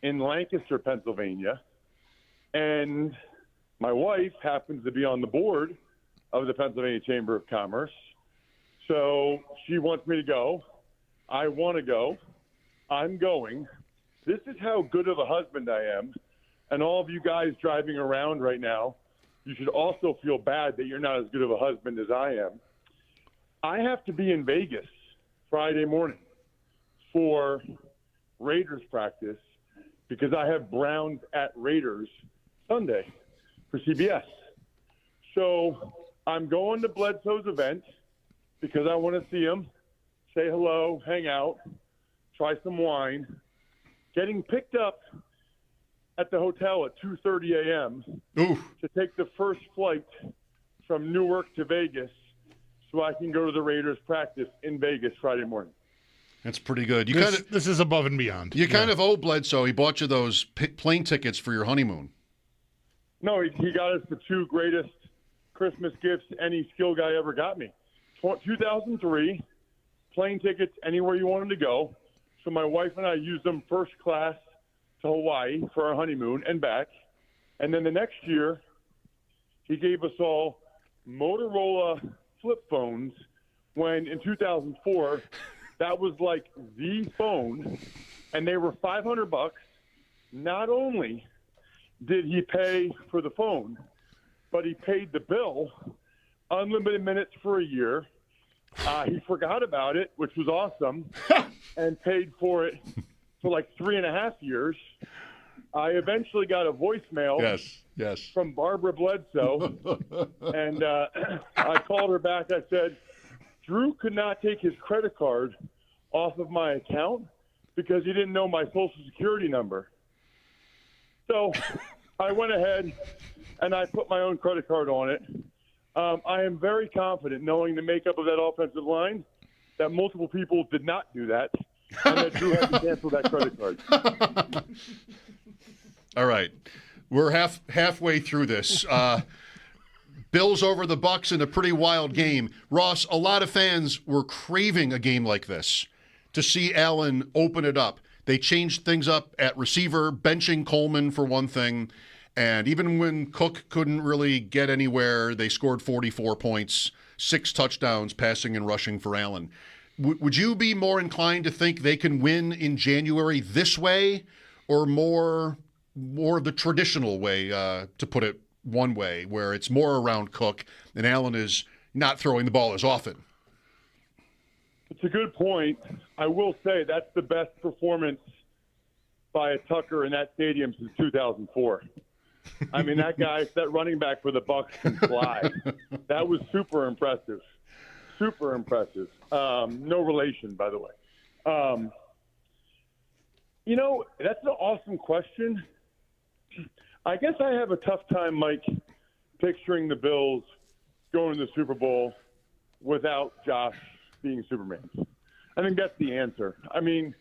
in Lancaster, Pennsylvania. And my wife happens to be on the board of the Pennsylvania Chamber of Commerce. So she wants me to go. I want to go. I'm going. This is how good of a husband I am. And all of you guys driving around right now, you should also feel bad that you're not as good of a husband as I am. I have to be in Vegas Friday morning for Raiders practice because I have Browns at Raiders Sunday for CBS. So I'm going to Bledsoe's event because I want to see him, say hello, hang out, try some wine. Getting picked up at the hotel at 2:30 a.m. to take the first flight from Newark to Vegas so I can go to the Raiders practice in Vegas Friday morning. That's pretty good. This is above and beyond. You kind of owe Bledsoe. He bought you those plane tickets for your honeymoon. No, he got us the 2 greatest Christmas gifts any skill guy ever got me. 2003, plane tickets anywhere you wanted to go. So my wife and I used them first class to Hawaii for our honeymoon and back. And then the next year, he gave us all Motorola flip phones when in 2004, that was like the phone, and they were $500. Not only did he pay for the phone, but he paid the bill, unlimited minutes for a year. He forgot about it, which was awesome, and paid for it for like 3.5 years. I eventually got a voicemail from Barbara Bledsoe, and I called her back. I said, Drew could not take his credit card off of my account because he didn't know my Social Security number. So I went ahead and I put my own credit card on it. I am very confident, knowing the makeup of that offensive line, that multiple people did not do that, and that Drew had to cancel that credit card. All right. We're halfway through this. Bills over the Bucks in a pretty wild game. Ross, a lot of fans were craving a game like this to see Allen open it up. They changed things up at receiver, benching Coleman for one thing. And even when Cook couldn't really get anywhere, they scored 44 points, 6 touchdowns, passing and rushing for Allen. Would you be more inclined to think they can win in January this way, or more the traditional way, to put it one way, where it's more around Cook and Allen is not throwing the ball as often? It's a good point. I will say that's the best performance by a Tucker in that stadium since 2004. I mean, that guy, that running back for the Bucs can fly. That was super impressive. Super impressive. No relation, by the way. You know, that's an awesome question. I guess I have a tough time, Mike, picturing the Bills going to the Super Bowl without Josh being Superman. I think that's the answer. I mean,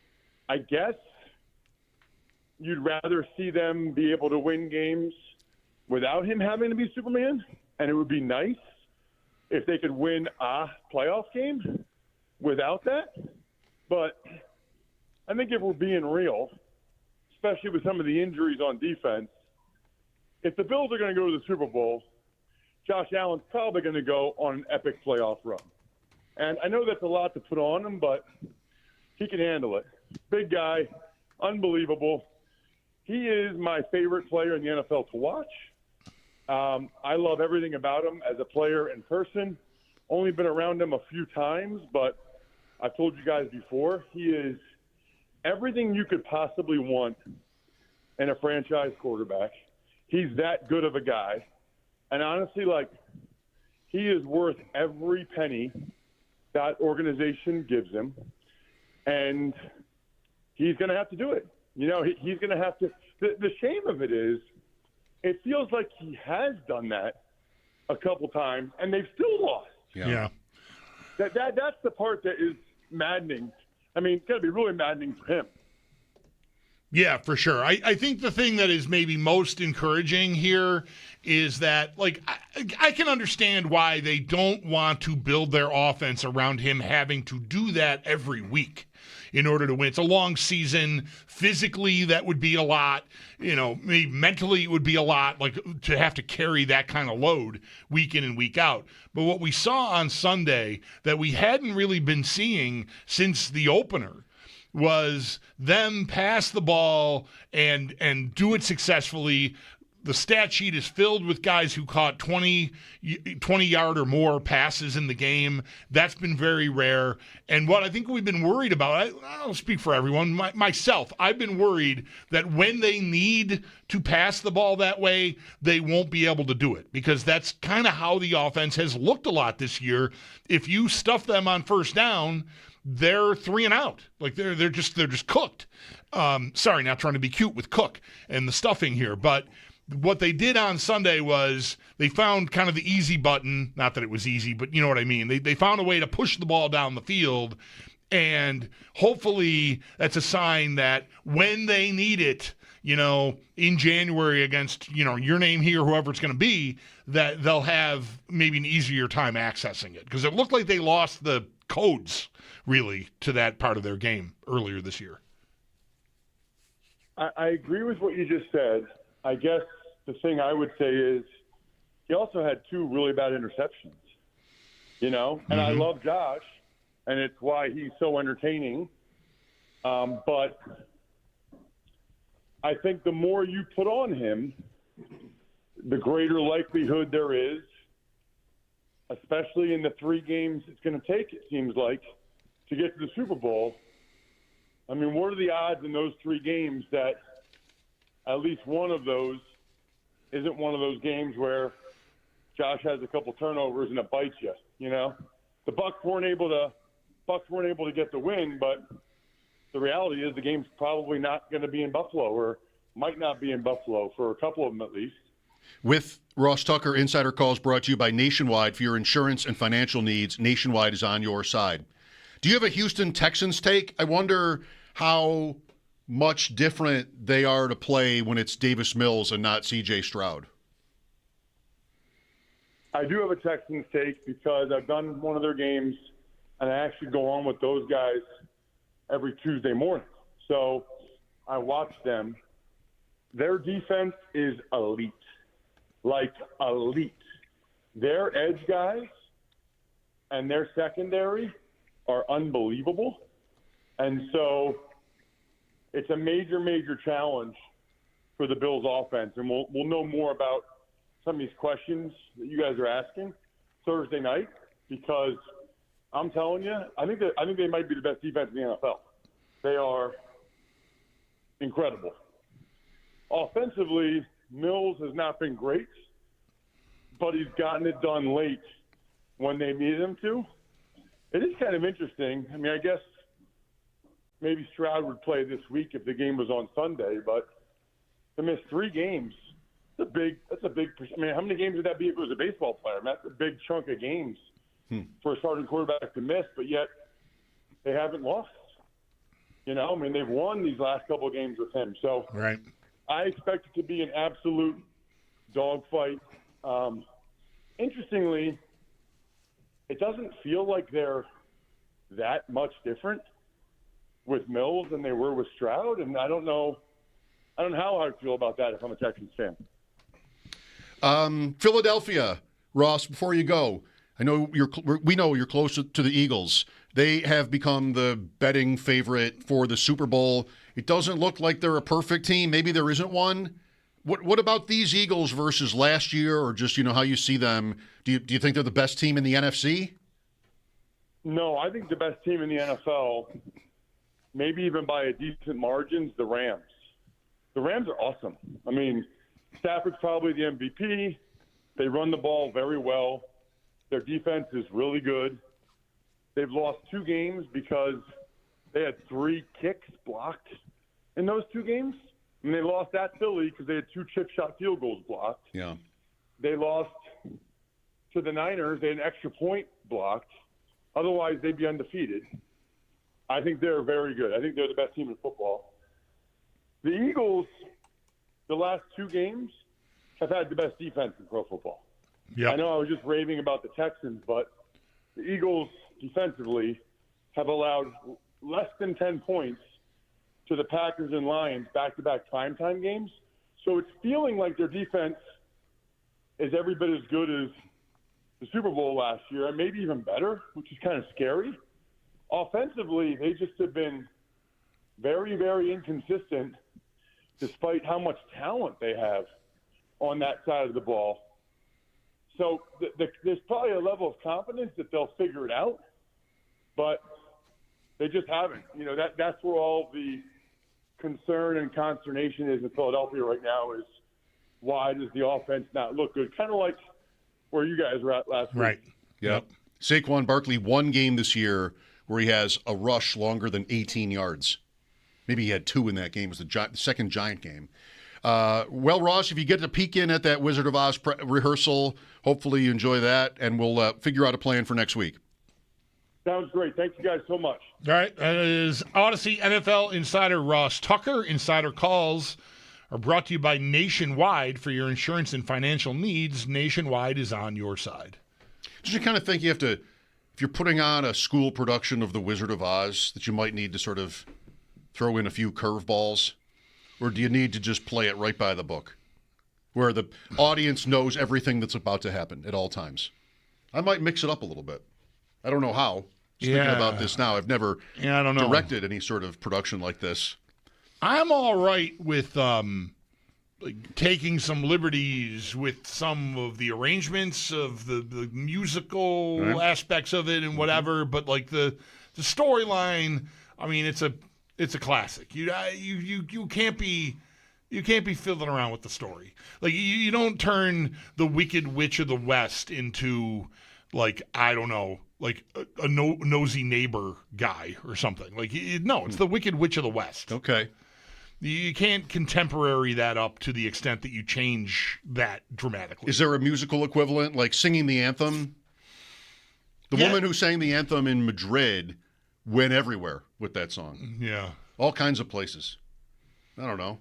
I guess you'd rather see them be able to win games without him having to be Superman, and it would be nice if they could win a playoff game without that. But I think if we're being real, especially with some of the injuries on defense, if the Bills are going to go to the Super Bowl, Josh Allen's probably going to go on an epic playoff run. And I know that's a lot to put on him, but he can handle it. Big guy, unbelievable. He is my favorite player in the NFL to watch. I love everything about him as a player in person. Only been around him a few times, but I've told you guys before, he is everything you could possibly want in a franchise quarterback. He's that good of a guy. And honestly, he is worth every penny that organization gives him. And he's going to have to do it. You know, he's going to have to. The shame of it is, it feels like he has done that a couple times, and they've still lost. Yeah. That's the part that is maddening. I mean, it's got to be really maddening for him. Yeah, for sure. I think the thing that is maybe most encouraging here is that, I can understand why they don't want to build their offense around him having to do that every week in order to win. It's a long season. Physically, that would be a lot. You know, maybe mentally it would be a lot, to have to carry that kind of load week in and week out. But what we saw on Sunday that we hadn't really been seeing since the opener was them pass the ball and do it successfully. The stat sheet is filled with guys who caught 20-yard or more passes in the game. That's been very rare. And what I think we've been worried about, I'll speak for everyone, myself, I've been worried that when they need to pass the ball that way, they won't be able to do it, because that's kind of how the offense has looked a lot this year. If you stuff them on first down, they're 3 and out. They're just cooked. Sorry, not trying to be cute with Cook and the stuffing here, but what they did on Sunday was they found kind of the easy button. Not that it was easy, but you know what I mean. They found a way to push the ball down the field, and hopefully that's a sign that when they need it, in January against, your name here, whoever it's going to be, that they'll have maybe an easier time accessing it. Because it looked like they lost the codes, really, to that part of their game earlier this year. I agree with what you just said. I guess the thing I would say is he also had 2 really bad interceptions, and I love Josh, and it's why he's so entertaining. But I think the more you put on him, the greater likelihood there is, especially in the 3 games it's going to take, it seems like, to get to the Super Bowl. I mean, what are the odds in those 3 games that at least one of those isn't one of those games where Josh has a couple turnovers and it bites you? The Bucs weren't able to get the win, but the reality is the game's probably not going to be in Buffalo, or might not be in Buffalo for a couple of them at least. With Ross Tucker, Insider Calls brought to you by Nationwide. For your insurance and financial needs, Nationwide is on your side. Do you have a Houston Texans take? I wonder how much different they are to play when it's Davis Mills and not C.J. Stroud. I do have a Texans take because I've done one of their games, and I actually go on with those guys every Tuesday morning. So I watch them. Their defense is elite, elite. Their edge guys and their secondary are unbelievable. And so it's a major, major challenge for the Bills offense. And we'll know more about some of these questions that you guys are asking Thursday night, because I'm telling you, I think they might be the best defense in the NFL. They are incredible. Offensively, Mills has not been great, but he's gotten it done late when they needed him to. It is kind of interesting. I mean, I guess maybe Stroud would play this week if the game was on Sunday, but to miss 3 games, that's a big. I mean, how many games would that be if it was a baseball player? I mean, that's a big chunk of games for a starting quarterback to miss, but yet they haven't lost. You know, I mean, they've won these last couple of games with him. So right. I expect it to be an absolute dogfight. Interestingly, it doesn't feel like they're that much different with Mills than they were with Stroud, and I don't know how I feel about that if I'm a Texans fan. Philadelphia, Ross, before you go, we know you're close to the Eagles. They have become the betting favorite for the Super Bowl. It doesn't look like they're a perfect team. Maybe there isn't one. What about these Eagles versus last year, or just how you see them? Do you think they're the best team in the NFC? No, I think the best team in the NFL, maybe even by a decent margin, is the Rams. The Rams are awesome. I mean, Stafford's probably the MVP. They run the ball very well. Their defense is really good. They've lost 2 games because they had 3 kicks blocked in those 2 games. And they lost at Philly because they had 2 chip shot field goals blocked. Yeah. They lost to the Niners. They had an extra point blocked. Otherwise, they'd be undefeated. I think they're very good. I think they're the best team in football. The Eagles, the last 2 games, have had the best defense in pro football. Yeah. I know I was just raving about the Texans, but the Eagles defensively have allowed less than 10 points to the Packers and Lions back-to-back primetime games. So it's feeling like their defense is every bit as good as the Super Bowl last year, and maybe even better, which is kind of scary. Offensively, they just have been very, very inconsistent despite how much talent they have on that side of the ball. So there's probably a level of confidence that they'll figure it out, but they just haven't. That's where all the concern and consternation is in Philadelphia right now is why does the offense not look good? Kind of like where you guys were at last week. Right. Yep. Saquon Barkley, 1 game this year where he has a rush longer than 18 yards. Maybe he had 2 in that game. It was the second Giant game. Well, Ross, if you get to peek in at that Wizard of Oz rehearsal, hopefully you enjoy that, and we'll figure out a plan for next week. Sounds great. Thank you guys so much. All right. That is Odyssey NFL insider Ross Tucker. Insider calls are brought to you by Nationwide. For your insurance and financial needs, Nationwide is on your side. Did you kind of think you have to, if you're putting on a school production of The Wizard of Oz, that you might need to sort of throw in a few curveballs? Or do you need to just play it right by the book, where the audience knows everything that's about to happen at all times? I might mix it up a little bit. I don't know how. Just thinking about this now. I've never I don't know. directed any sort of production like this. I'm all right with taking some liberties with some of the arrangements of the musical aspects of it and whatever, but like the storyline, I mean, it's a classic. You can't be fiddling around with the story. Like you don't turn the Wicked Witch of the West into like, I don't know, like a nosy neighbor guy or something. Like no, it's the Wicked Witch of the West. Okay. You can't contemporary that up to the extent that you change that dramatically. Is there a musical equivalent, like singing the anthem? The woman who sang the anthem in Madrid went everywhere with that song. Yeah. All kinds of places. I don't know.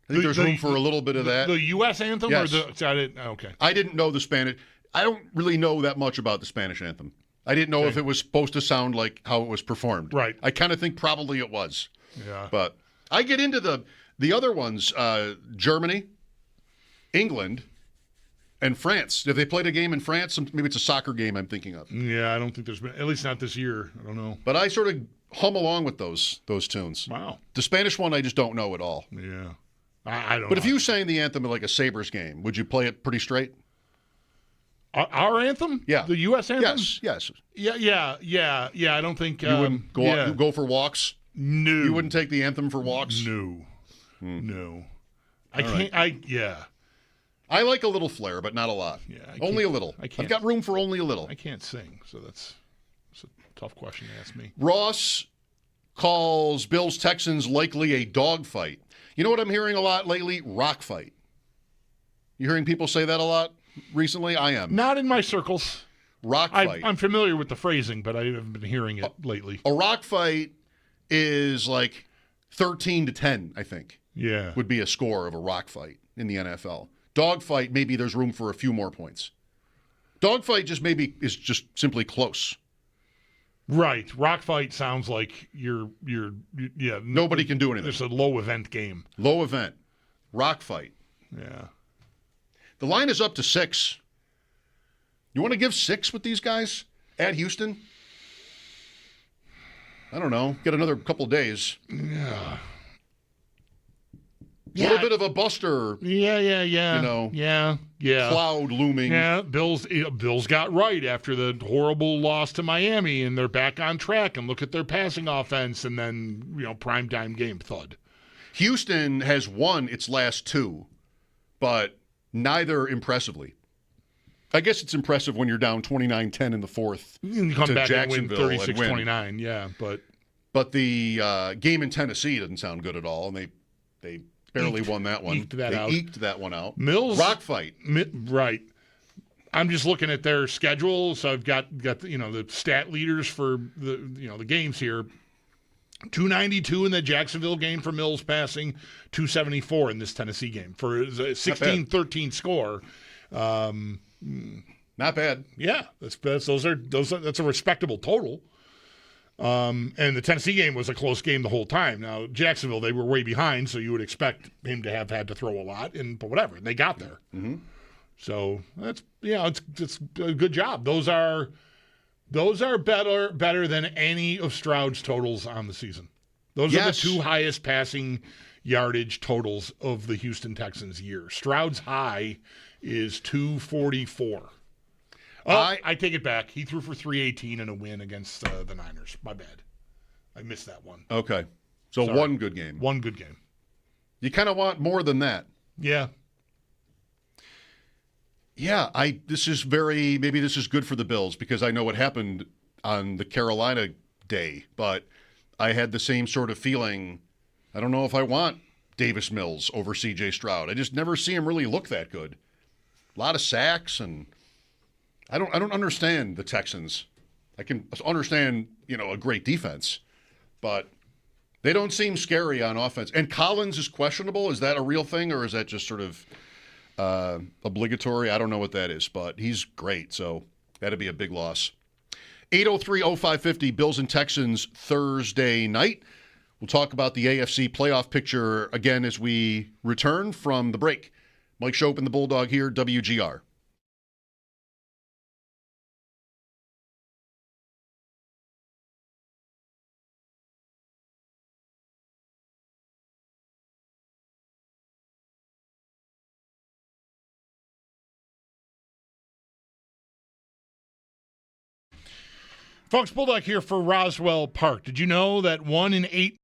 I think there's room for a little bit of that. The U.S. anthem? Yes. Okay. I didn't know the Spanish. I don't really know that much about the Spanish anthem. I didn't know if it was supposed to sound like how it was performed. Right. I kind of think probably it was. Yeah. But I get into the other ones, Germany, England, and France. Have they played a game in France? Maybe it's a soccer game I'm thinking of. Yeah, I don't think there's been, at least not this year. I don't know. But I sort of hum along with those tunes. Wow. The Spanish one I just don't know at all. Yeah. I don't know. But if you sang the anthem in like a Sabres game, would you play it pretty straight? Our anthem? Yeah. The U.S. anthem? Yes. Yeah. I don't think you wouldn't go for walks. No. You wouldn't take the anthem for walks. No. I like a little flair, but not a lot. Yeah, only a little. I've got room for only a little. I can't sing, so that's a tough question to ask me. Ross, calls Bills Texans likely a dogfight. You know what I'm hearing a lot lately? Rock fight. You hearing people say that a lot recently? I am. Not in my circles. Rock fight. I'm familiar with the phrasing, but I haven't been hearing it lately. A rock fight is like 13-10, I think. Yeah. Would be a score of a rock fight in the NFL. Dog fight, maybe there's room for a few more points. Dog fight just maybe is just simply close. Right. Rock fight sounds like yeah. Nobody can do anything. It's a low event game. Low event. Rock fight. Yeah. The line is up to 6. You want to give 6 with these guys at Houston? I don't know. Get another couple days. Yeah. A little bit of a buster. Yeah. You know. Yeah. Cloud looming. Yeah. Bills got right after the horrible loss to Miami, and they're back on track. And look at their passing offense, and then primetime game thud. Houston has won its last 2, but neither impressively. I guess it's impressive when you're down 29-10 in the fourth. You come to back Jacksonville and win 36-29. Yeah, but the game in Tennessee doesn't sound good at all, and they barely won that one. Eked that one out. Mills rock fight. Right. I'm just looking at their schedule, so I've got the stat leaders for the games here. 292 in the Jacksonville game for Mills passing, 274 in this Tennessee game for a 16-13 score. Not bad. Yeah, that's a respectable total. And the Tennessee game was a close game the whole time. Now Jacksonville, they were way behind, so you would expect him to have had to throw a lot, but whatever, they got there. Mm-hmm. So that's it's a good job. Those are better than any of Stroud's totals on the season. Those are the 2 highest passing yardage totals of the Houston Texans year. Stroud's high is 244. I take it back. He threw for 318 in a win against the Niners. My bad. I missed that one. Okay. So Sorry. One good game. One good game. You kind of want more than that. Yeah. Yeah, maybe this is good for the Bills because I know what happened on the Carolina day, but I had the same sort of feeling. I don't know if I want Davis Mills over C.J. Stroud. I just never see him really look that good. A lot of sacks, and I don't understand the Texans. I can understand, a great defense, but they don't seem scary on offense. And Collins is questionable. Is that a real thing, or is that just sort of obligatory? I don't know what that is, but he's great, so that'd be a big loss. 803-0550, Bills and Texans Thursday night. We'll talk about the AFC playoff picture again as we return from the break. Mike Schopp and the Bulldog here, WGR. Folks, Bulldog here for Roswell Park. Did you know that 1 in 8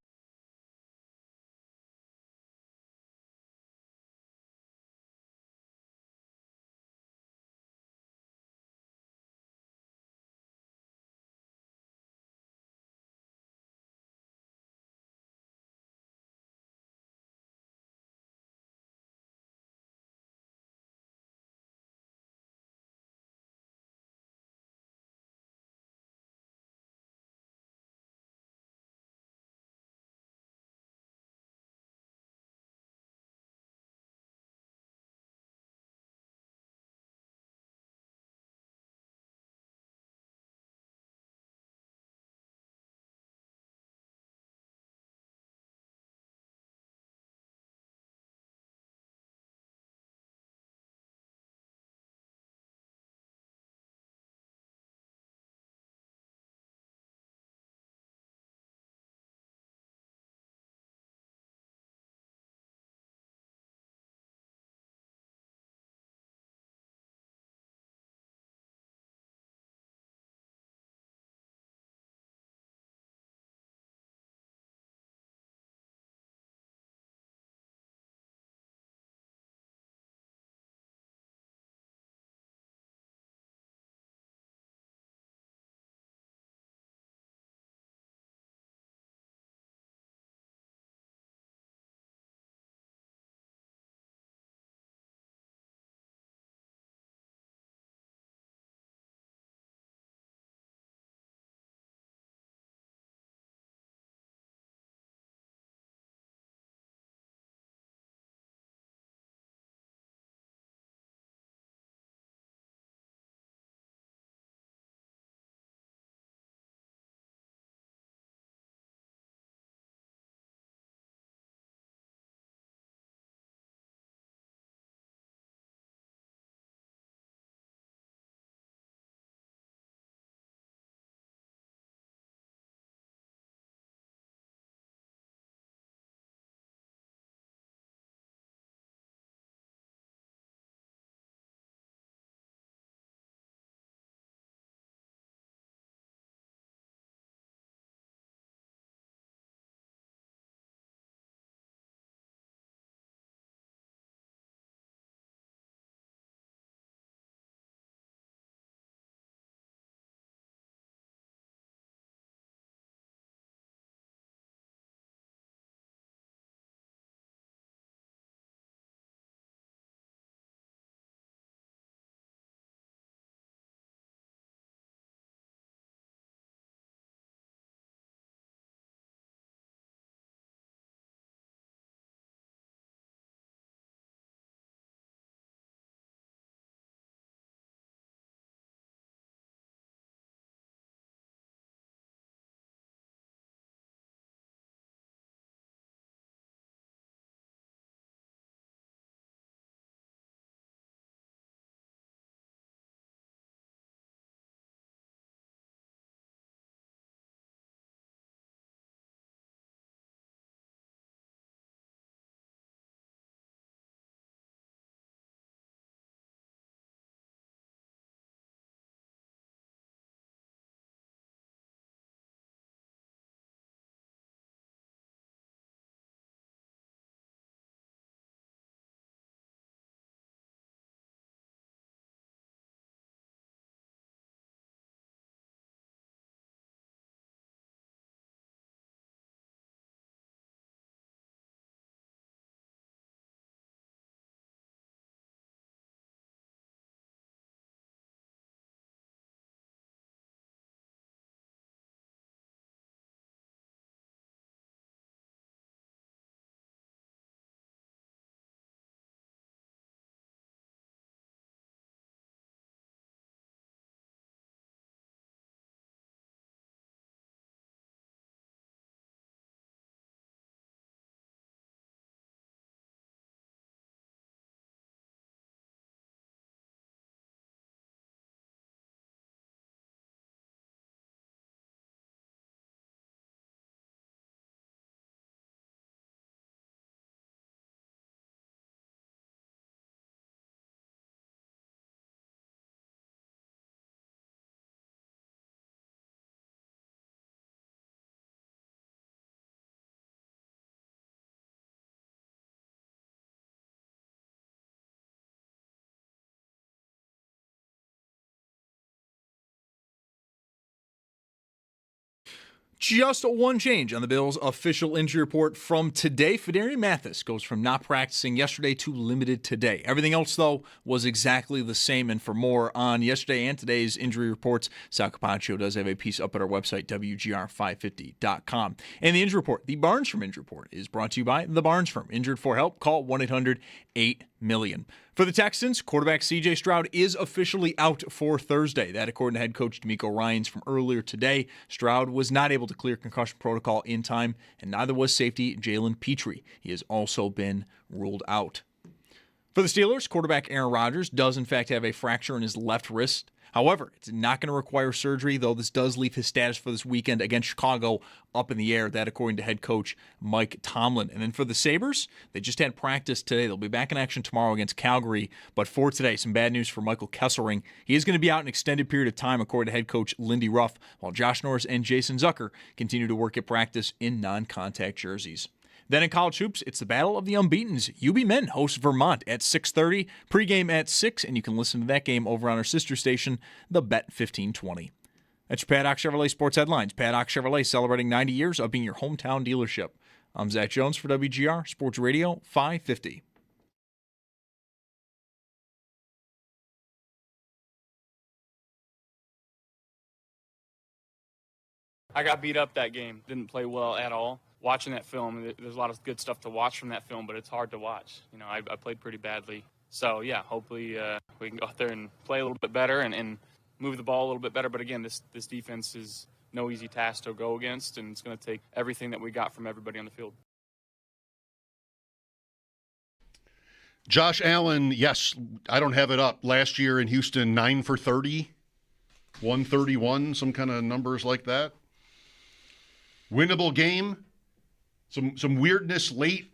Just one change on the Bills' official injury report from today. Fedarian Mathis goes from not practicing yesterday to limited today. Everything else, though, was exactly the same. And for more on yesterday and today's injury reports, Sal Capaccio does have a piece up at our website, WGR550.com. And the injury report, the Barnes Firm Injury Report, is brought to you by The Barnes Firm. Injured for help? Call 1-800-8-MILLION. For the Texans, quarterback C.J. Stroud is officially out for Thursday. That, according to head coach D'Amico Ryans from earlier today. Stroud was not able to clear concussion protocol in time, and neither was safety Jalen Petrie. He has also been ruled out. For the Steelers, quarterback Aaron Rodgers does in fact have a fracture in his left wrist. However, it's not going to require surgery, though this does leave his status for this weekend against Chicago up in the air. That, according to head coach Mike Tomlin. And then for the Sabres, they just had practice today. They'll be back in action tomorrow against Calgary. But for today, some bad news for Michael Kesselring. He is going to be out an extended period of time, according to head coach Lindy Ruff, while Josh Norris and Jason Zucker continue to work at practice in non-contact jerseys. Then in college hoops, it's the Battle of the Unbeatens. UB Men hosts Vermont at 6:30, pregame at 6, and you can listen to that game over on our sister station, the Bet 1520. That's your Paddock Chevrolet Sports Headlines. Paddock Chevrolet celebrating 90 years of being your hometown dealership. I'm Zach Jones for WGR Sports Radio 550. I got beat up that game. Didn't play well at all. Watching that film, there's a lot of good stuff to watch from that film, but it's hard to watch. You know, I played pretty badly. So, yeah, hopefully we can go out there and play a little bit better and move the ball a little bit better. But, again, this defense is no easy task to go against, and it's going to take everything that we got from everybody on the field. Josh Allen, yes, I don't have it up. Last year in Houston, 9 for 30, 131, some kind of numbers like that. Winnable game. Some weirdness late,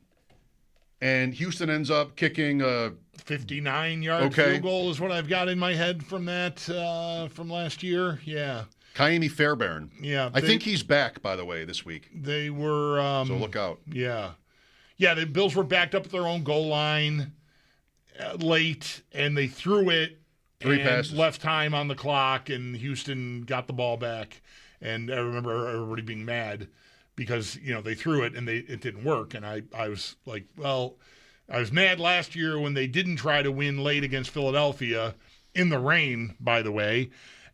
and Houston ends up kicking a 59-yard field goal is what I've got in my head from that from last year. Yeah. Kaimi Fairbairn. Yeah. I think he's back, by the way, this week. They were so look out. Yeah. Yeah, the Bills were backed up at their own goal line late, and they threw it. Three passes. Left time on the clock, and Houston got the ball back. And I remember everybody being mad because, you know, they threw it and it didn't work. And I was like, well, I was mad last year when they didn't try to win late against Philadelphia in the rain, by the way.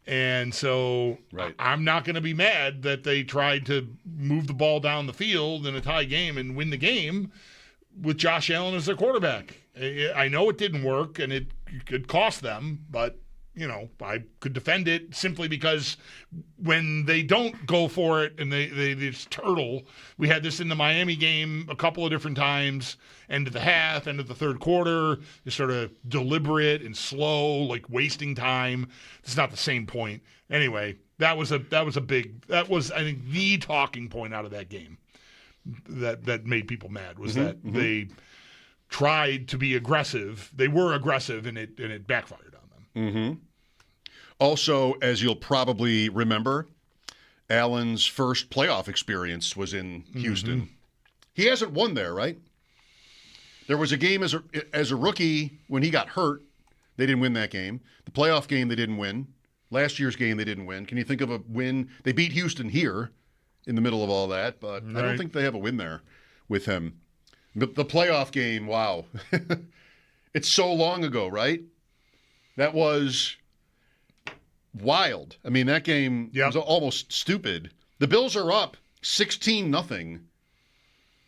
And so I'm not going to be mad that they tried to move the ball down the field in a tie game and win the game with Josh Allen as their quarterback. I know it didn't work and it could cost them, but you know, I could defend it simply because when they don't go for it and they just turtle, we had this in the Miami game a couple of different times, end of the half, end of the third quarter, just sort of deliberate and slow, like wasting time. It's not the same point. Anyway, that was I think the talking point out of that game that made people mad was that they tried to be aggressive. They were aggressive and it backfired. Also, as you'll probably remember, Allen's first playoff experience was in Houston. He hasn't won there, right? There was a game as a rookie when he got hurt. They didn't win that game. The playoff game they didn't win. Last year's game they didn't win. Can you think of a win? They beat Houston here in the middle of all that, but I don't think they have a win there with him. The playoff game, wow. It's so long ago, right? That was wild. I mean, that game was almost stupid. The Bills are up 16-0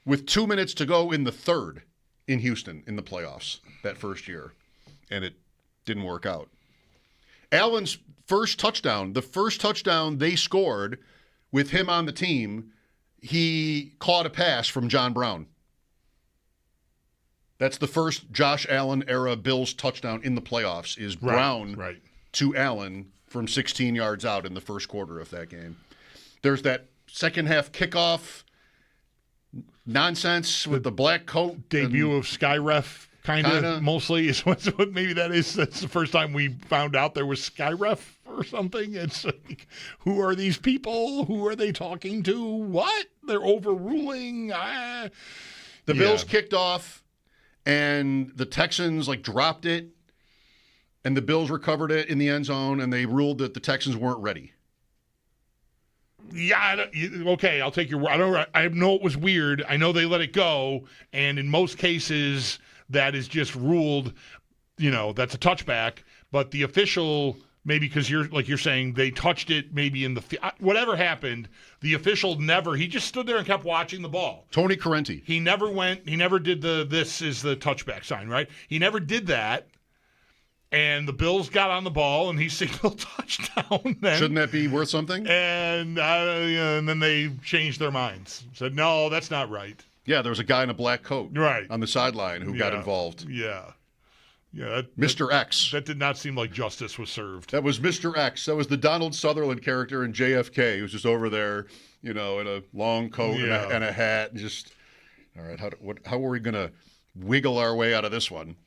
with 2 minutes to go in the third in Houston in the playoffs that first year, and it didn't work out. Allen's first touchdown, the first touchdown they scored with him on the team, he caught a pass from John Brown. That's the first Josh Allen era Bills touchdown in the playoffs is Brown to Allen from 16 yards out in the first quarter of that game. There's that second half kickoff nonsense with the black coat. Debut of Skyref kind of mostly is what maybe that is. That's the first time we found out there was Skyref or something. It's like, who are these people? Who are they talking to? What? They're overruling. The Bills kicked off. And the Texans, dropped it, and the Bills recovered it in the end zone, and they ruled that the Texans weren't ready. Yeah, okay, I'll take your word. I know it was weird. I know they let it go, and in most cases, that is just ruled, that's a touchback. But the official, maybe because you're saying they touched it, maybe in whatever happened, the official he just stood there and kept watching the ball. Tony Correnti. He never did this is the touchback sign, right? He never did that. And the Bills got on the ball, and he signaled touchdown. Shouldn't that be worth something? And then they changed their minds. Said, no, that's not right. Yeah, there was a guy in a black coat right on the sideline who got involved. Yeah. Mr. X. That did not seem like justice was served. That was Mr. X. That was the Donald Sutherland character in JFK. He was just over there, in a long coat and a hat. And just, all right, how are we going to wiggle our way out of this one?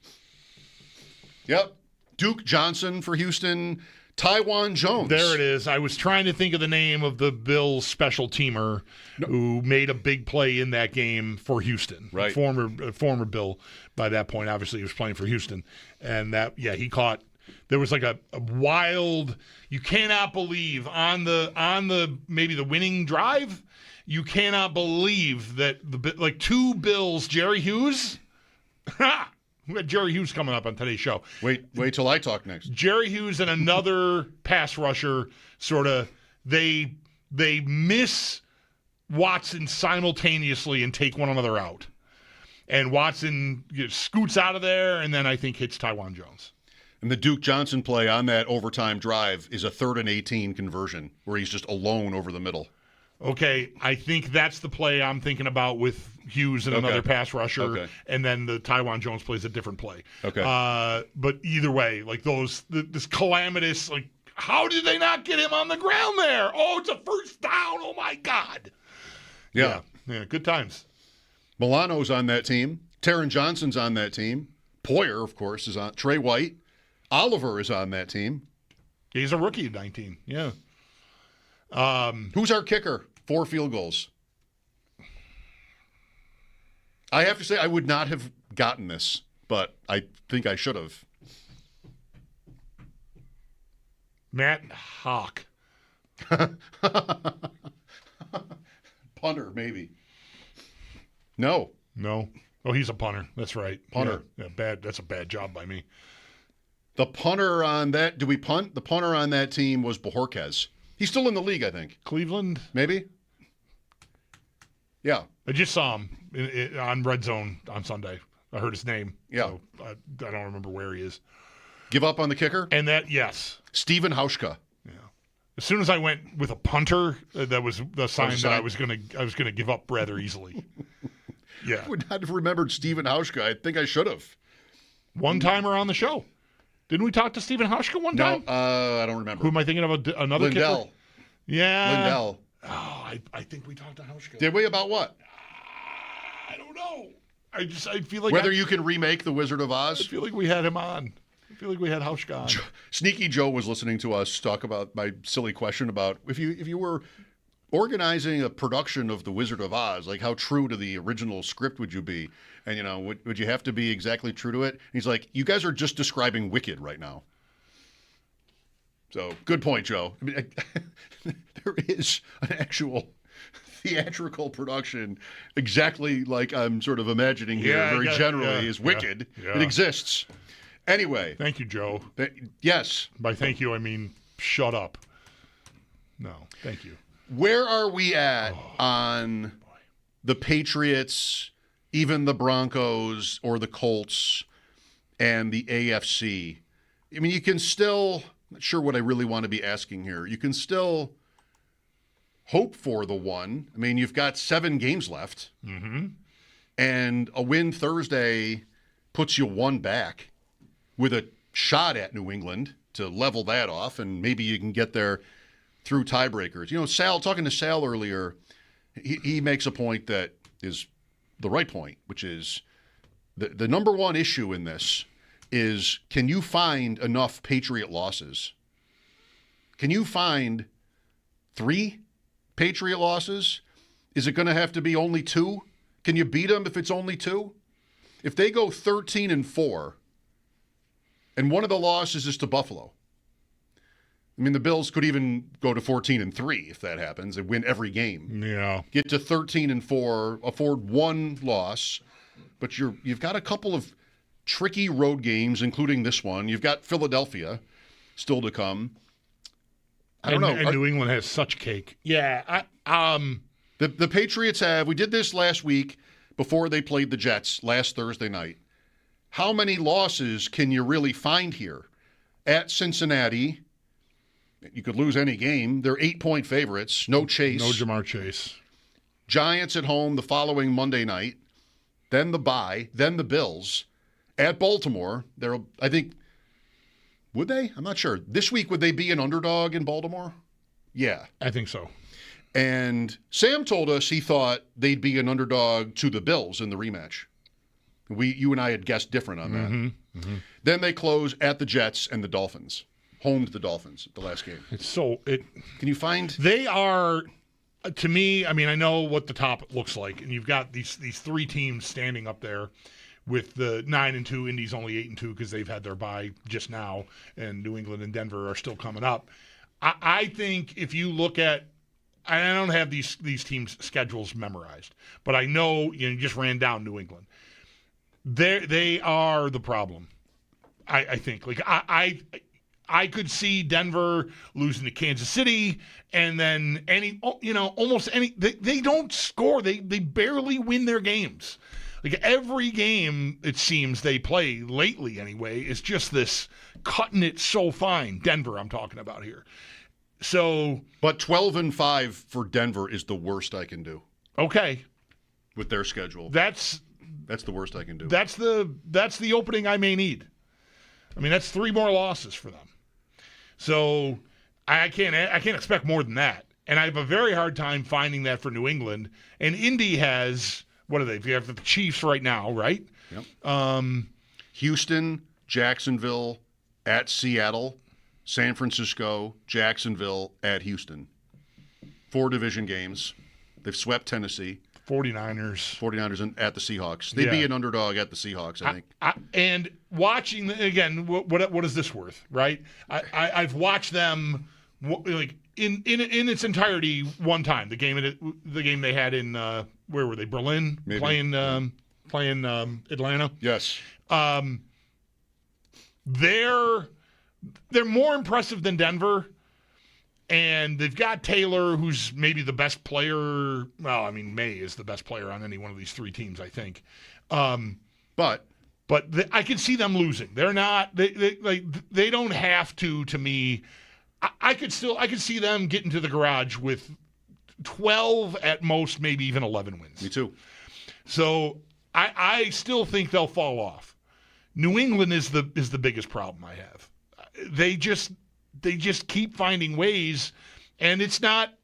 Yep. Duke Johnson for Houston, Taiwan Jones. There it is. I was trying to think of the name of the Bills special teamer who made a big play in that game for Houston. Right. Former Bill by that point. Obviously, he was playing for Houston. And he caught. There was like a wild. You cannot believe on the maybe the winning drive. You cannot believe that two Bills, Jerry Hughes. We got Jerry Hughes coming up on today's show. Wait till I talk next. Jerry Hughes and another pass rusher they miss Watson simultaneously and take one another out. And Watson scoots out of there and then I think hits Taiwan Jones. And the Duke Johnson play on that overtime drive is a 3rd and 18 conversion where he's just alone over the middle. Okay, I think that's the play I'm thinking about with Hughes and another pass rusher, and then the Taiwan Jones plays a different play. Okay. But either way, this calamitous, how did they not get him on the ground there? Oh, it's a first down. Oh, my God. Yeah, good times. Milano's on that team. Taron Johnson's on that team. Poyer, of course, is on. Trey White. Oliver is on that team. He's a rookie at 19, yeah. Who's our kicker? 4 field goals. I have to say I would not have gotten this, but I think I should have. Matt Hawk. Punter, maybe. No. Oh, he's a punter. That's right. Punter. Yeah, bad. That's a bad job by me. The punter on that, do we punt? The punter on that team was Bojorquez. He's still in the league, I think. Cleveland? Maybe? Yeah. I just saw him on Red Zone on Sunday. I heard his name. Yeah. So I don't remember where he is. Give up on the kicker? And yes. Steven Hauschka. Yeah. As soon as I went with a punter, that was the sign that I was gonna give up rather easily. Yeah. I would not have remembered Steven Hauschka. I think I should have. One-timer on the show. Didn't we talk to Steven Hauschka one time? No, I don't remember. Who am I thinking of? Another Lindell. kicker? Yeah. Lindell. Oh, I think we talked to Hauschka. Did we? About what? I don't know. I feel like whether you can remake The Wizard of Oz. I feel like we had him on. I feel like we had Hauschka on. Sneaky Joe was listening to us talk about my silly question about if you were organizing a production of The Wizard of Oz, how true to the original script would you be? And, would you have to be exactly true to it? And he's like, you guys are just describing Wicked right now. So, good point, Joe. I mean, there is an actual theatrical production exactly like I'm sort of imagining here very generally is Wicked. Yeah. It exists. Anyway. Thank you, Joe. Yes. By thank you, I mean shut up. No, thank you. Where are we at on the Patriots, even the Broncos or the Colts and the AFC? I mean, you can still, not sure what I really want to be asking here. You can still hope for the one. I mean, you've got 7 games left. Mm-hmm. And a win Thursday puts you 1 back with a shot at New England to level that off, and maybe you can get there through tiebreakers. Sal, talking to Sal earlier, he makes a point that is the right point, which is the number one issue in this is, can you find enough Patriot losses? Can you find 3 Patriot losses? Is it going to have to be only 2? Can you beat them if it's only 2? If they go 13-4, and one of the losses is to Buffalo, I mean, the Bills could even go to 14-3 if that happens and win every game. Yeah. Get to 13-4, afford one loss, but you've got a couple of tricky road games, including this one. You've got Philadelphia still to come. I don't know. And New England has such cake. Yeah. The Patriots have. We did this last week before they played the Jets last Thursday night. How many losses can you really find here? At Cincinnati, you could lose any game. They're 8-point favorites. No Chase. No Jamar Chase. Giants at home the following Monday night. Then the bye. Then the Bills. At Baltimore, I think, would they? I'm not sure. This week, would they be an underdog in Baltimore? Yeah. I think so. And Sam told us he thought they'd be an underdog to the Bills in the rematch. You and I had guessed different on that. Mm-hmm. Then they close at the Jets and the Dolphins. Home to the Dolphins, the last game. Can you find? They are, to me, I mean, I know what the top looks like, and you've got these three teams standing up there with the 9-2. Indy's only 8-2 because they've had their bye just now, and New England and Denver are still coming up. I think if you look at, I don't have these teams' schedules memorized, but I know you just ran down New England. They are the problem. I think. Like I could see Denver losing to Kansas City, and then almost any. They don't score. They barely win their games. Like every game, it seems they play lately anyway, is just this cutting it so fine. Denver, I'm talking about here. So, but 12-5 for Denver is the worst I can do. Okay, with their schedule, that's the worst I can do. That's the opening I may need. I mean, that's 3 more losses for them. So I can't expect more than that. And I have a very hard time finding that for New England. And Indy has, what are they? You have the Chiefs right now, right? Yep. Houston, Jacksonville, at Seattle, San Francisco, Jacksonville, at Houston. 4 division games. They've swept Tennessee. 49ers and at the Seahawks. They'd be an underdog at the Seahawks, I think. And watching, again, what is this worth, right? I've watched them like in its entirety one time. The game they had in where were they? Berlin. Maybe. Playing Atlanta. Yes. They're more impressive than Denver. And they've got Taylor, who's maybe the best player. Well, I mean, May is the best player on any one of these 3 teams, I think. But I can see them losing. They're not. They don't have to. To me, I could see them getting to the garage with 12 at most, maybe even 11 wins. Me too. So I still think they'll fall off. New England is the biggest problem I have. They just keep finding ways, and it's not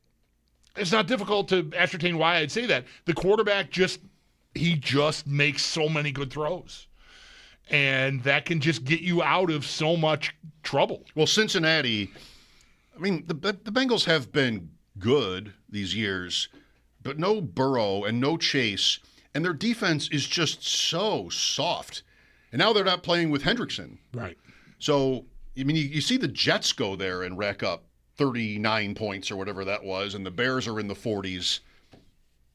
difficult to ascertain why I'd say that. The quarterback just makes so many good throws, and that can just get you out of so much trouble. Well, Cincinnati, I mean, the Bengals have been good these years, but no Burrow and no Chase, and their defense is just so soft. And now they're not playing with Hendrickson. Right. So, I mean, you see the Jets go there and rack up 39 points or whatever that was, and the Bears are in the 40s.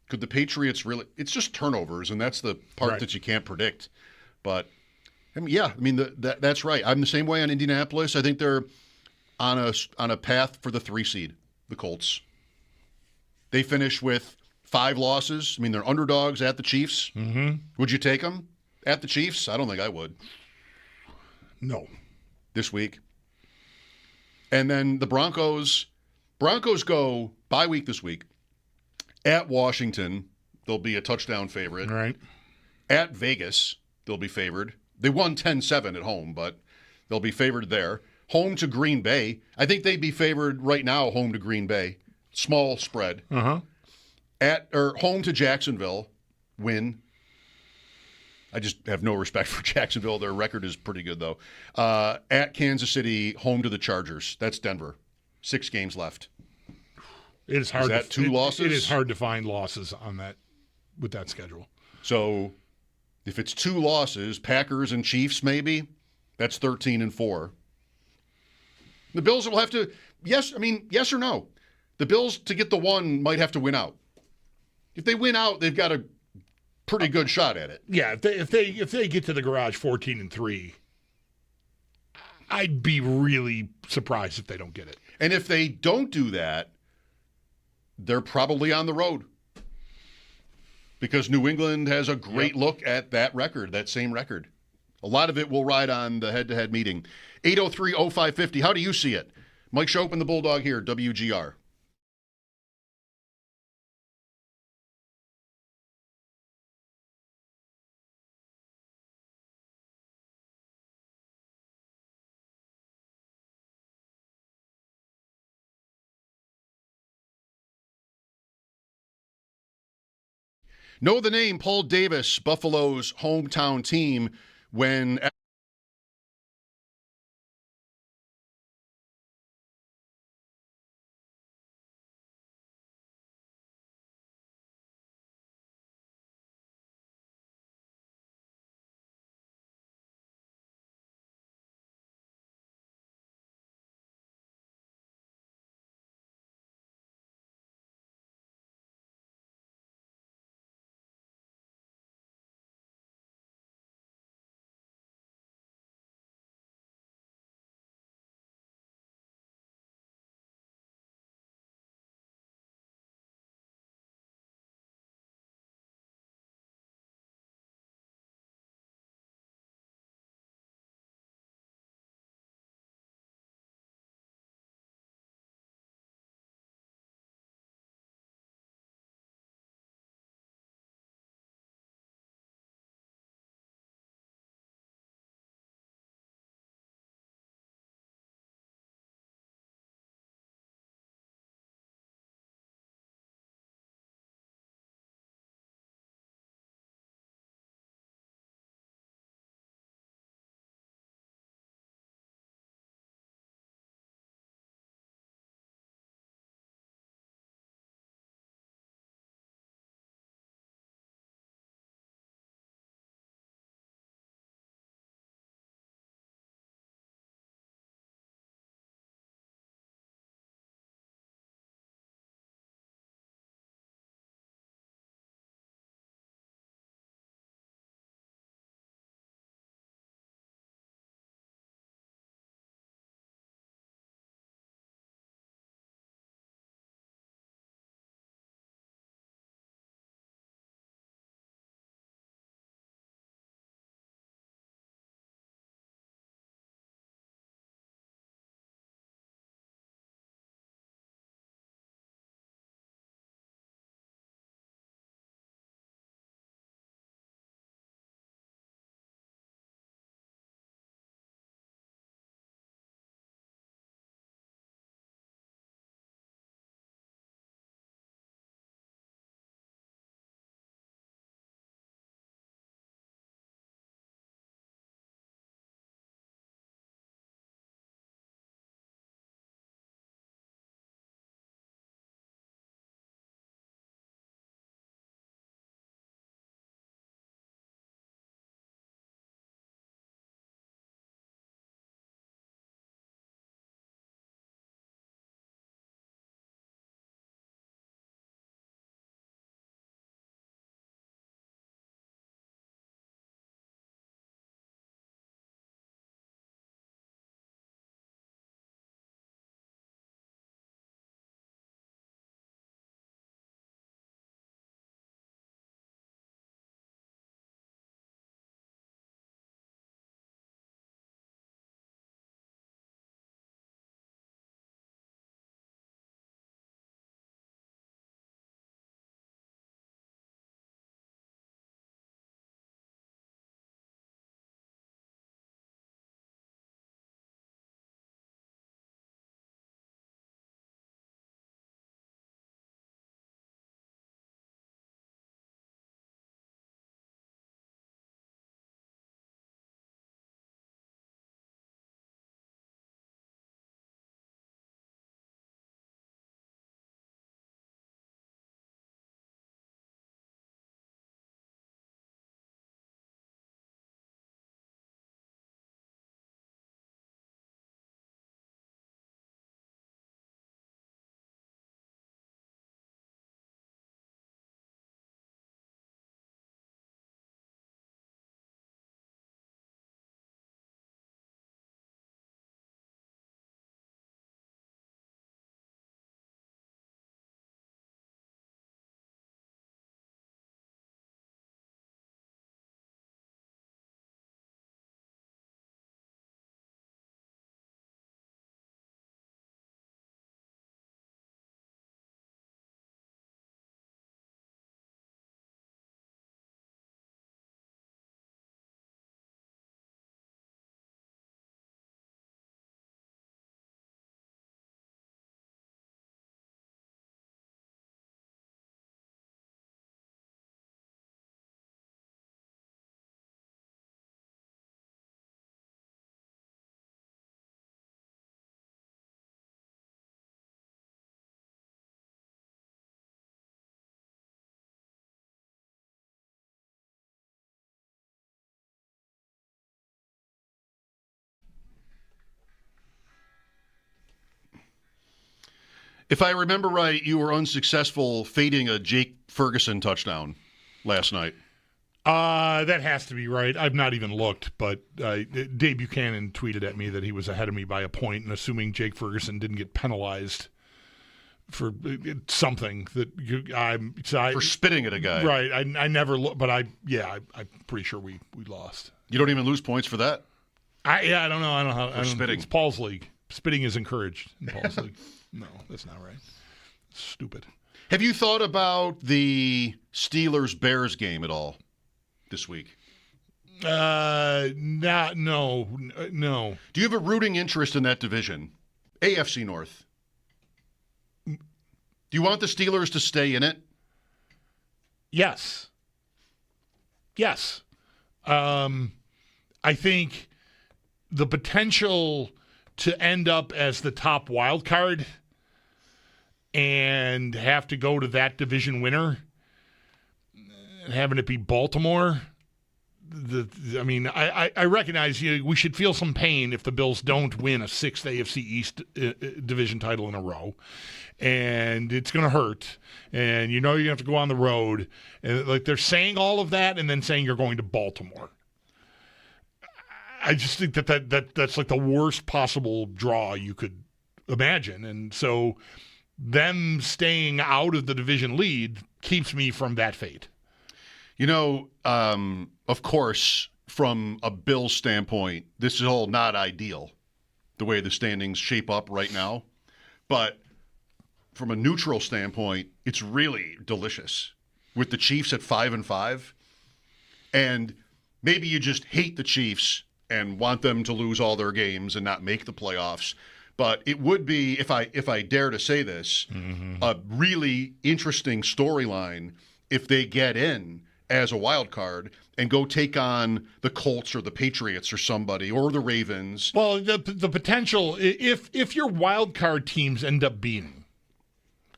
Could the Patriots really – it's just turnovers, and that's the part that you can't predict. But, I mean, yeah, I mean, that's right. I'm the same way on Indianapolis. I think they're on a path for the 3 seed, the Colts. They finish with 5 losses. I mean, they're underdogs at the Chiefs. Mm-hmm. Would you take them at the Chiefs? I don't think I would. No. This week. And then the Broncos go bye week this week. At Washington, they'll be a touchdown favorite. Right. At Vegas, they'll be favored. They won 10-7 at home, but they'll be favored there. Home to Green Bay. I think they'd be favored right now home to Green Bay. Small spread. Uh-huh. Home to Jacksonville, win. I just have no respect for Jacksonville. Their record is pretty good, though. At Kansas City, home to the Chargers. That's Denver. 6 games left. It is hard. Is that 2 losses? It is hard to find losses on that with that schedule. So if it's 2 losses, Packers and Chiefs maybe, that's 13-4. The Bills will have to yes or no? The Bills, to get the one, might have to win out. If they win out, they've got a pretty good shot at it. Yeah, if they get to the garage 14-3, I'd be really surprised if they don't get it. And if they don't do that, they're probably on the road. Because New England has a great look at that record, that same record. A lot of it will ride on the head-to-head meeting. 803-0550, how do you see it? Mike Schopp and the Bulldog here, WGR. Know the name Paul Davis, Buffalo's hometown team, when If I remember right, you were unsuccessful fading a Jake Ferguson touchdown last night. That has to be right. I've not even looked, but Dave Buchanan tweeted at me that he was ahead of me by a point, and assuming Jake Ferguson didn't get penalized for something for spitting at a guy. Right. I never looked, but I'm pretty sure we lost. You don't even lose points for that? I don't know. I don't know how. Spitting. It's Paul's league. Spitting is encouraged in Paul's league. No, that's not right. It's stupid. Have you thought about the Steelers-Bears game at all this week? No. Do you have a rooting interest in that division? AFC North. Do you want the Steelers to stay in it? Yes. I think the potential to end up as the top wild card and have to go to that division winner and having it be Baltimore. I recognize we should feel some pain if the Bills don't win a sixth AFC East division title in a row. And it's going to hurt. And you're going to have to go on the road. And they're saying all of that and then saying you're going to Baltimore. I just think that's like the worst possible draw you could imagine. And so them staying out of the division lead keeps me from that fate. Of course, from a Bills standpoint, this is all not ideal, the way the standings shape up right now. But from a neutral standpoint, it's really delicious with the Chiefs at 5-5. And maybe you just hate the Chiefs and want them to lose all their games and not make the playoffs. But it would be, if I dare to say this, a really interesting storyline if they get in as a wild card and go take on the Colts or the Patriots or somebody or the Ravens. Well, the potential, if your wild card teams end up beating,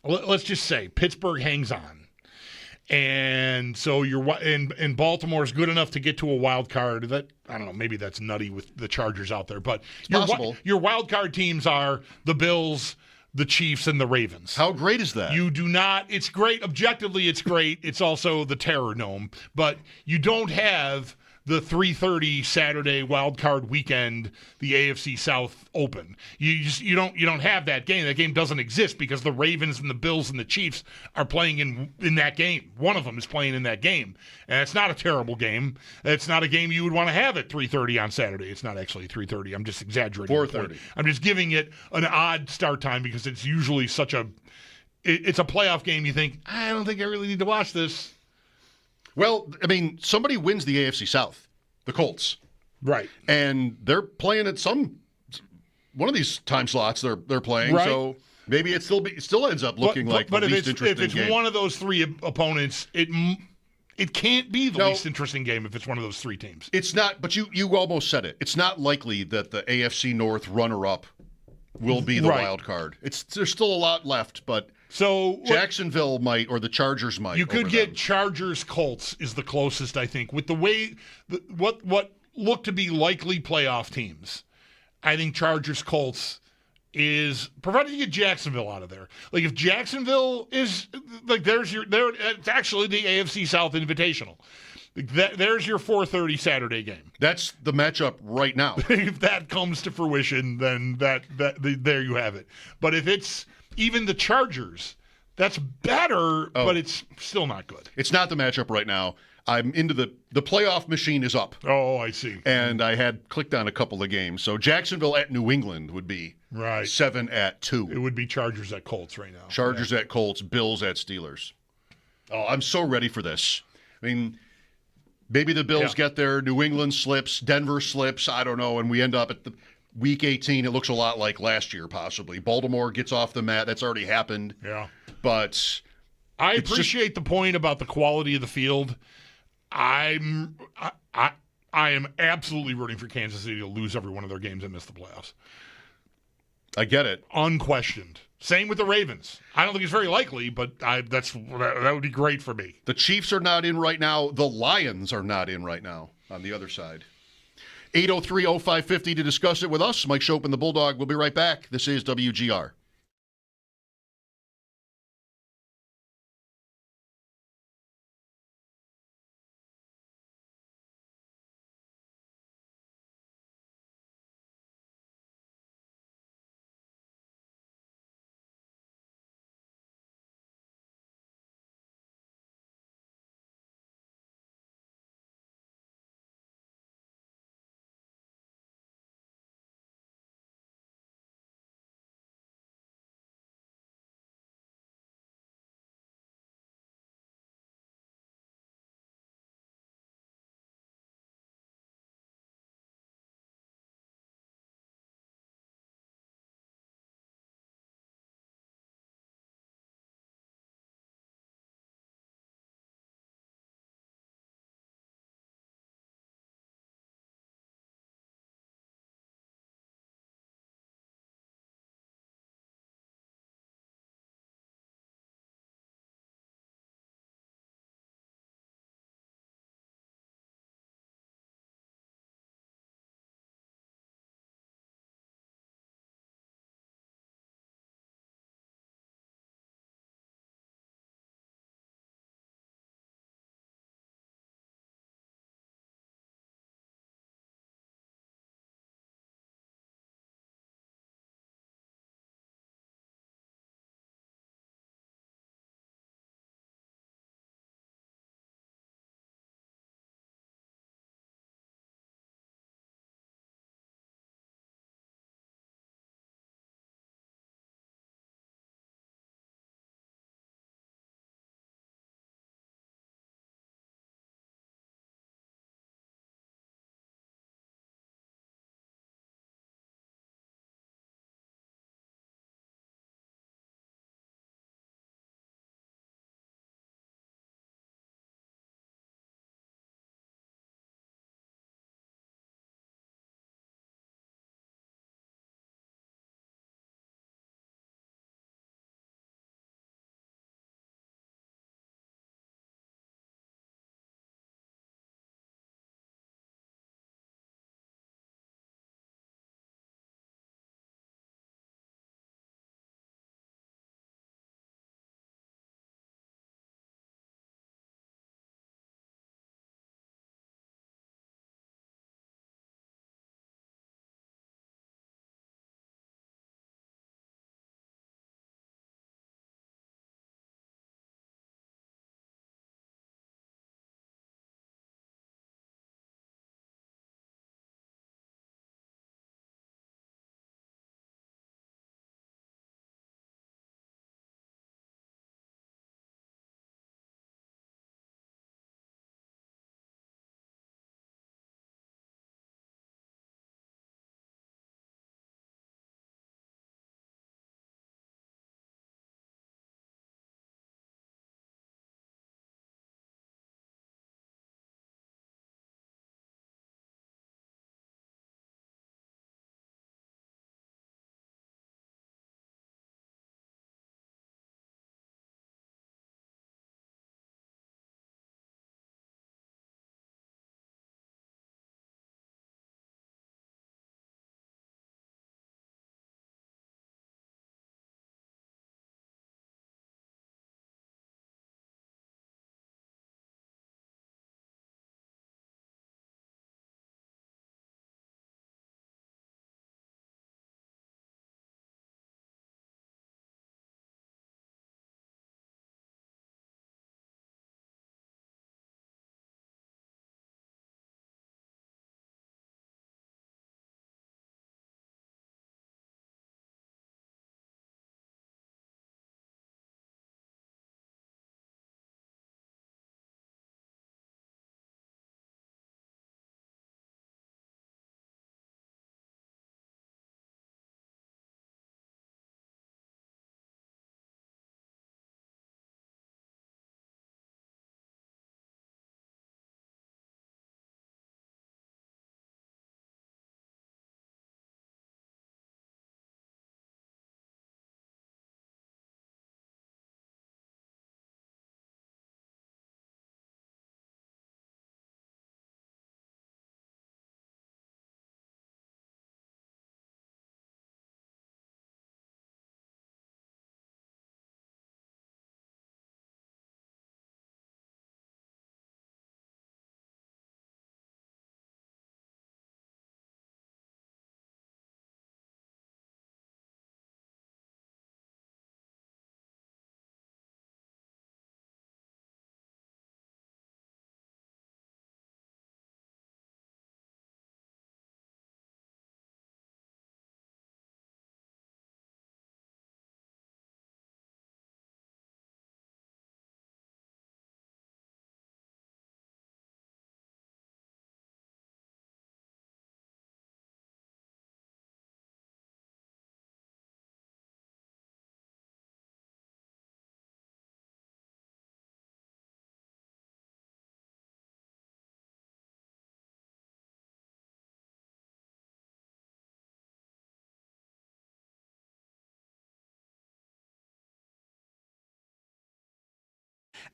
let's just say Pittsburgh hangs on. And so and Baltimore is good enough to get to a wild card. That, I don't know, maybe that's nutty with the Chargers out there, but your wild card teams are the Bills, the Chiefs, and the Ravens. How great is that? You do not. It's great. Objectively, it's great. It's also the Terror Dome, but you don't have the 3:30 Saturday wild card weekend, the AFC South Open. You don't have that game. That game doesn't exist because the Ravens and the Bills and the Chiefs are playing in that game. One of them is playing in that game, and it's not a terrible game. It's not a game you would want to have at 3:30 on Saturday. It's not actually 3:30. I'm just exaggerating. 4:30. I'm just giving it an odd start time because it's usually it's a playoff game. You think, I don't think I really need to watch this. Well, somebody wins the AFC South, the Colts. Right. And they're playing at one of these time slots they're playing. Right. So maybe it still ends up looking like the least interesting game. If it's one of those three opponents, it can't be the least interesting game if it's one of those three teams. It's not, but you almost said it. It's not likely that the AFC North runner-up will be the wild card. There's still a lot left, but so Jacksonville might, or the Chargers might. You could get Chargers Colts is the closest, I think, with the way what look to be likely playoff teams. I think Chargers Colts is, provided you get Jacksonville out of there. Like if Jacksonville is like it's actually the AFC South Invitational. There's your 4:30 Saturday game. That's the matchup right now. If that comes to fruition, then there you have it. But if it's even the Chargers, that's better, but it's still not good. It's not the matchup right now. I'm into the playoff machine is up. Oh, I see. And I had clicked on a couple of games. So Jacksonville at New England would be 7-2. It would be Chargers at Colts right now. Chargers at Colts, Bills at Steelers. Oh, I'm so ready for this. Maybe the Bills get there, New England slips, Denver slips, I don't know, and we end up at the Week 18. It looks a lot like last year, possibly. Baltimore gets off the mat. That's already happened. Yeah. But I appreciate the point about the quality of the field. I am absolutely rooting for Kansas City to lose every one of their games and miss the playoffs. I get it. Unquestioned. Same with the Ravens. I don't think it's very likely, but that would be great for me. The Chiefs are not in right now. The Lions are not in right now on the other side. 803-0550 to discuss it with us. Mike Schopp and the Bulldog. We'll be right back. This is WGR.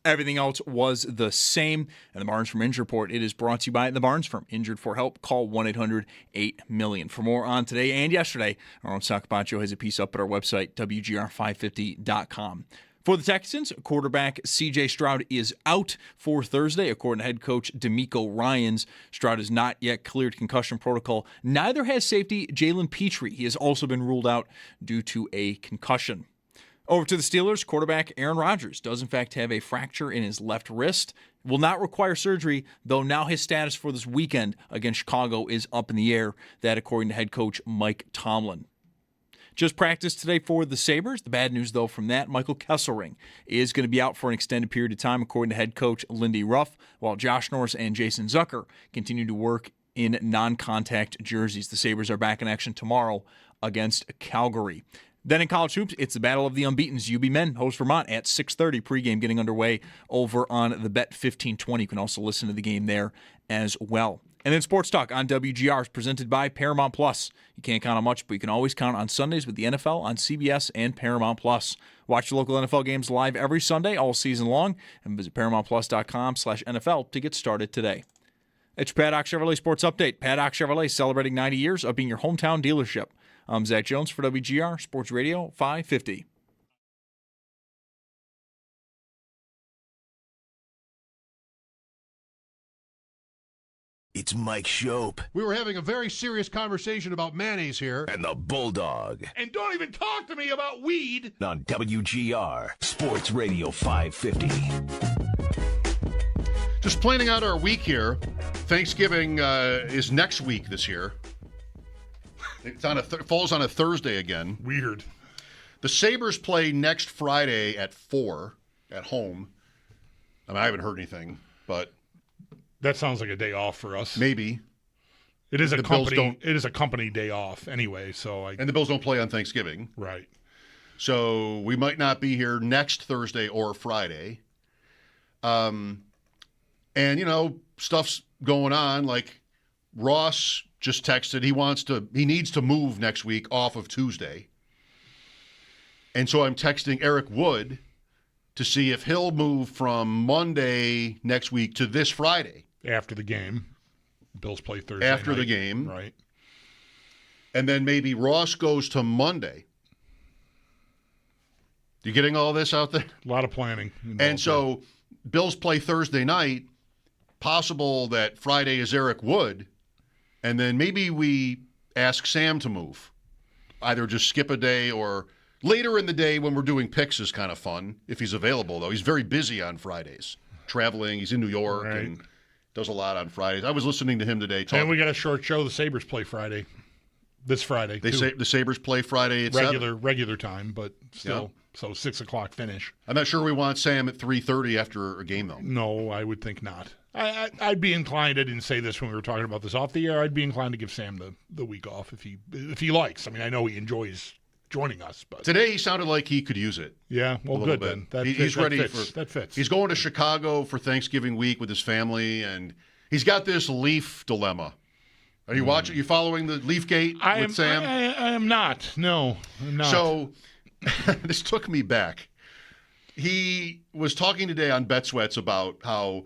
Everything else was the same. And the Barnes Firm Injury Report, it is brought to you by the Barnes Firm. Injured for help, call 1-800-8-million. For more on today and yesterday, our own Sal Capaccio has a piece up at our website, WGR550.com. For the Texans, quarterback C.J. Stroud is out for Thursday, according to head coach DeMeco Ryans. Stroud has not yet cleared concussion protocol. Neither has safety Jalen Petrie. He has also been ruled out due to a concussion. Over to the Steelers, quarterback Aaron Rodgers does in fact have a fracture in his left wrist. Will not require surgery, though now his status for this weekend against Chicago is up in the air. That according to head coach Mike Tomlin. Just practiced today for the Sabres. The bad news, though, from that, Michael Kesselring is going to be out for an extended period of time, according to head coach Lindy Ruff, while Josh Norris and Jason Zucker continue to work in non-contact jerseys. The Sabres are back in action tomorrow against Calgary. Then in college hoops, it's the Battle of the Unbeatens. UB men host Vermont at 6:30. Pregame getting underway over on the Bet 1520. You can also listen to the game there as well. And then Sports Talk on WGR is presented by Paramount Plus. You can't count on much, but you can always count on Sundays with the NFL on CBS and Paramount Plus. Watch the local NFL games live every Sunday all season long and visit ParamountPlus.com/NFL to get started today. It's your Paddock Chevrolet Sports Update. Paddock Chevrolet celebrating 90 years of being your hometown dealership. I'm Zach Jones for WGR Sports Radio 550. It's Mike Schopp. We were having a very serious conversation about mayonnaise here. And the Bulldog. And don't even talk to me about weed. On WGR Sports Radio 550. Just planning out our week here. Thanksgiving is next week this year. It's on falls on a Thursday again. Weird. The Sabres play next Friday at 4 at home. I mean, I haven't heard anything, but that sounds like a day off for us. Maybe. It is a company day off anyway, and the Bills don't play on Thanksgiving. Right. So we might not be here next Thursday or Friday. And stuff's going on, like Ross just texted he needs to move next week off of Tuesday. And so I'm texting Eric Wood to see if he'll move from Monday next week to this Friday. After the game. Bills play Thursday After night. the game. Right. And then maybe Ross goes to Monday. You getting all this out there? A lot of planning. And so Bills play Thursday night. Possible that Friday is Eric Wood. And then maybe we ask Sam to move. Either just skip a day or later in the day when we're doing picks is kind of fun, if he's available, though. He's very busy on Fridays, traveling. He's in New York and does a lot on Fridays. I was listening to him today. And we got a short show. The Sabres play Friday. This Friday. The Sabres play Friday at regular time, but still. Yeah. So 6 o'clock finish. I'm not sure we want Sam at 3:30 after a game, though. No, I would think not. I'd be inclined. I didn't say this when we were talking about this off the air. I'd be inclined to give Sam the week off if he likes. I mean, I know he enjoys joining us, but today he sounded like he could use it. Yeah, well, good then. He's ready that fits. He's going to Chicago for Thanksgiving week with his family, and he's got this Leaf dilemma. Are you watching? You following the Leafgate with Sam? I am not. No, I'm not. So this took me back. He was talking today on Bet Sweats about how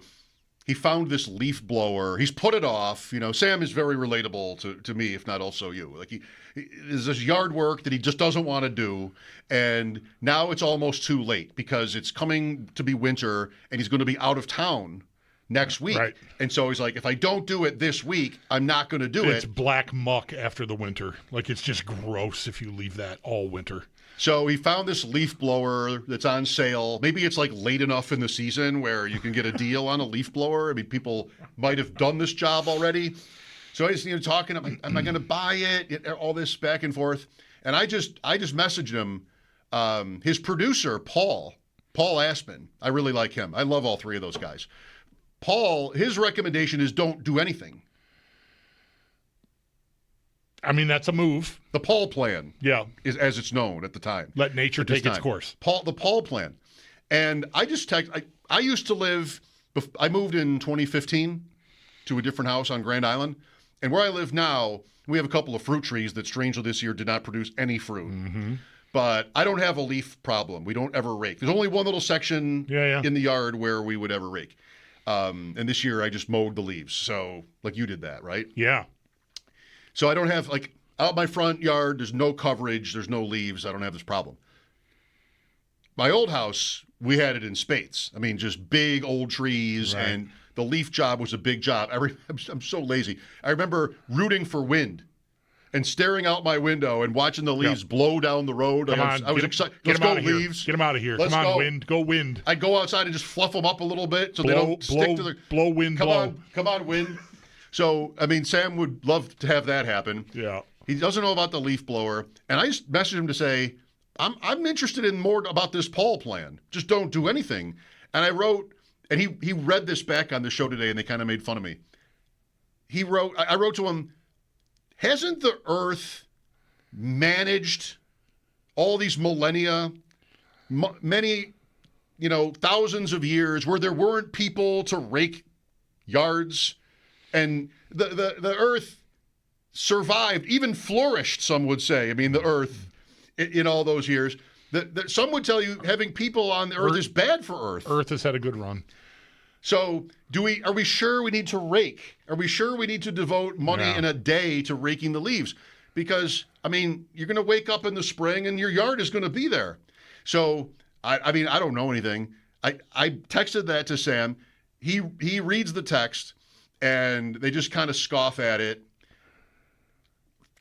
he found this leaf blower. He's put it off. Sam is very relatable to me, if not also you. Like there's this yard work that he just doesn't want to do, and now it's almost too late because it's coming to be winter, and he's going to be out of town next week. Right. And so he's like, if I don't do it this week, I'm not going to do it. It's black muck after the winter. Like it's just gross if you leave that all winter. So he found this leaf blower that's on sale. Maybe it's like late enough in the season where you can get a deal on a leaf blower. I mean, people might have done this job already. So he's talking, am I going to buy it? All this back and forth. And I just messaged him. His producer, Paul Aspen. I really like him. I love all three of those guys. Paul, his recommendation is don't do anything. I mean, that's a move. The Paul plan. Yeah. Is as it's known at the time. Let nature take its course. The Paul plan. And I just I used to live, I moved in 2015 to a different house on Grand Island. And where I live now, we have a couple of fruit trees that strangely this year did not produce any fruit. Mm-hmm. But I don't have a leaf problem. We don't ever rake. There's only one little section in the yard where we would ever rake. And this year I just mowed the leaves. So, like you did that, right? Yeah. So I don't have, like, out my front yard, there's no coverage, there's no leaves. I don't have this problem. My old house, we had it in spades. I mean, just big old trees, and the leaf job was a big job. I'm so lazy. I remember rooting for wind and staring out my window and watching the leaves blow down the road. I was excited. Let's go, leaves. Get them out of here. Let's Come on, go. wind. Go, wind. I'd go outside and just fluff them up a little bit so they don't stick to the... Blow, wind, blow. Come on, wind. So, I mean, Sam would love to have that happen. Yeah. He doesn't know about the leaf blower. And I just messaged him to say, I'm interested in more about this Paul plan. Just don't do anything. And I wrote, and he read this back on the show today, and they kind of made fun of me. I wrote to him, hasn't the Earth managed all these millennia, many, thousands of years where there weren't people to rake yards? And the Earth survived, even flourished, some would say. I mean, the Earth in all those years. Some would tell you having people on the Earth is bad for Earth. Earth has had a good run. So are we sure we need to rake? Are we sure we need to devote money in a day to raking the leaves? Because, I mean, you're going to wake up in the spring and your yard is going to be there. So, I mean, I don't know anything. I texted that to Sam. He reads the text, and they just kind of scoff at it.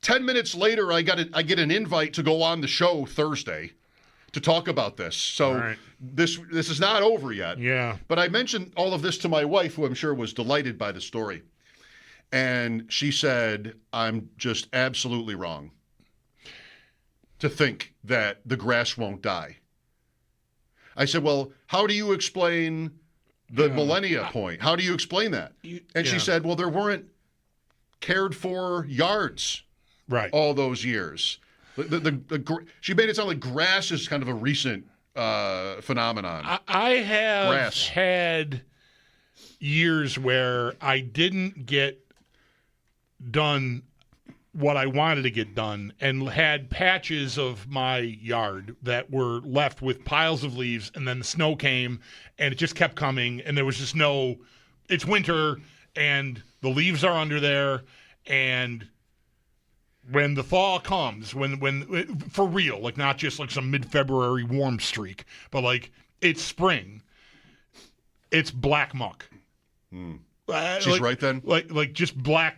10 minutes later, I get an invite to go on the show Thursday to talk about this. So this is not over yet. Yeah. But I mentioned all of this to my wife, who I'm sure was delighted by the story. And she said, I'm just absolutely wrong to think that the grass won't die. I said, well, how do you explain the millennia point? How do you explain that? And she said, well, there weren't cared for yards all those years. She made it sound like grass is kind of a recent phenomenon. I have had years where I didn't get done what I wanted to get done and had patches of my yard that were left with piles of leaves, and then the snow came and it just kept coming, and there was just it's winter and the leaves are under there, and when the thaw comes, when for real, like not just like some mid-February warm streak, but like it's spring, it's black muck. She's right then? Like just black.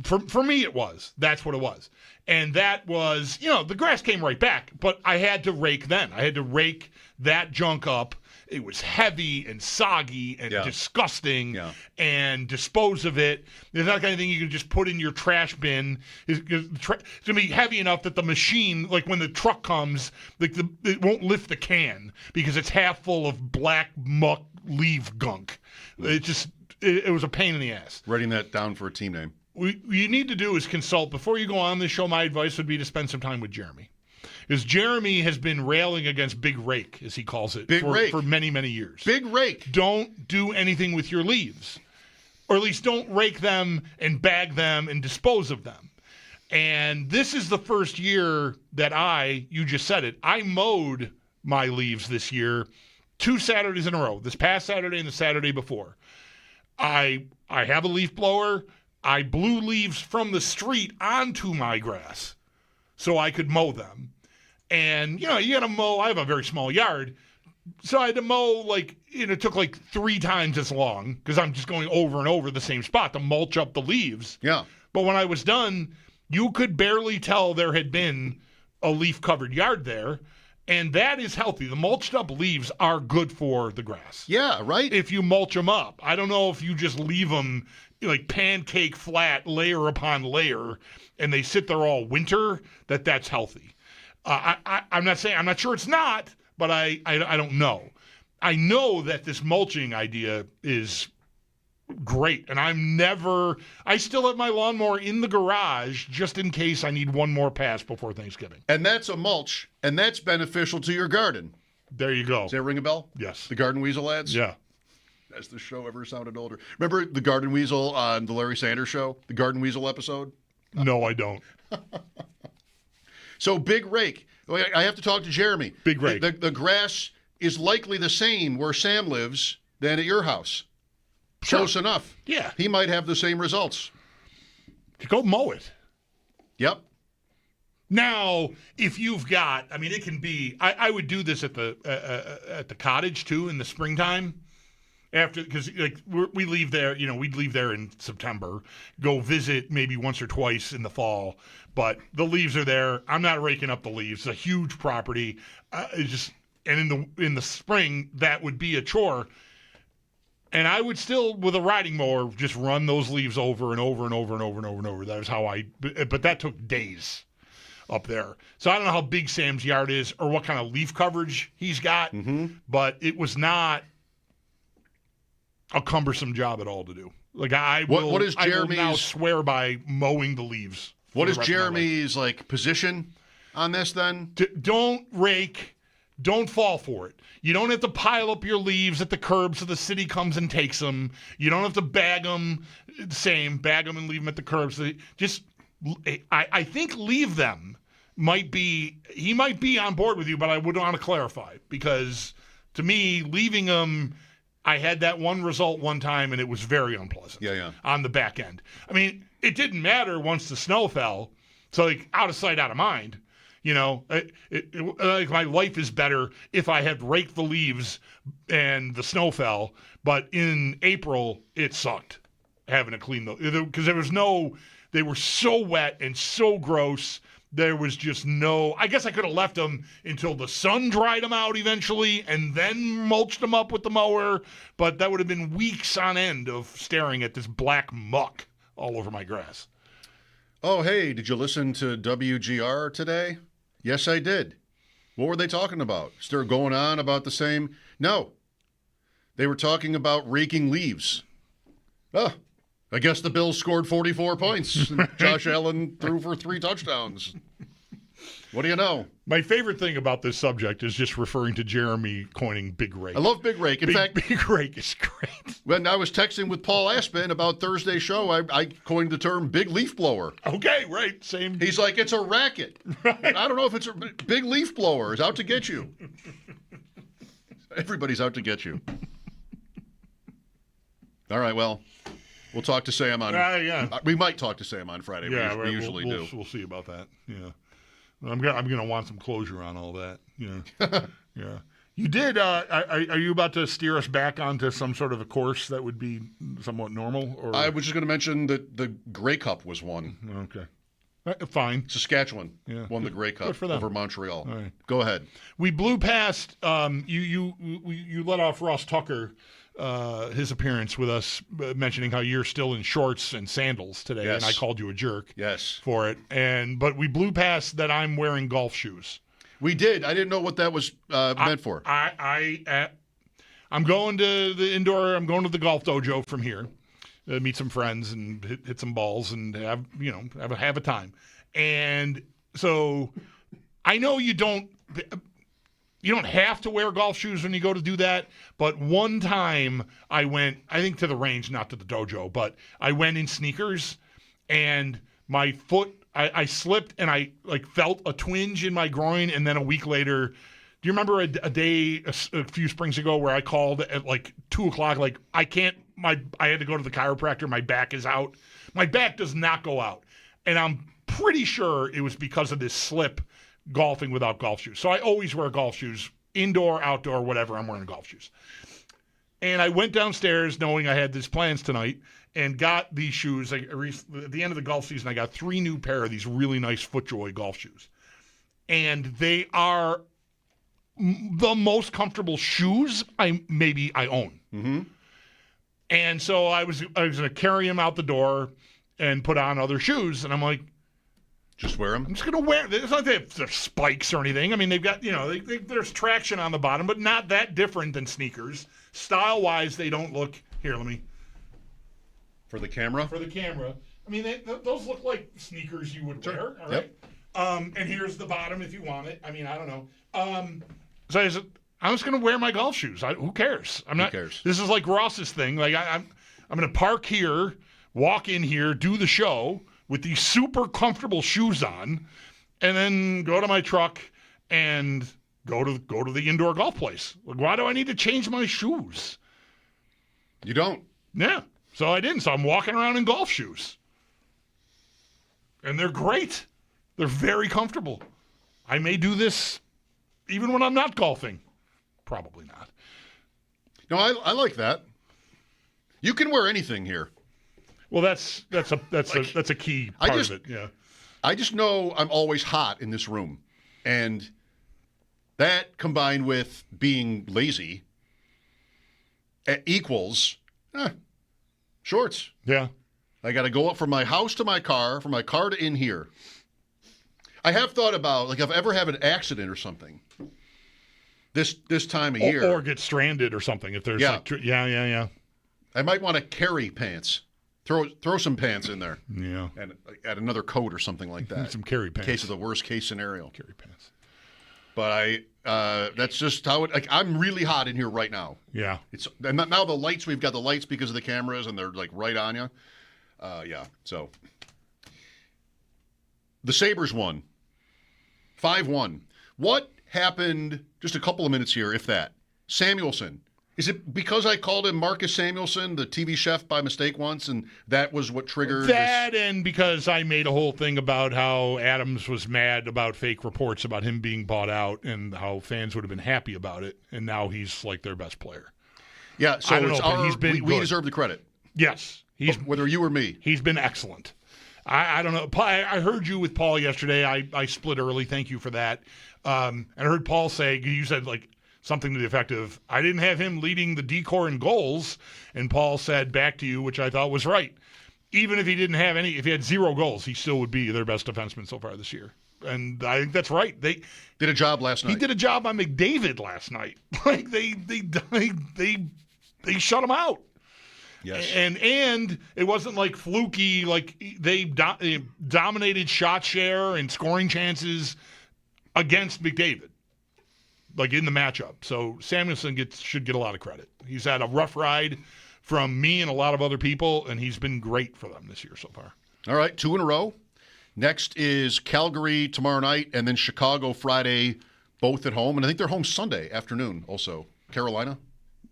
For me, it was. That's what it was. And that was, the grass came right back, but I had to rake then. I had to rake that junk up. It was heavy and soggy and disgusting and dispose of it. There's not the kind of thing you can just put in your trash bin. It's going to be heavy enough that the machine, like when the truck comes, it won't lift the can because it's half full of black muck leaf gunk. It was a pain in the ass. Writing that down for a team name. What you need to do is consult. Before you go on this show, my advice would be to spend some time with Jeremy. Because Jeremy has been railing against Big Rake, as he calls it, for many, many years. Big Rake. Don't do anything with your leaves. Or at least don't rake them and bag them and dispose of them. And this is the first year that you just said it, I mowed my leaves this year 2 Saturdays in a row, this past Saturday and the Saturday before. I have a leaf blower. I blew leaves from the street onto my grass so I could mow them. And, you got to mow. I have a very small yard. So I had to mow, it took 3 times as long because I'm just going over and over the same spot to mulch up the leaves. Yeah. But when I was done, you could barely tell there had been a leaf-covered yard there. And that is healthy. The mulched up leaves are good for the grass. Yeah, right? If you mulch them up. I don't know if you just leave them pancake flat, layer upon layer, and they sit there all winter, that's healthy. I'm not sure it's not, but I don't know. I know that this mulching idea is great, and I still have my lawnmower in the garage just in case I need one more pass before Thanksgiving. And that's a mulch, and that's beneficial to your garden. There you go. Does that ring a bell? Yes. The Garden Weasel ads? Yeah. As the show ever sounded older. Remember the Garden Weasel on the Larry Sanders Show? The Garden Weasel episode? No, I don't. So Big Rake. I have to talk to Jeremy. Big rake. The grass is likely the same where Sam lives than at your house. Sure. Close enough. Yeah. He might have the same results. Go mow it. Yep. Now, if you've got, I mean, it can be. I would do this at the cottage too in the springtime. Because we leave there, we'd leave there in September, go visit maybe once or twice in the fall, but the leaves are there. I'm not raking up the leaves. It's a huge property. And in the spring, that would be a chore. And I would still, with a riding mower, just run those leaves over and over and over and over and over and over. That was how but that took days up there. So I don't know how big Sam's yard is or what kind of leaf coverage he's got, but it was not a cumbersome job at all to do. Like I will now swear by mowing the leaves. What is Jeremy's position on this then? Don't rake. Don't fall for it. You don't have to pile up your leaves at the curb so the city comes and takes them. You don't have to bag them. Bag them and leave them at the curb. So I think leave them. He might be on board with you, but I would want to clarify because to me, leaving them. I had that one result one time, and it was very unpleasant on the back end. I mean, it didn't matter once the snow fell. So, out of sight, out of mind. My life is better if I had raked the leaves and the snow fell. But in April, it sucked having to clean those. Because they were so wet and so gross. There was just I guess I could have left them until the sun dried them out eventually and then mulched them up with the mower, but that would have been weeks on end of staring at this black muck all over my grass. Oh, hey, did you listen to WGR today? Yes, I did. What were they talking about? Is there going on about the same? No. They were talking about raking leaves. Oh, I guess the Bills scored 44 points. Josh Allen threw for 3 touchdowns. What do you know? My favorite thing about this subject is just referring to Jeremy coining Big Rake. I love Big Rake. In fact, Big Rake is great. When I was texting with Paul Aspen about Thursday's show, I coined the term Big Leaf Blower. Okay, right. Same. He's like, it's a racket. Right. I don't know if it's a Big Leaf Blower is out to get you. Everybody's out to get you. All right, well. We'll talk to Sam on. We might talk to Sam on Friday. Yeah, we usually do. We'll see about that. Yeah, I'm gonna want some closure on all that. Yeah. You did. Are you about to steer us back onto some sort of a course that would be somewhat normal? Or I was just going to mention that the Grey Cup was won. Okay. Fine. Saskatchewan won the Grey Cup over Montreal. All right. Go ahead. We blew past. You let off Ross Tucker. His appearance with us, mentioning how you're still in shorts and sandals today, and I called you a jerk for it. But we blew past that I'm wearing golf shoes. We did. I didn't know what that was meant for. I'm going to the indoor. I'm going to the golf dojo from here, meet some friends and hit some balls and have a time. And so I know you don't have to wear golf shoes when you go to do that. But one time I went, I think to the range, not to the dojo, but I went in sneakers and my foot, I slipped and I felt a twinge in my groin. And then a week later, do you remember a few springs ago where I called at 2:00? I had to go to the chiropractor. My back is out. My back does not go out. And I'm pretty sure it was because of this slip golfing without golf shoes. So I always wear golf shoes, indoor, outdoor, whatever, I'm wearing golf shoes. And I went downstairs knowing I had these plans tonight and got these shoes. At the end of the golf season, I got 3 new pair of these really nice FootJoy golf shoes. And they are the most comfortable shoes I own. Mm-hmm. And so I was going to carry them out the door and put on other shoes. And I'm like, just wear them? I'm just going to wear them. It's not that they're spikes or anything. I mean, they've got, there's traction on the bottom, but not that different than sneakers. Style-wise, they don't look... Here, let me... For the camera? For the camera. I mean, those look like sneakers you would wear, all right? And here's the bottom if you want it. I mean, I don't know. So I'm just going to wear my golf shoes. Who cares? Who cares? This is like Ross's thing. Like, I'm going to park here, walk in here, do the show... with these super comfortable shoes on, and then go to my truck and go to the indoor golf place. Like, why do I need to change my shoes? You don't. Yeah. So I didn't. So I'm walking around in golf shoes. And they're great. They're very comfortable. I may do this even when I'm not golfing. Probably not. No, I like that. You can wear anything here. Well, that's a key part of it. Yeah. I just know I'm always hot in this room. And that combined with being lazy equals shorts. Yeah. I got to go up from my house to my car, from my car to in here. I have thought about, like, if I ever have an accident or something this time of year. Or get stranded or something. If there's yeah. I might want to carry pants. Throw some pants in there. Yeah. And add another coat or something like that. Some carry pants. In case of the worst case scenario. Carry pants. But that's just how it. Like, I'm really hot in here right now. Yeah. And now the lights. We've got the lights because of the cameras, and they're like right on you. Yeah. So the Sabres won 5-1. What happened? Just a couple of minutes here, if that. Samuelson. Is it because I called him Marcus Samuelson, the TV chef, by mistake once, and that was what triggered that? And because I made a whole thing about how Adams was mad about fake reports about him being bought out and how fans would have been happy about it, and now he's like their best player. Yeah, so we deserve the credit. Yes. Whether you or me. He's been excellent. I don't know. I heard you with Paul yesterday. I split early. Thank you for that. And I heard Paul say, you said like something to the effect of, I didn't have him leading the D-corps in goals. And Paul said back to you, which I thought was right. Even if he didn't have if he had 0 goals, he still would be their best defenseman so far this year. And I think that's right. They did a job last night. He did a job on McDavid last night. Like they shut him out. Yes. And it wasn't like fluky, like they dominated shot share and scoring chances against McDavid, like in the matchup. So Samuelson should get a lot of credit. He's had a rough ride from me and a lot of other people, and he's been great for them this year so far. All right, 2 in a row. Next is Calgary tomorrow night, and then Chicago Friday, both at home. And I think they're home Sunday afternoon also. Carolina,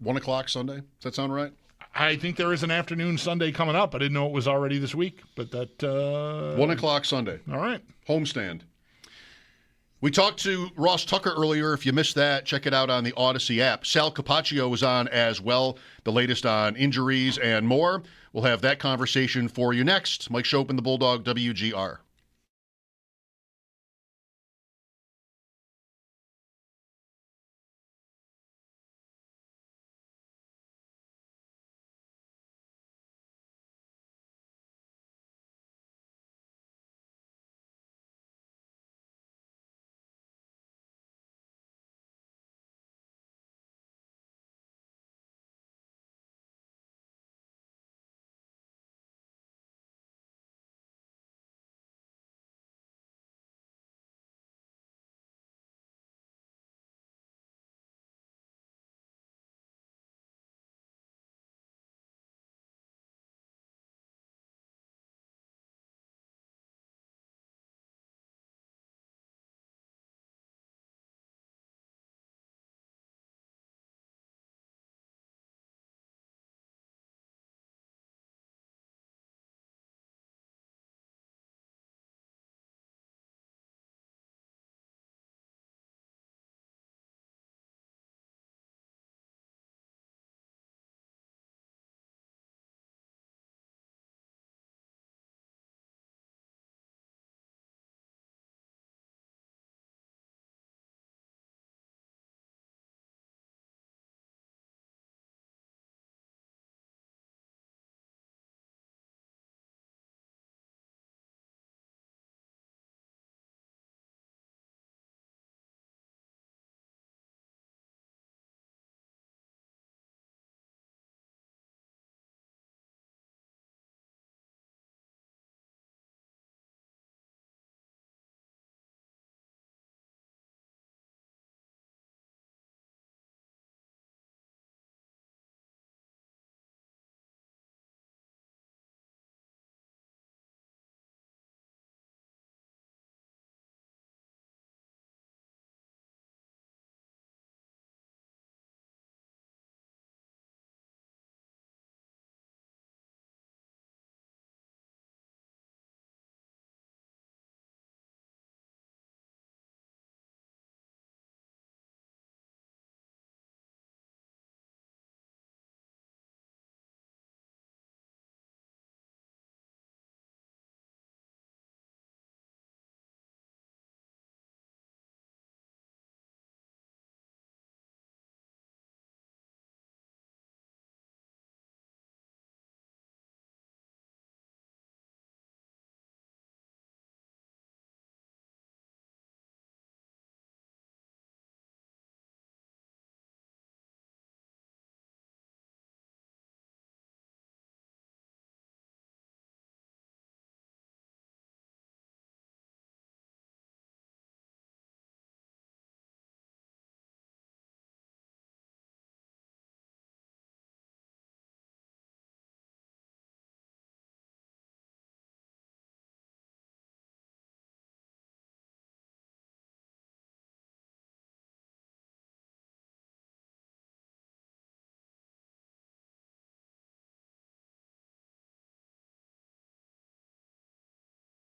1 o'clock Sunday. Does that sound right? I think there is an afternoon Sunday coming up. I didn't know it was already this week, but that 1 o'clock Sunday. All right. Homestand. We talked to Ross Tucker earlier. If you missed that, check it out on the Odyssey app. Sal Capaccio was on as well, the latest on injuries and more. We'll have that conversation for you next. Mike Schopp and the Bulldog, WGR.